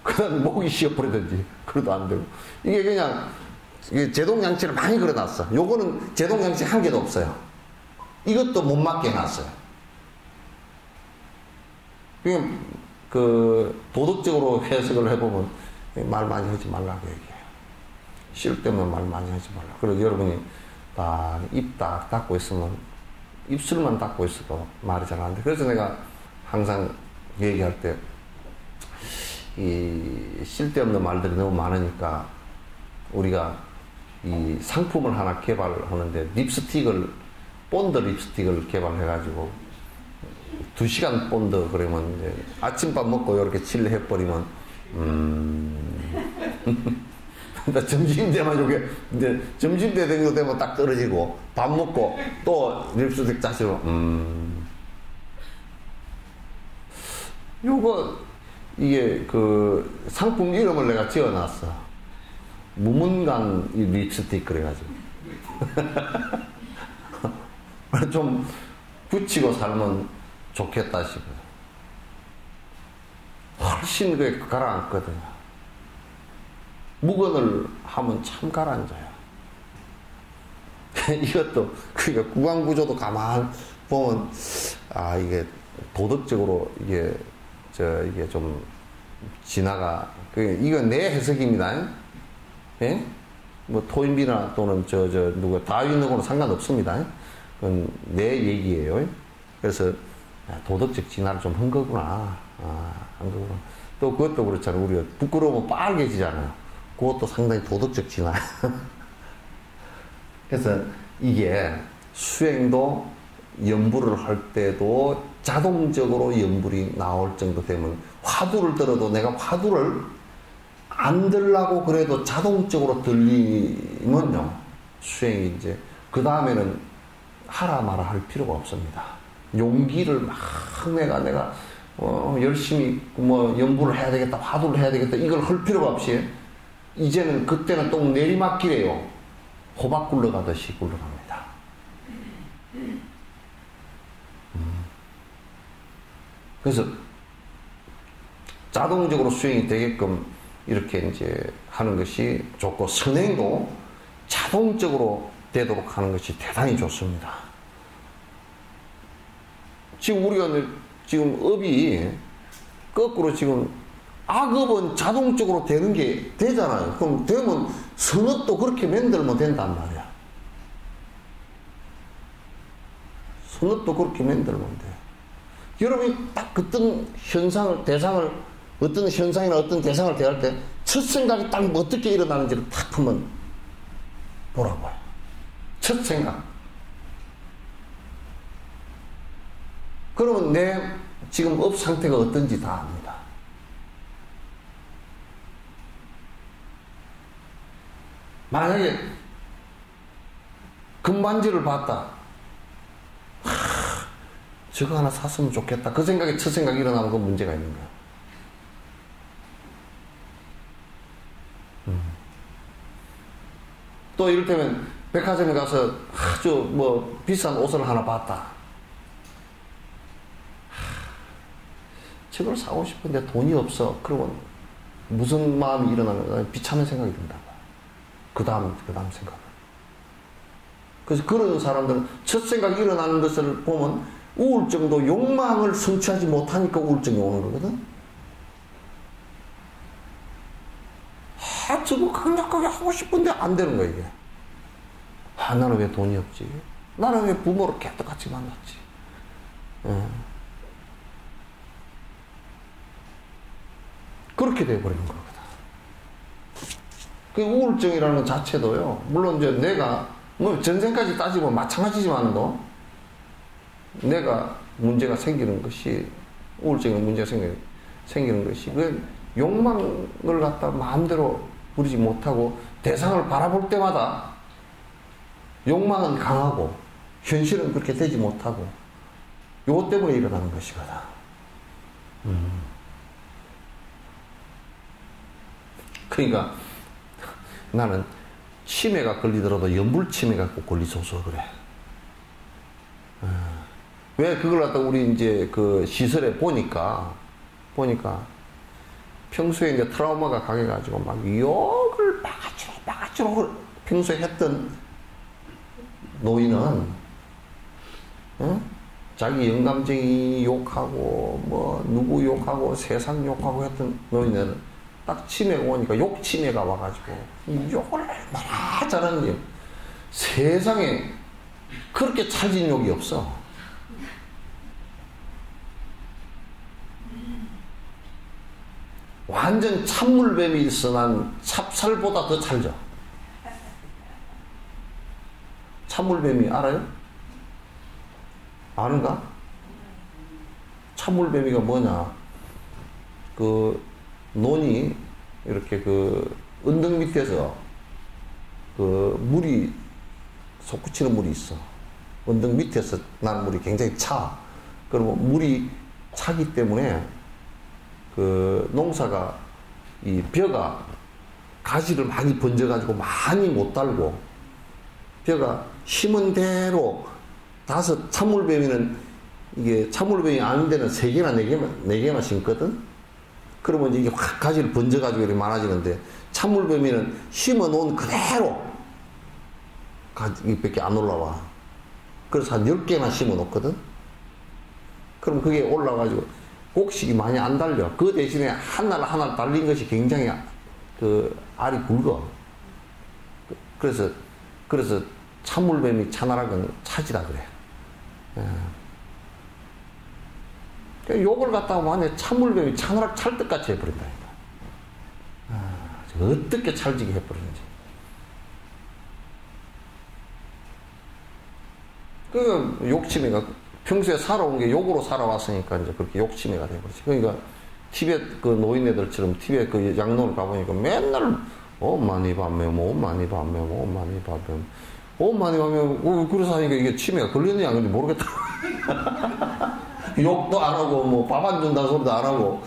Speaker 1: 그 다음에 목이 쉬어버리든지, 그래도 안 되고. 이게 그냥, 제동장치를 많이 걸어놨어. 요거는 제동장치 한 개도 없어요. 이것도 못 맞게 해놨어요. 도덕적으로 해석을 해보면, 말 많이 하지 말라고 얘기해요. 쓸데없는 말 많이 하지 말라고. 그리고 여러분이 입 딱 닫고 있으면, 입술만 닫고 있어도 말이 잘 안 돼. 그래서 내가 항상 얘기할 때, 쓸데없는 말들이 너무 많으니까, 우리가 이 상품을 하나 개발하는데, 본드 립스틱을 개발해가지고, 2시간 본드, 그러면 이제 아침밥 먹고 이렇게 칠해버리면, 점심때만 요게, 이제 점심때 되면 딱 떨어지고, 밥 먹고 또 립스틱 짜시고, 이게 상품 이름을 내가 지어놨어. 무문간 립스틱 그래가지고. 좀 붙이고 살면 좋겠다 싶어요. 훨씬 그게 가라앉거든요. 묵은을 하면 참 가라앉아요. 이것도, 그러니까 구강구조도 가만 보면, 아, 이게 도덕적으로 이게, 이게 좀 이건 내 해석입니다. 예? 뭐, 토인비나 또는 누가 다윈하고는 상관없습니다. 그건 내 얘기예요. 그래서, 도덕적 진화를 좀 한 거구나. 한 거구나. 또 그것도 그렇잖아요. 우리가 부끄러우면 빨개지잖아요. 그것도 상당히 도덕적 진화. 그래서 이게 수행도 염불을 할 때도 자동적으로 염불이 나올 정도 되면 화두를 들어도 내가 화두를 안 들라고 그래도 자동적으로 들리면요. 수행이 이제 그 다음에는 하라 마라 할 필요가 없습니다. 용기를 막 내가 열심히 뭐 염불을 해야 되겠다, 화두를 해야 되겠다 이걸 할 필요가 없이 이제는 그때는 또 내리막길이에요. 호박 굴러가듯이 굴러갑니다. 그래서 자동적으로 수행이 되게끔 이렇게 이제 하는 것이 좋고 선행도 자동적으로 되도록 하는 것이 대단히 좋습니다. 지금 우리가 지금 업이 거꾸로 지금 악업은 자동적으로 되는 게 되잖아요. 그럼 되면 선업도 그렇게 만들면 된단 말이야. 선업도 그렇게 만들면 돼. 여러분이 딱 어떤 어떤 현상이나 어떤 대상을 대할 때 첫 생각이 딱 어떻게 일어나는지를 딱 한번 보라고요. 첫 생각. 그러면 내 지금 업 상태가 어떤지 다 압니다. 만약에 금반지를 봤다. 저거 하나 샀으면 좋겠다. 그 생각에 첫 생각이 일어나면 그 문제가 있는 거야. 또 이를테면 백화점에 가서 아주 뭐 비싼 옷을 하나 봤다. 저걸 사고 싶은데 돈이 없어. 그러면 무슨 마음이 일어나면 비참한 생각이 든다고. 그 다음 생각. 그래서 그런 사람들은 첫 생각이 일어나는 것을 보면 우울증도 욕망을 성취하지 못하니까 우울증이 오는 거거든. 저거 강력하게 하고 싶은데 안 되는 거야, 이게. 나는 왜 돈이 없지? 나는 왜 부모를 개떡같이 만났지? 그렇게 돼버리는 거거든. 그 우울증이라는 것 자체도요, 물론 이제 내가, 뭐 전생까지 따지면 마찬가지지만도, 내가 문제가 생기는 것이, 우울증의 문제가 생기는 것이, 그 욕망을 갖다 마음대로 부리지 못하고, 대상을 바라볼 때마다 욕망은 강하고, 현실은 그렇게 되지 못하고, 요것 때문에 일어나는 것이거든. 그러니까, 나는 치매가 걸리더라도 연불치매가 꼭 걸리소서 그래. 왜 그걸 갖다 우리 이제 그 시설에 보니까 평소에 이제 트라우마가 강해가지고 막 욕을 바가지로 평소에 했던 노인은 자기 영감쟁이 욕하고 뭐 누구 욕하고 세상 욕하고 했던 노인은 딱 치매가 오니까 욕치매가 와가지고 욕을 얼마나 잘하는지 세상에 그렇게 찰진 욕이 없어. 완전 찬물뱀이 있어. 난 찹쌀보다 더 찰져. 찬물뱀이 알아요? 아는가? 찬물뱀이가 뭐냐? 그 논이 이렇게 그 언덕 밑에서 그 물이 솟구치는 물이 있어. 언덕 밑에서 난 물이 굉장히 차. 그러면 물이 차기 때문에 그 농사가 이 벼가 가지를 많이 번져가지고 많이 못 달고 벼가 심은 대로 찬물뱀이는 이게 찬물뱀이 아는 데는 3개나 4개나 심거든. 그러면 이게 확 가지를 번져가지고 이렇게 많아지는데 찬물뱀이는 심어 놓은 그대로 가지밖에 안 올라와. 그래서 한 10개만 심어 놓거든? 그럼 그게 올라가지고 곡식이 많이 안 달려. 그 대신에 하나 달린 것이 굉장히 그 알이 굵어. 그래서 찬물뱀이 차나락은 차지라 그래. 요걸 갖다가 만약에 찬물뱀이 차나락 찰떡같이 해버린다니까. 어떻게 찰지게 해버리는지. 그 욕심이가 평소에 살아온 게 욕으로 살아왔으니까 이제 그렇게 욕심이가 돼버리지. 그러니까 티벳 그 노인네들처럼 티벳 그 양로를 가보니까 맨날 많이 밤매면 그래서 하니까 이게 치매가 걸리느냐 안 걸리는지 모르겠다. 욕도 안 하고 뭐 밥 안 준다는 소리도 안 하고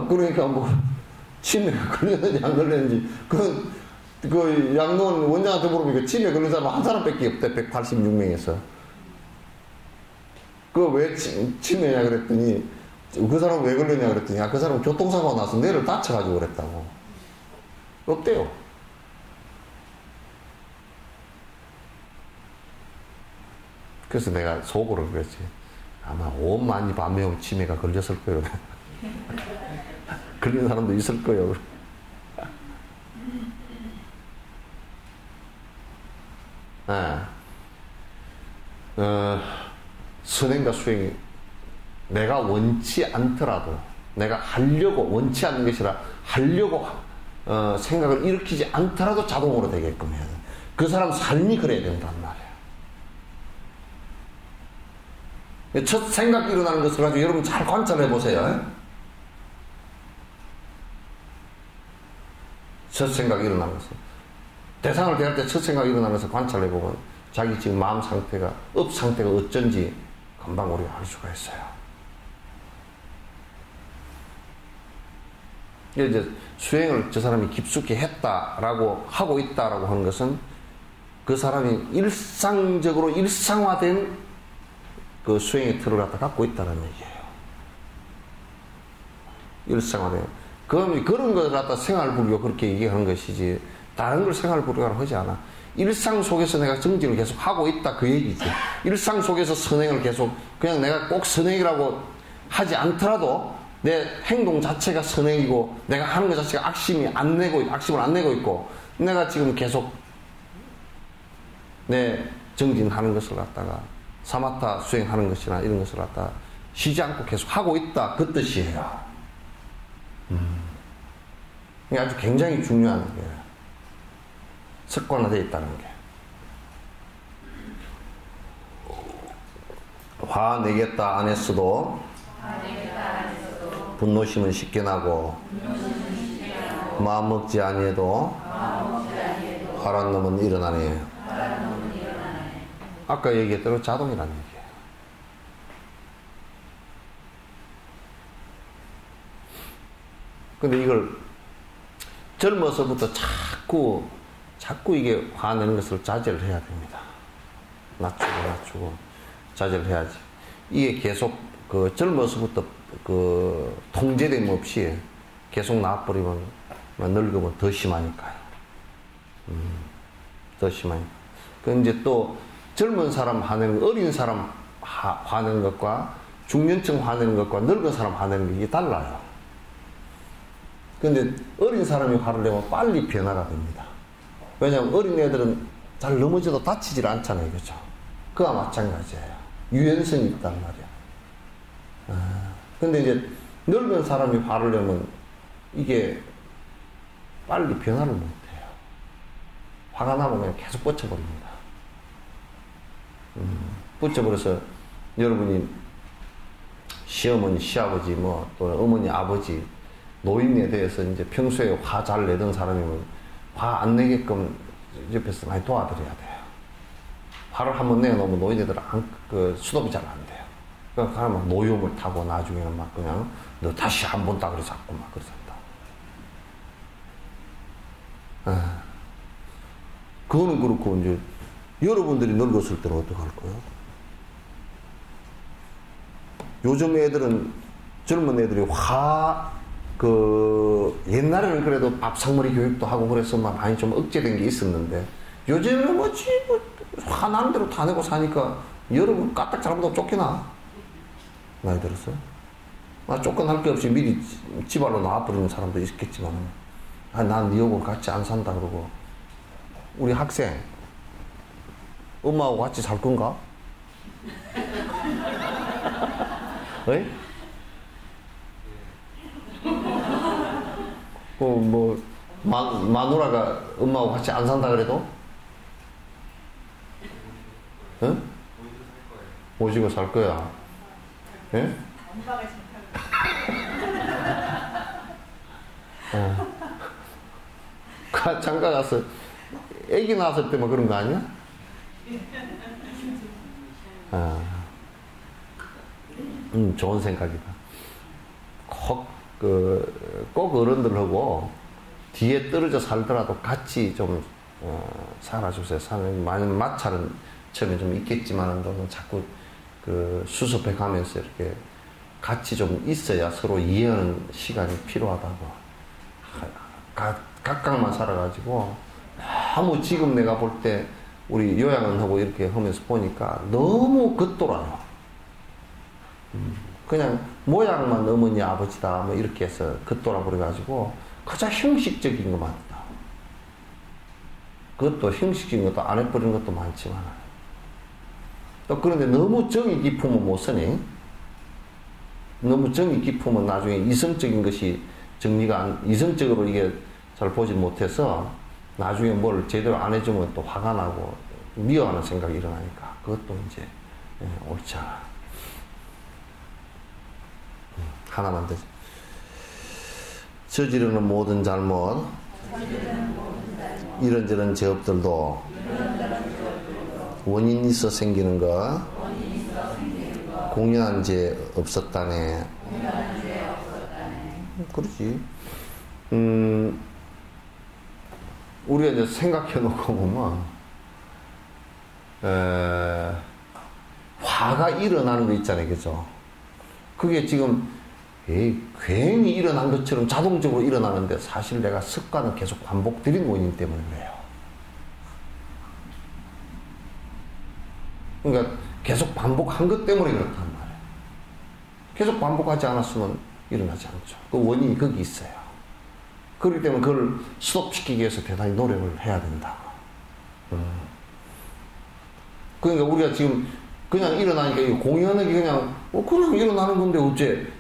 Speaker 1: 그러니까 뭐 치매가 걸렸는지 안 걸렸는지 그 양로원 원장한테 물어보니까 치매 걸린 사람 한 사람밖에 없대. 186명에서. 그 왜 치매냐 그랬더니 그 사람 왜 걸렸냐 그랬더니 그 사람 교통사고가 나서 뇌를 다쳐가지고 그랬다고. 없대요. 그래서 내가 속으로 그랬지. 아마 온 많이 밤매운 치매가 걸렸을 거예요. 걸린 사람도 있을 거예요. 선행과 수행이 내가 원치 않더라도 내가 하려고 원치 않는 것이라 하려고 생각을 일으키지 않더라도 자동으로 되게끔 해야 돼. 그 사람 삶이 그래야 된단 말이야. 첫 생각이 일어나는 것을 가지고 여러분 잘 관찰해 보세요. 첫 생각이 일어나는 것을. 대상을 대할 때 첫 생각이 일어나는 것을 관찰해 보면 자기 지금 마음 상태가, 업 상태가 어쩐지 금방 우리가 알 수가 있어요. 이제 수행을 저 사람이 깊숙이 했다라고 하고 있다라고 하는 것은 그 사람이 일상적으로 일상화된 그 수행의 틀을 갖다 갖고 있다는 얘기예요. 일상화된. 그런 것을 갖다 생활불교 그렇게 얘기하는 것이지 다른 걸 생활불교라고 하지 않아. 일상 속에서 내가 정진을 계속 하고 있다 그 얘기지. 일상 속에서 선행을 계속 그냥 내가 꼭 선행이라고 하지 않더라도 내 행동 자체가 선행이고 내가 하는 것 자체가 악심을 안 내고 있고 내가 지금 계속 내 정진하는 것을 갖다가 사마타 수행하는 것이나 이런 것을 갖다 쉬지 않고 계속 하고 있다 그 뜻이에요. 이게 아주 굉장히 중요한 거예요. 습관화되어 있다는 게. 화내겠다 안 했어도 분노심은 쉽게 나고 마음 먹지 아니해도 화란 놈은 일어나네. 아까 얘기했대로 자동이라는 얘기예요. 근데 이걸 젊어서부터 자꾸 이게 화내는 것을 자제를 해야 됩니다. 낮추고 자제를 해야지. 이게 계속 그 젊어서부터 그 통제됨 없이 계속 나와버리면 늙으면 더 심하니까요. 더 심하니까. 그 이제 또 젊은 사람 화내는 거, 어린 사람 화내는 것과 중년층 화내는 것과 늙은 사람 화내는 게 이게 달라요. 근데 어린 사람이 화를 내면 빨리 변화가 됩니다. 왜냐하면 어린 애들은 잘 넘어져도 다치질 않잖아요. 그죠? 그와 마찬가지예요. 유연성이 있단 말이야. 근데 이제 늙은 사람이 화를 내면 이게 빨리 변화를 못 해요. 화가 나면 그냥 계속 뻗쳐버립니다. 뻗쳐버려서 여러분이 시어머니, 시아버지, 또 어머니, 아버지, 노인에 대해서 이제 평소에 화 잘 내던 사람이면 화 안 내게끔 옆에서 많이 도와드려야 돼요. 화를 한번 내놓으면 노인애들은 수동이 잘 안 돼요. 그러니까 막 노염을 타고 나중에는 막 그냥 너 다시 한 번 다 그래 자꾸 막 그러san다. 그거는 그렇고 이제 여러분들이 늙었을 때는 어떡할 거예요? 요즘 애들은 젊은 애들이 옛날에는 그래도 밥상머리 교육도 하고 그래서 막 많이 좀 억제된 게 있었는데 요즘은 뭐지, 뭐, 화난 대로 다 내고 사니까 여러분 까딱 잘못하고 쫓겨나. 많이 들었어요? 쫓겨날 게 없이 미리 집안으로 나와버리는 사람도 있겠지만, 난 네 하고 같이 안 산다 그러고. 우리 학생, 엄마하고 같이 살 건가? 에? 마누라가 엄마하고 같이 안 산다 그래도? 응? 모시고 살 거야. 예? 장가 가서 애기 낳았을 때만 그런 거 아니야? 좋은 생각이다. 꼭 어른들하고 뒤에 떨어져 살더라도 같이 좀 살아주세요. 많은 마찰은 처음에 좀 있겠지만 자꾸 수습해 가면서 이렇게 같이 좀 있어야 서로 이해하는 시간이 필요하다고. 각각만 살아가지고 너무 지금 내가 볼 때 우리 요양원하고 이렇게 하면서 보니까 너무 겉돌아요. 그냥 모양만 어머니 아버지다 뭐 이렇게 해서 겉돌아 버려가지고 가장 형식적인 것만 있다. 그것도 형식적인 것도 안 해버리는 것도 많지만 또 그런데 너무 정이 깊으면 못 쓰니. 너무 정이 깊으면 나중에 이성적인 것이 이성적으로 이게 잘 보지 못해서 나중에 뭘 제대로 안 해주면 또 화가 나고 미워하는 생각이 일어나니까 그것도 이제 옳지 않아. 하나만 더. 저지르는 모든 잘못, 이런저런 죄업들도 원인 있어 생기는 것, 공연한 죄 없었다네. 그렇지. 우리가 이제 생각해 놓고 보면, 화가 일어나는 거 있잖아요. 그죠? 그게 지금, 괜히 일어난 것처럼 자동적으로 일어나는데 사실 내가 습관을 계속 반복드린 원인 때문에 그래요. 그러니까 계속 반복한 것 때문에 그렇단 말이에요. 계속 반복하지 않았으면 일어나지 않죠. 그 원인이 거기 있어요. 그렇기 때문에 그걸 스톱시키기 위해서 대단히 노력을 해야 된다고. 그러니까 우리가 지금 그냥 일어나니까 이 공연하기 그냥 일어나는 건데 어째?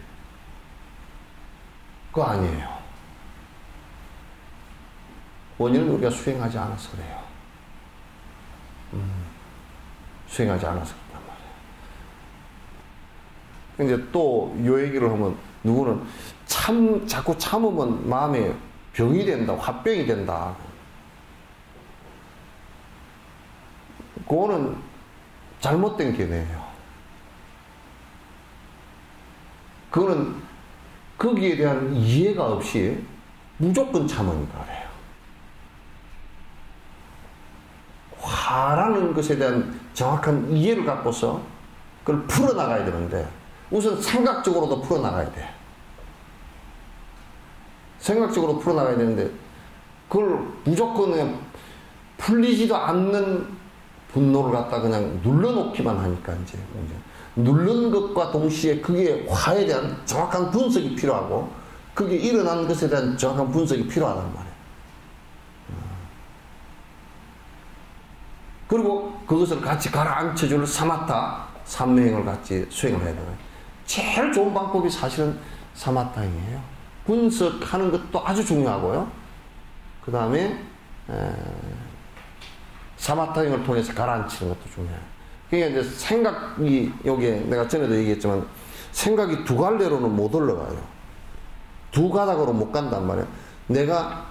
Speaker 1: 그거 아니에요. 원인은 우리가 수행하지 않아서 그래요. 수행하지 않아서 그렇단 말이에요. 이제 또 요 얘기를 하면 누구는 자꾸 참으면 마음에 병이 된다, 화병이 된다. 그거는 잘못된 견해예요. 그거는 거기에 대한 이해가 없이 무조건 참으니까 그래요. 화라는 것에 대한 정확한 이해를 갖고서 그걸 풀어나가야 되는데 우선 생각적으로도 풀어나가야 돼. 생각적으로 풀어나가야 되는데 그걸 무조건 그냥 풀리지도 않는 분노를 갖다 그냥 눌러놓기만 하니까 이제 누른 것과 동시에 그게 화에 대한 정확한 분석이 필요하고 그게 일어난 것에 대한 정확한 분석이 필요하단 말이에요. 그리고 그것을 같이 가라앉혀줄 사마타, 삼매행을 같이 수행을 해야 되는 제일 좋은 방법이 사실은 사마타행이에요. 분석하는 것도 아주 중요하고요. 그 다음에 사마타행을 통해서 가라앉히는 것도 중요해요. 그러니까 이제 생각이 여기에 내가 전에도 얘기했지만 생각이 두 갈래로는 못 올라가요. 두 가닥으로 못 간단 말이에요. 내가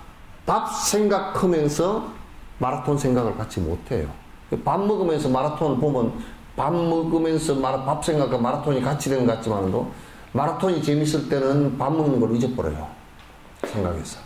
Speaker 1: 밥 생각하면서 마라톤 생각을 같이 못 해요. 밥 먹으면서 마라톤을 보면 밥 먹으면서 밥 생각과 마라톤이 같이 되는 것 같지만도 마라톤이 재밌을 때는 밥 먹는 걸 잊어버려요. 생각해서.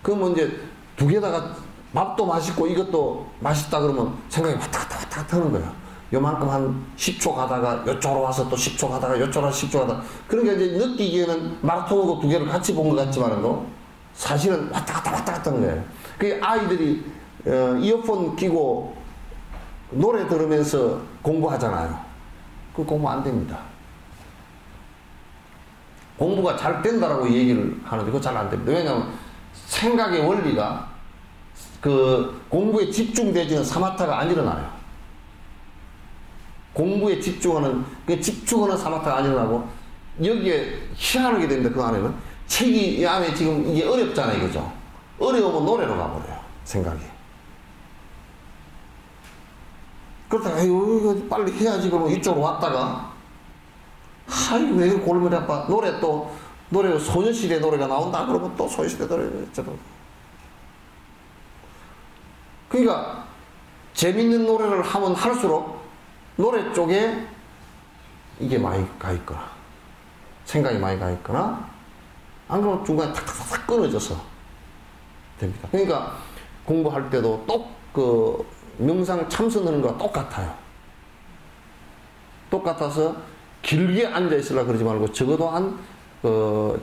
Speaker 1: 그러면 이제 두 개다가 밥도 맛있고 이것도 맛있다 그러면 생각이 왔다 갔다 하는 거야. 요만큼 한 10초 가다가 이쪽으로 와서 또 10초 가다가 이쪽으로 와서 10초 가다가 그러니까 이제 느끼기에는 마라톤으로 두 개를 같이 본 것 같지만도 사실은 왔다 갔다 하는 거예요. 그 아이들이 이어폰 끼고 노래 들으면서 공부하잖아요. 그 공부 안 됩니다. 공부가 잘 된다라고 얘기를 하는데 그거 잘 안 됩니다. 왜냐하면 생각의 원리가 그 공부에 집중되지는 사마타가 안 일어나요. 공부에 집중하는 그 집중하는 사마타가 안 일어나고 여기에 희한하게 됩니다. 그 안에는 책이 이 안에 지금 이게 어렵잖아요, 그죠? 어려우면 노래로 가버려요, 생각이. 그렇다가 이거 빨리 해야지 그러면 이쪽으로 왔다가 아이고 왜 골머리 아파 노래 소녀시대 노래가 나온다 그러면 또 소녀시대 노래 저런. 그러니까 재밌는 노래를 하면 할수록 노래 쪽에 이게 많이 가 있거나 생각이 많이 가 있거나 안 그러면 중간에 탁탁탁 끊어져서 됩니다. 그러니까 공부할 때도 그 명상 참선하는 거와 똑같아요. 똑같아서 길게 앉아 있으려고 그러지 말고 적어도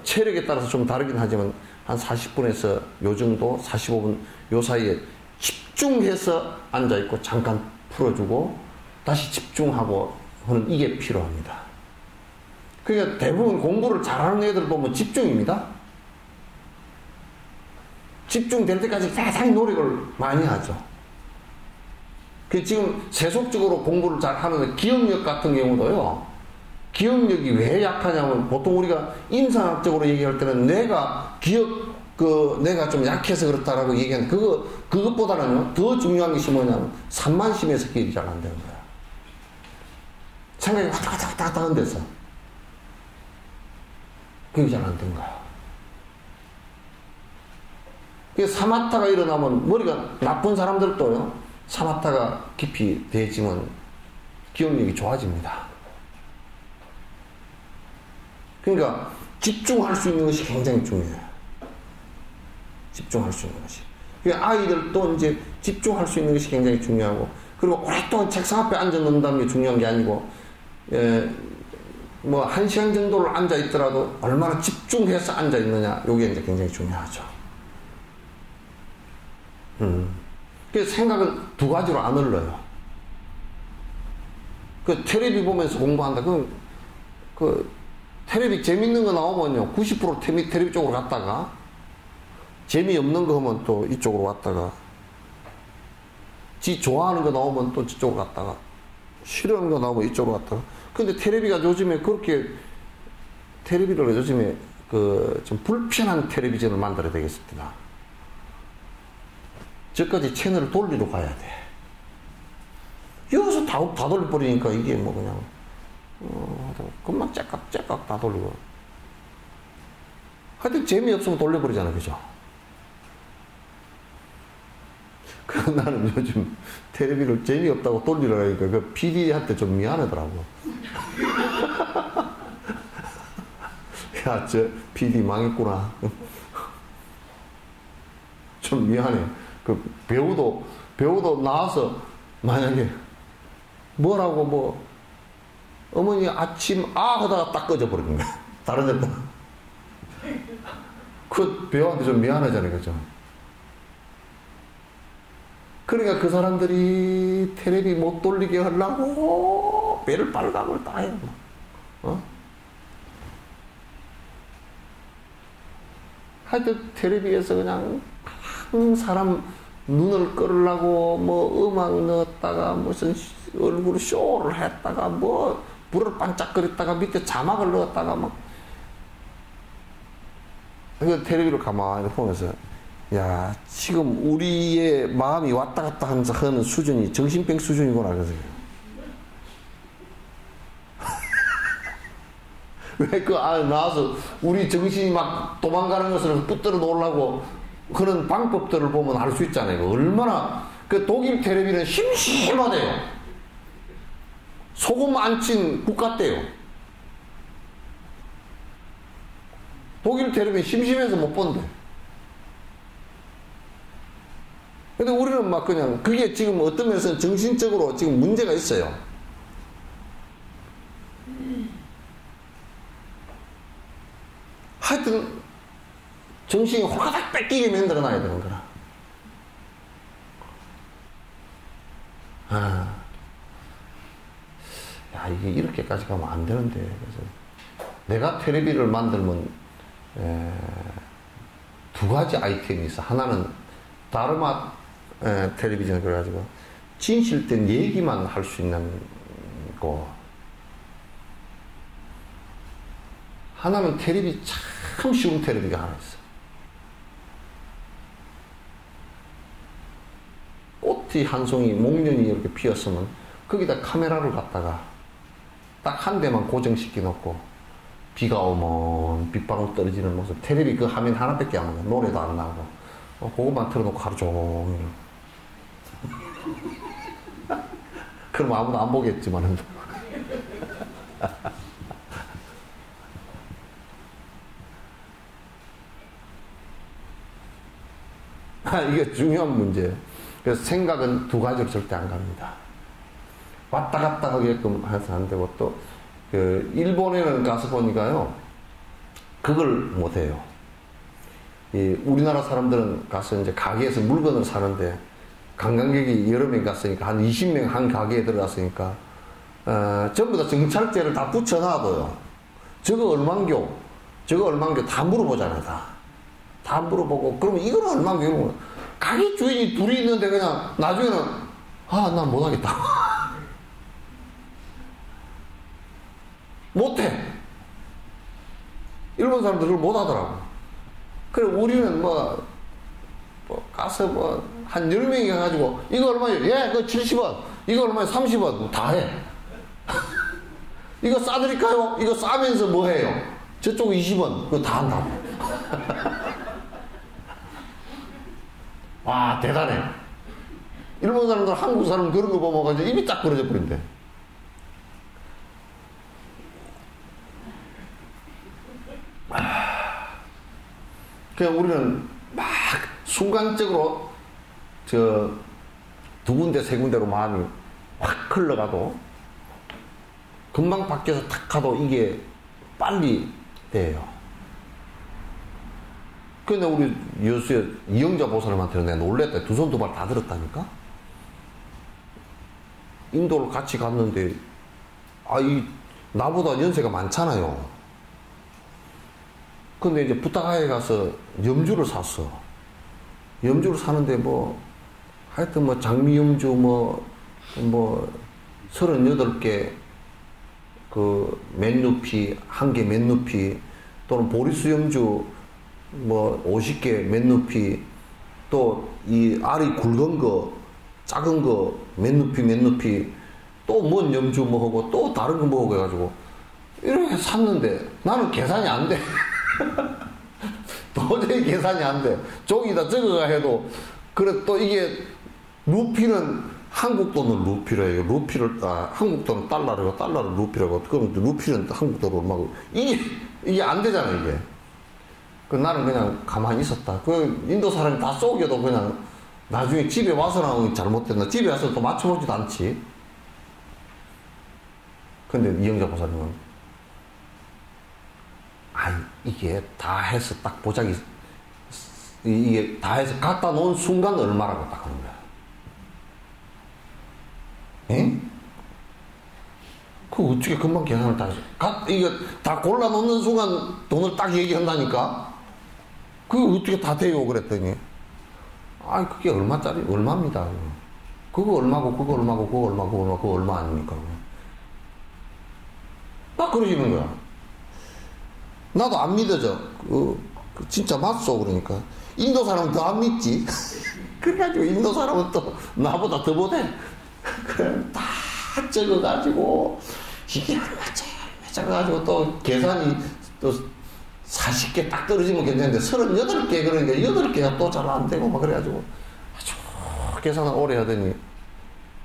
Speaker 1: 체력에 따라서 좀 다르긴 하지만 한 40분에서 요 정도 45분 요 사이에 집중해서 앉아 있고 잠깐 풀어주고 다시 집중하고 하는 이게 필요합니다. 그러니까 대부분 공부를 잘하는 애들 보면 집중입니다. 집중될 때까지 상당히 노력을 많이 하죠. 그 지금 세속적으로 공부를 잘 하는 기억력 같은 경우도요. 기억력이 왜 약하냐면 보통 우리가 임상학적으로 얘기할 때는 내가 내가 좀 약해서 그렇다라고 얘기하는데 그것보다는요 더 중요한 것이 뭐냐면 산만심에서 기억이 잘 안 되는 거야. 생각이 왔다 하는 데서 기억이 잘 안 되는 거야. 그래서 사마타가 일어나면 머리가 나쁜 사람들도요 사마타가 깊이 되지만 기억력이 좋아집니다. 그러니까 집중할 수 있는 것이 굉장히 중요해요. 집중할 수 있는 것이. 그러니까 아이들도 이제 집중할 수 있는 것이 굉장히 중요하고 그리고 오랫동안 책상 앞에 앉아 논다는 게 중요한 게 아니고 뭐 1시간 정도를 앉아 있더라도 얼마나 집중해서 앉아 있느냐 이게 이제 굉장히 중요하죠. 그래서 생각은 두 가지로 안 흘러요. 그 텔레비 보면서 공부한다. 그 텔레비 재밌는 거 나오면요 90% 텔레비 쪽으로 갔다가 재미없는 거 하면 또 이쪽으로 왔다가 지 좋아하는 거 나오면 또 저쪽으로 갔다가 싫어하는 거 나오면 이쪽으로 갔다가 근데 텔레비가 요즘에 그렇게 텔레비를 요즘에 좀 불편한 텔레비전을 만들어야 되겠습니다. 저까지 채널을 돌리러 가야 돼. 여기서 다 돌려버리니까 이게 뭐 그냥 금방 째깍 다 돌리고 하여튼 재미없으면 돌려버리잖아, 그죠? 그래서 나는 요즘 텔레비를 재미없다고 돌리라니까 그 PD한테 좀 미안하더라고. 야, 저 PD 망했구나. 좀 미안해. 그 배우도 나와서 만약에 뭐라고 어머니 아침 하다가 딱 꺼져버리는 거야. 다른 데다. 그 배우한테 좀 미안하잖아요, 그죠? 그러니까 그 사람들이 텔레비 못 돌리게 하려고 배를 빨가고 다 해요. 하여튼 텔레비에서 그냥 사람 눈을 끌으려고 음악 넣었다가 무슨 얼굴 쇼를 했다가 불을 반짝거렸다가 밑에 자막을 넣었다가 그 텔레비를 가만히 보면서 야 지금 우리의 마음이 왔다 갔다 하는 수준이 정신병 수준이구나 그래서 왜 그 안에 나와서 우리 정신이 막 도망가는 것을 붙들어 놓으려고 그런 방법들을 보면 알 수 있잖아요. 얼마나 그 독일 텔레비는 심심하대요. 소금 안 친 국가대요. 독일 텔레비는 심심해서 못 본대. 근데 우리는 막 그냥 그게 지금 어떤 면에서는 정신적으로 지금 문제가 있어요. 하여튼 정신이 호가닥 뺏기게 만들어놔야 되는 거라. 이게 이렇게까지 가면 안 되는데. 그래서 내가 텔레비를 만들면 두 가지 아이템이 있어. 하나는 다르마 텔레비전 그래가지고 진실된 얘기만 할 수 있는 거. 하나는 텔레비 참 쉬운 텔레비가 하나 있어. 꽃이 한 송이 목련이 이렇게 피었으면 거기다 카메라를 갖다가 딱 한 대만 고정시켜 놓고 비가 오면 빗방울 떨어지는 모습. 텔레비 그 화면 하나밖에 안 나와. 노래도 안 나오고. 그것만 틀어놓고 하루 종일. 그럼 아무도 안 보겠지만은. 이게 중요한 문제예요. 그래서 생각은 두 가지로 절대 안 갑니다. 왔다 갔다 하게끔 해서 안 되고, 또, 일본에는 가서 보니까요, 그걸 못해요. 우리나라 사람들은 가서 이제 가게에서 물건을 사는데, 관광객이 여러 명 갔으니까, 한 20명 한 가게에 들어갔으니까, 전부 다 정찰제를 다 붙여놔둬요. 저거 얼만교 다 물어보잖아요, 다 물어보고, 그러면 이거는 얼만교, 이러면, 가게 주인이 둘이 있는데 그냥, 나중에는, 난 못하겠다. 못해. 일본 사람들 그걸 못하더라고. 그래, 우리는 가서 한 10명이 가가지고, 이거 얼마예요? 예, 그거 70원. 이거 얼마예요? 30원. 다 해. 이거 싸드릴까요? 이거 싸면서 뭐 해요? 저쪽 20원. 그거 다 한다고. 와, 대단해. 일본 사람들, 한국 사람 그런 거 보면 입이 딱 벌어져 버린대. 그냥 우리는 막 순간적으로 두 군데 세 군데로 마음이 확 흘러가도 금방 바뀌어서 탁 가도 이게 빨리 돼요. 근데 우리 여수에 이영자 보살님한테는 내가 놀랬다. 두 손 두 발 다 들었다니까? 인도를 같이 갔는데, 나보다 연세가 많잖아요. 근데 이제 부타가에 가서 염주를 샀어. 염주를 사는데 하여튼 장미염주 38개 맨루피, 한 개 맨루피, 또는 보리수 염주 50개 맨루피, 또 이 알이 굵은 거, 작은 거, 맨루피, 또 뭔 염주 하고, 또 다른 거 하고 해가지고, 이렇게 샀는데, 나는 계산이 안 돼. 도저히 계산이 안 돼. 종이다 적어가 해도. 그래, 또 이게, 루피는 한국 돈은 루피로 해요. 한국 돈은 달러라고, 달러를 루피라고. 그럼 루피는 한국 돈으로 얼마고. 이게 안 되잖아, 이게. 나는 그냥 가만히 있었다. 인도 사람이 다 쏘겨도 그냥 나중에 집에 와서는 잘못됐나. 집에 와서 또 맞춰보지도 않지. 근데 이영자 보살님은, 이게 다 해서 딱 보자기, 이게 다 해서 갖다 놓은 순간 얼마라고 딱 하는 거야. 응? 그거 어떻게 금방 계산을 다 해서. 이거 다 골라놓는 순간 돈을 딱 얘기한다니까? 그거 어떻게 다 돼요? 그랬더니, 그게 얼마입니다. 그거 얼마고, 그거 얼마고, 그거 얼마고, 그거 얼마 아닙니까? 딱 그러시는 거야. 나도 안 믿어져. 진짜 맞소. 그러니까. 인도 사람은 더 안 믿지. 그래가지고 인도 사람은 또 나보다 더 못해. 그래, 다 적어가지고, 이게 얼마 적어가지고 또 계산이 또 40개 딱 떨어지면 괜찮은데 38개 그러니까 8개가 또 잘 안 되고 막 그래가지고 아주 계산을 오래 하더니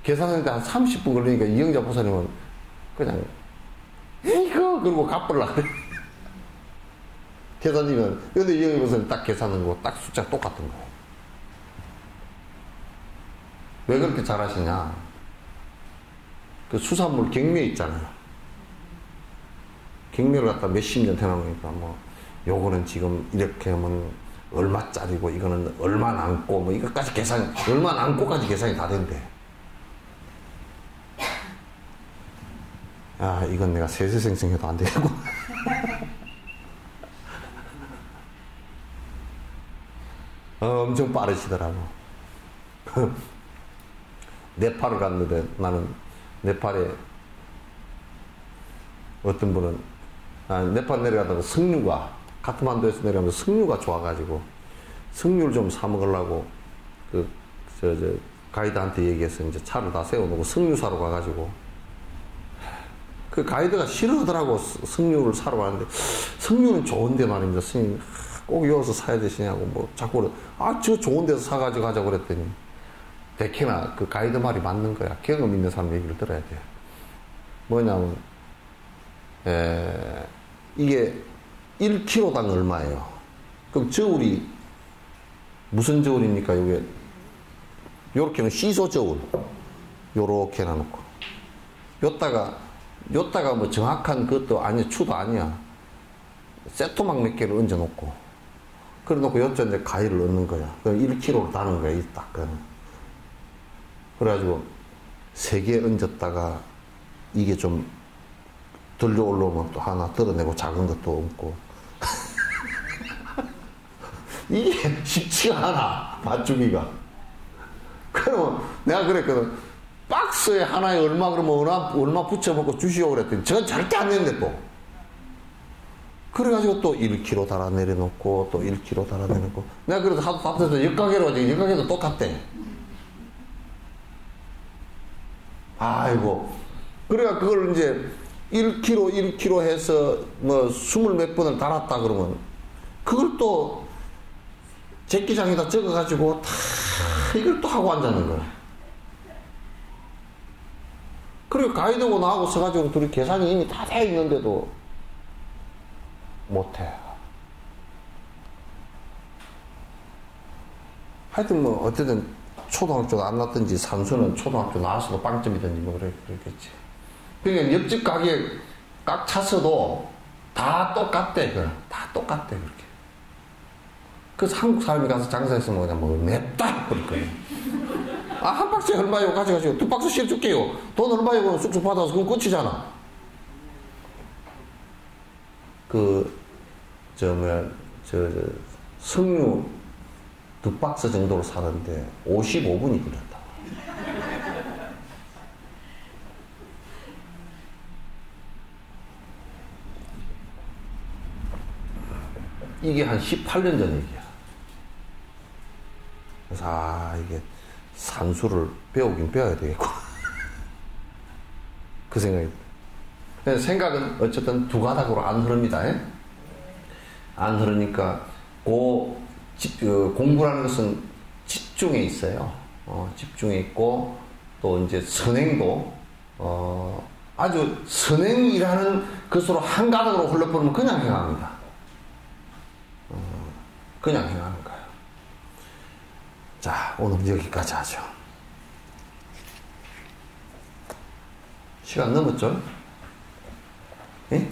Speaker 1: 계산하는데 한 30분 걸리니까 이영자 보살님은 그냥 이거 그러고 갚으려고 그래. 계산이면 근데 이영자 보살님 딱 계산한 거 딱 숫자 똑같은 거예요. 왜 그렇게 잘하시냐? 그 수산물 경매 있잖아요. 경매를 갖다 몇십 년 해놓으니까 요거는 지금 이렇게 하면 얼마짜리고 이거는 얼마 남고 이것까지 계산 얼마 남고까지 계산이 다 된대. 아, 이건 내가 세세생생해도 안 되겠고. 엄청 빠르시더라고. 네팔을 갔는데 나는 네팔에 어떤 분은 네팔 내려가다가 석류가 카트만두에서 내려가면 석류가 좋아가지고 석류를 좀 사 먹으려고 가이드한테 얘기해서 이제 차를 다 세워놓고 석류 사러 가가지고 그 가이드가 싫어하더라고. 석류를 사러 가는데 석류는 좋은데 말입니다. 스님 꼭 이어서 사야 되시냐고 뭐 자꾸 그래. 저 좋은 데서 사가지고 가자고 그랬더니 대개나 그 가이드 말이 맞는 거야. 경험 있는 사람 얘기를 들어야 돼. 뭐냐면 이게 1kg당 얼마예요? 그럼 저울이 무슨 저울입니까? 이게 요렇게는 시소 저울 요렇게 해놔놓고 요따가 뭐 정확한 그것도 아니야. 추도 아니야. 세토막 몇 개를 얹어놓고 그래 놓고 요쪽 이제 가위를 넣는 거야. 그럼 1kg로 다는 거야. 딱 그래가지고 3개 얹었다가 이게 좀 들려 올라오면 또 하나 들어내고 작은 것도 얹고 이게 쉽지가 않아. 맞추기가. 그러면 내가 그랬거든. 박스에 하나에 얼마 그러면 얼마 붙여먹고 주시오 그랬더니 저건 절대 안 되는데 또 그래가지고 또 1kg 달아 내려놓고 또 1kg 달아 내려놓고 내가 그래도 하도 답답해서 역가게로 가지고 역가게도 똑같대. 아이고 그래가 그걸 이제 1kg 해서 뭐 20몇 번을 달았다 그러면 그걸 또 제끼장에다 적어가지고 다 이걸 또 하고 앉았는 거야. 그리고 가이드고 나하고 서가지고 둘이 계산이 이미 다 돼 있는데도 못해. 하여튼 뭐 어쨌든 초등학교 안 났든지 산수는 초등학교 나와서도 빵점이든지 뭐 그랬겠지. 그러니까 옆집 가게 꽉 찼어도 다 똑같대. 다 똑같대 그렇게. 그래서 한국 사람이 가서 장사했으면 그냥 뭐 냅다 그럴 거예요. 한 박스에 얼마요? 가져가시고 2박스 씌워줄게요. 돈 얼마요? 쑥쑥 받아서 그럼 끝이잖아. 석류 2박스 정도로 사는데 55분이 걸렸다. 이게 한 18년 전 얘기야. 그래서 이게 산수를 배우긴 배워야 되겠고 그 생각이 들어요. 생각은 어쨌든 두 가닥으로 안 흐릅니다. 안 흐르니까 공부라는 것은 집중에 있어요. 집중에 있고 또 이제 선행도 아주 선행이라는 것으로 한 가닥으로 흘러버리면 그냥 행합니다. 그냥 행하는 거예요. 자, 오늘 여기까지 하죠. 시간 넘었죠? 예?